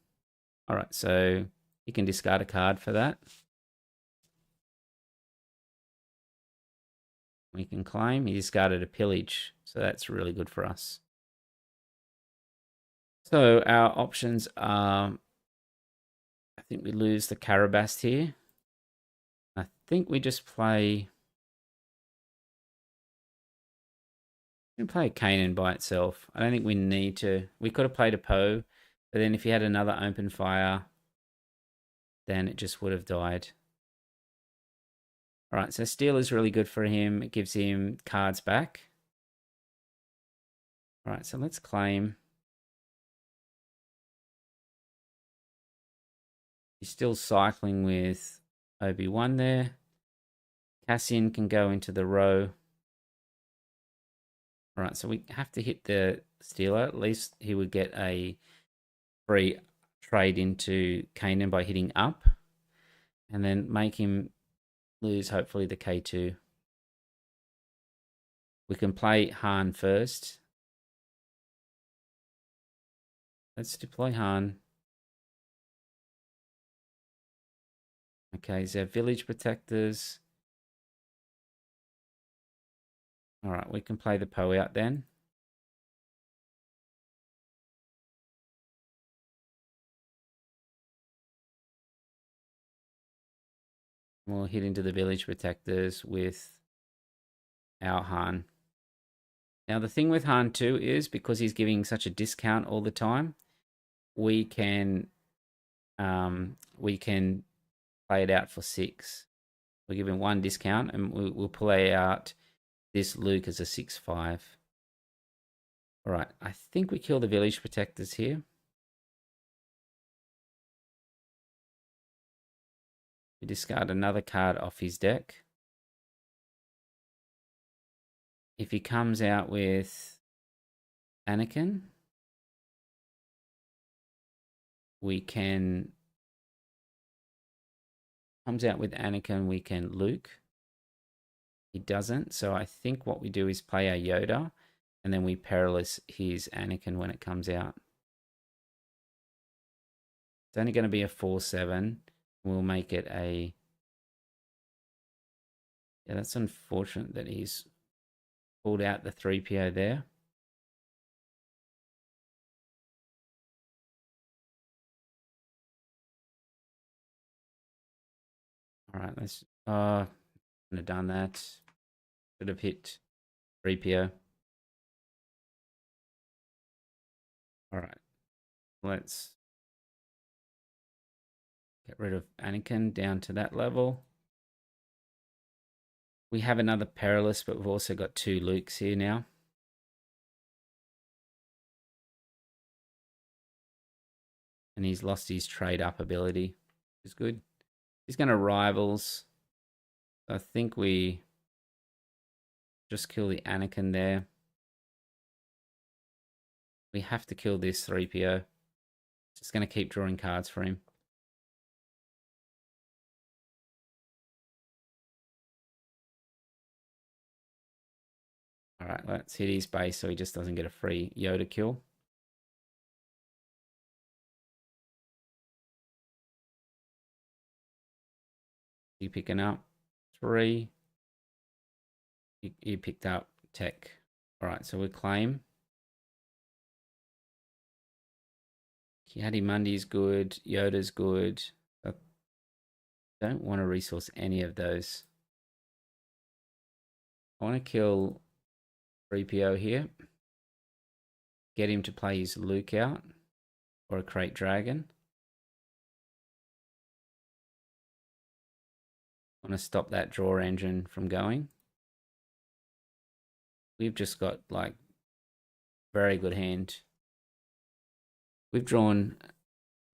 All right, so he can discard a card for that. We can claim. He discarded a pillage, so that's really good for us. So our options are, I think we lose the Carabast here. I think we just play... We can play Kanan by itself. I don't think we need to. We could have played a Poe, but then if he had another open fire, then it just would have died. All right, so steal is really good for him. It gives him cards back. All right, so let's claim. He's still cycling with Obi-Wan there. Cassian can go into the row. All right, so we have to hit the stealer. At least he would get a free trade into Kanan by hitting up. And then make him lose, hopefully, the K2. We can play Han first. Let's deploy Han. Okay, so village protectors. All right, we can play the Poe out then. We'll hit into the village protectors with our Han. Now, the thing with Han 2 is because he's giving such a discount all the time, we can play it out for 6. We'll give him 1 discount, and we'll play out this Luke as a 6/5. All right, I think we kill the village protectors here. We discard another card off his deck. If he comes out with Anakin, we can... Comes out with Anakin, we can Luke. He doesn't, so I think what we do is play our Yoda, and then we perilous his Anakin when it comes out. It's only going to be a 4/7. We'll make it a... Yeah, that's unfortunate that he's pulled out the 3PO there. All right, let's... Oh, shouldn't have done that. Should have hit 3PO. All right, let's get rid of Anakin down to that level. We have another Perilous, but we've also got 2 Lukes here now. And he's lost his trade up ability, which is good. He's going to Rivals. I think we just kill the Anakin there. We have to kill this 3PO. Just going to keep drawing cards for him. Alright, let's hit his base so he just doesn't get a free Yoda kill. You picking up 3. You picked up tech. Alright, so we claim. Ki-Adi-Mundi's good. Yoda's good. I don't want to resource any of those. I want to kill 3PO here. Get him to play his Luke out. Or a Crate Dragon. I want to stop that draw engine from going. We've just got like very good hand. We've drawn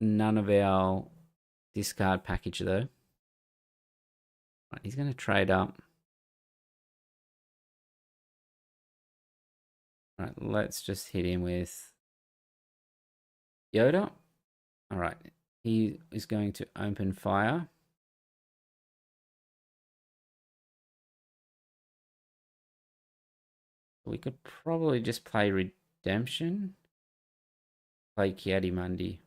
none of our discard package though. Right, he's going to trade up. All right, let's just hit him with Yoda. All right, he is going to open fire. We could probably just play Redemption. Play Ki-Adi-Mundi.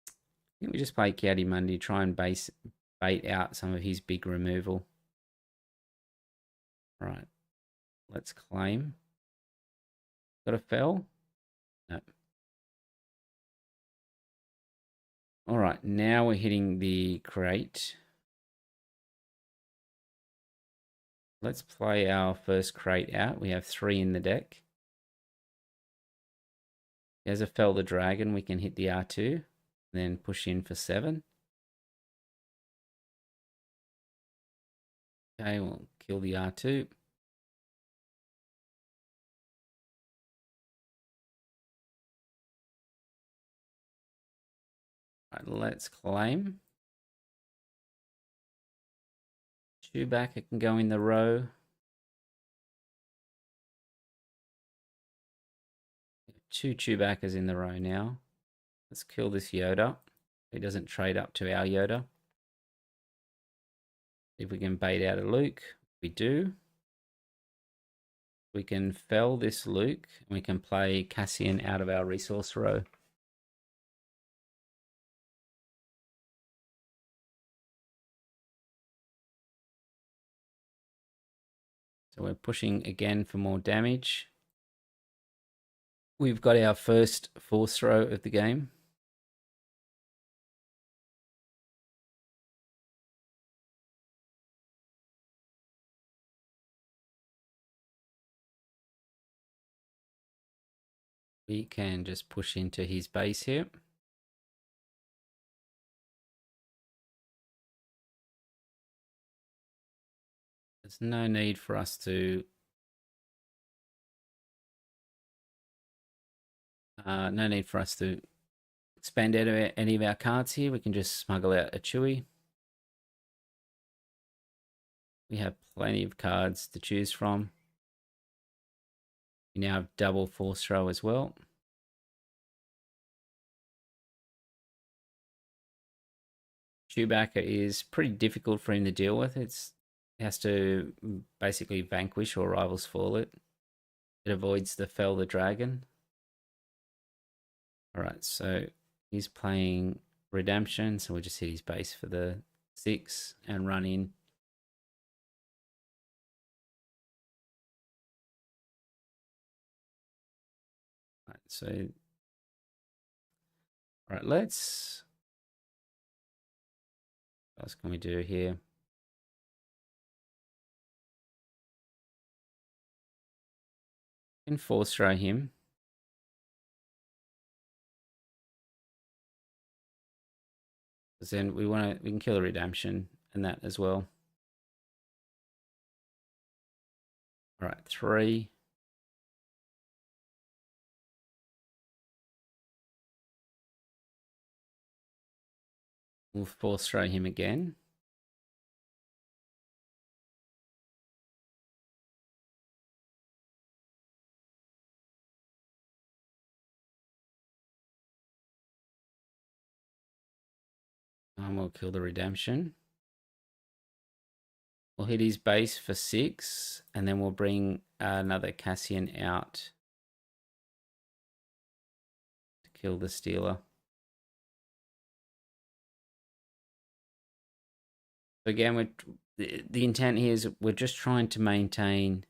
I think we just play Ki-Adi-Mundi, try and bait out some of his big removal. All right, let's claim. Got a fell? No. All right, now we're hitting the crate. Let's play our first crate out. We have 3 in the deck. There's a Fell the Dragon. We can hit the R2, then push in for 7. Okay, we'll kill the R2. Right, let's claim. Chewbacca can go in the row. 2 Chewbaccas in the row now. Let's kill this Yoda. He doesn't trade up to our Yoda. If we can bait out a Luke, we do. We can fell this Luke, and we can play Cassian out of our resource row. So we're pushing again for more damage. We've got our first force throw of the game. We can just push into his base here. There's no need for us to spend any of our cards here. We can just smuggle out a Chewie. We have plenty of cards to choose from. We now have double force throw as well. Chewbacca is pretty difficult for him to deal with. It has to basically vanquish or rivals fall it. It avoids the Fell the Dragon. Alright, so he's playing Redemption, so we'll just hit his base for the 6 and run in. Right, so all right, let's. What else can we do here? We can force throw him. Because then we can kill a Redemption and that as well. All right, 3. We'll force throw him again. We'll kill the redemption. We'll hit his base for 6, and then we'll bring another Cassian out to kill the Stealer. So again, the intent here is we're just trying to maintain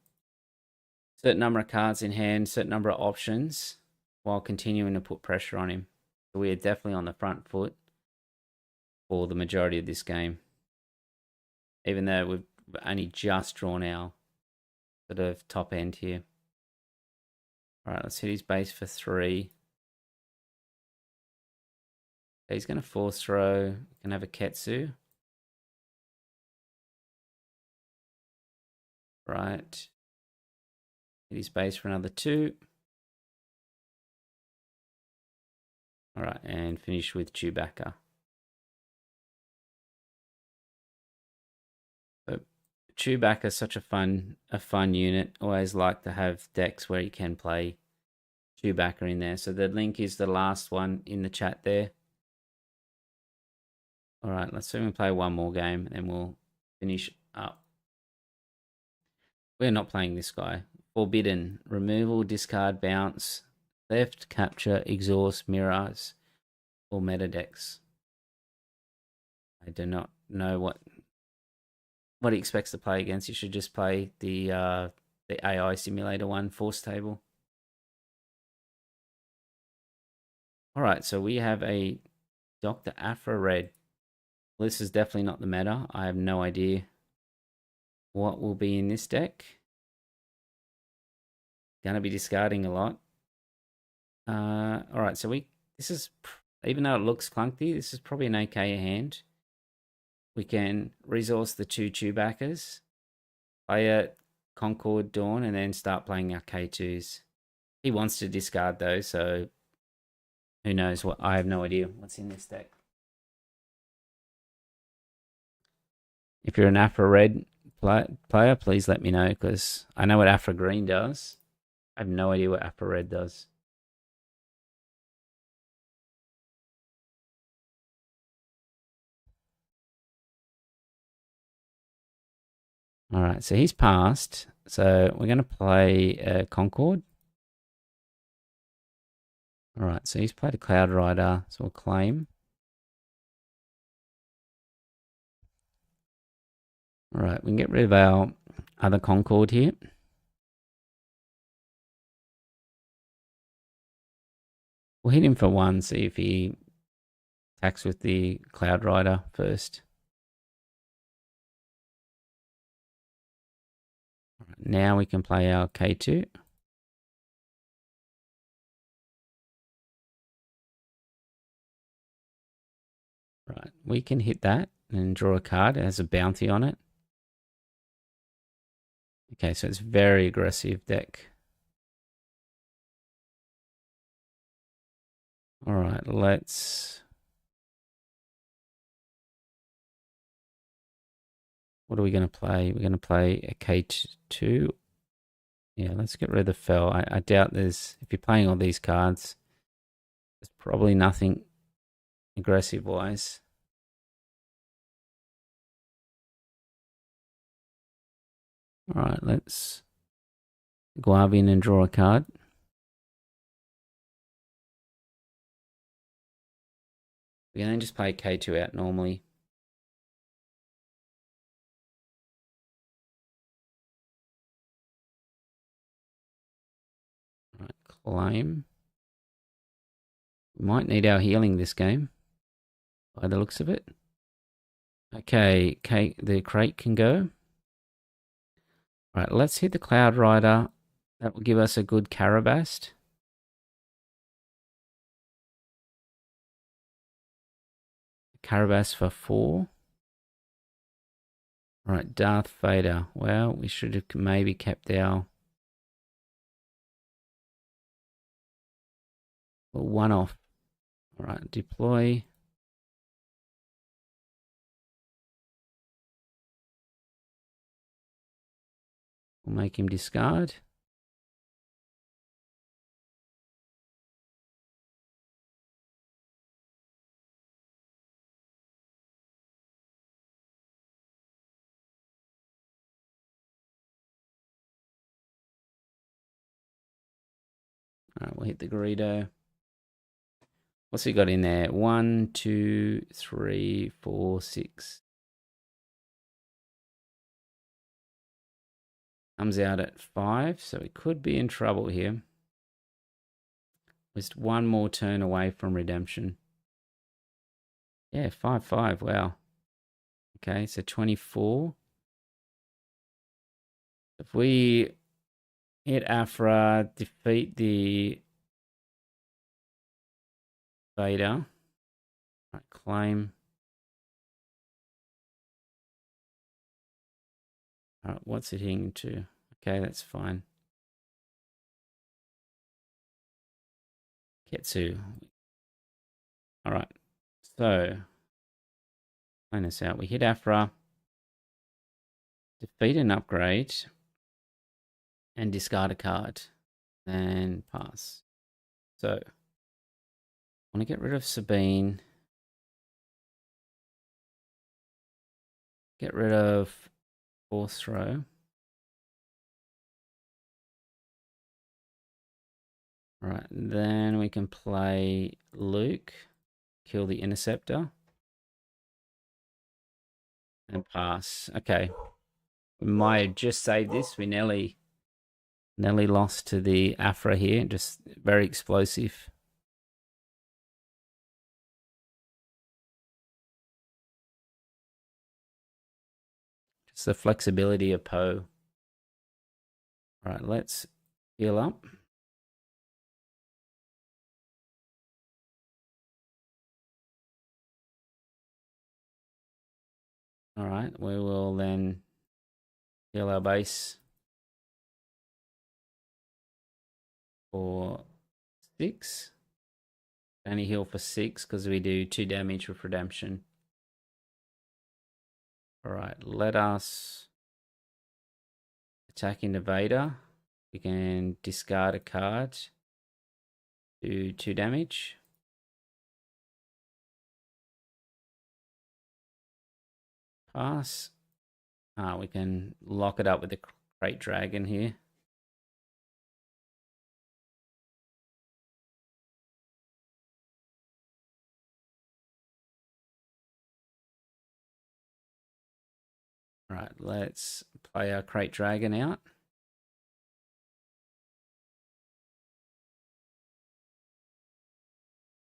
a certain number of cards in hand, certain number of options, while continuing to put pressure on him. So we are definitely on the front foot for the majority of this game, even though we've only just drawn our sort of top end here. All right, let's hit his base for 3. He's going to force throw. We can have a Ketsu. Right. Hit his base for another 2. All right, and finish with Chewbacca. So Chewbacca is such a fun unit. Always like to have decks where you can play Chewbacca in there. So the link is the last one in the chat there. All right, let's see if we play one more game and we'll finish up. We're not playing this guy. Forbidden. Removal, discard, bounce, theft, capture, exhaust, mirrors, or meta decks. I do not know what he expects to play against. You should just play the AI simulator one, Force Table. All right, so we have a Dr. Afra Red. This is definitely not the meta. I have no idea what will be in this deck. Gonna be discarding a lot. All right, so this is, even though it looks clunky, this is probably an okay hand. We can resource the 2 Chewbaccas, play a Concord Dawn, and then start playing our K2s. He wants to discard those, so who knows what? I have no idea what's in this deck. If you're an Afra Red player, please let me know, because I know what Afra Green does. I have no idea what Afra Red does. All right, so he's passed. So we're going to play Concord. All right, so he's played a Cloud Rider, so we'll claim. All right, we can get rid of our other Concord here. We'll hit him for 1, see if he attacks with the Cloud Rider first. All right, now we can play our K2. Right, we can hit that and draw a card. It has a bounty on it. Okay, so it's very aggressive deck. All right, let's... What are we going to play? We're going to play a K2. Yeah, let's get rid of the Fel. I doubt there's... If you're playing all these cards, there's probably nothing aggressive-wise. All right, let's go in and draw a card. We can then just play K2 out normally. All right, claim. We might need our healing this game, by the looks of it. Okay, the crate can go. All right, let's hit the Cloud Rider. That will give us a good Carabast. Carabast for 4. All right, Darth Vader. Well, we should have maybe kept our... Well, 1 off. All right, deploy. We'll make him discard. All right, we'll hit the Greedo. What's he got in there? 1, 2, 3, 4, 6. Comes out at 5, so we could be in trouble here. Just one more turn away from redemption. Yeah, 5, 5. Wow. Okay, so 24. If we hit Afra, defeat the Vader, right, claim. All right, what's it hitting to? Okay, that's fine. Ketsu. All right, so plan this out. We hit Afra, defeat an upgrade, and discard a card, and pass. So, I want to get rid of Sabine. Get rid of Force Throw. Right, then we can play Luke, kill the Interceptor, and pass. Okay, we might have just saved this. We nearly lost to the Afra here. Just very explosive. Just the flexibility of Poe. All right, let's heal up. All right, we will then heal our base for 6. Only heal for 6 because we do 2 damage with redemption. All right, let us attack into Vader. We can discard a card, do 2 damage. Pass. We can lock it up with the Great Dragon here. All right, let's play our Great Dragon out.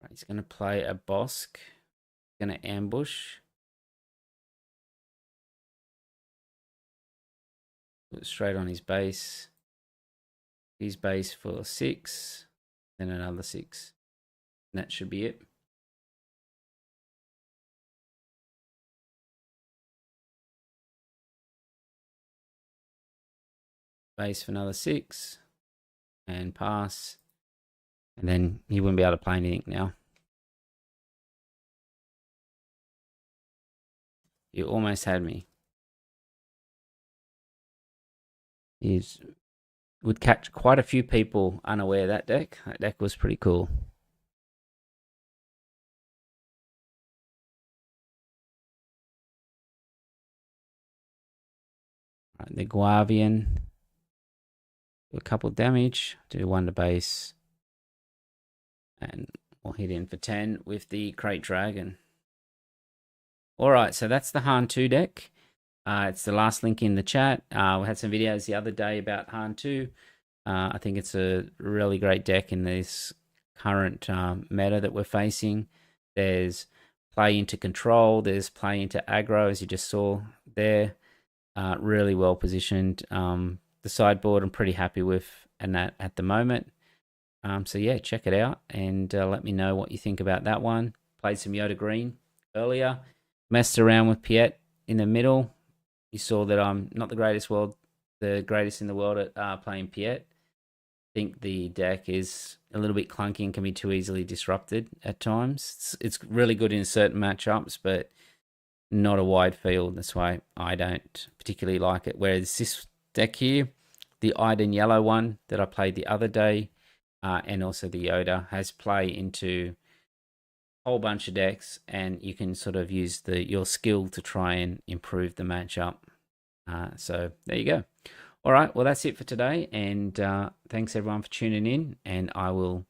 Right, he's going to play a Bosk. Going to ambush. Put it straight on his base. His base for 6. Then another 6. And that should be it. Base for another 6. And pass. And then he wouldn't be able to play anything now. You almost had me. He's would catch quite a few people unaware of that deck. That deck was pretty cool. Right, the Guavian. Do a couple damage. Do 1 to base. And we'll hit in for 10 with the Great Dragon. Alright, so that's the Han2 deck. It's the last link in the chat. We had some videos the other day about Han2. I think it's a really great deck in this current meta that we're facing. There's play into control. There's play into aggro, as you just saw there. Really well positioned. The sideboard I'm pretty happy with and that at the moment. So yeah, check it out and let me know what you think about that one. Played some Yoda Green earlier. Messed around with Piett in the middle. You saw that I'm not the greatest in the world at playing Piett. I think the deck is a little bit clunky and can be too easily disrupted at times. It's really good in certain matchups, but not a wide field. That's why I don't particularly like it. Whereas this deck here, the Iden yellow one that I played the other day, and also the Yoda, has play into a whole bunch of decks, and you can sort of use your skill to try and improve the matchup. So there you go. All right, well, that's it for today. And thanks everyone for tuning in. And I will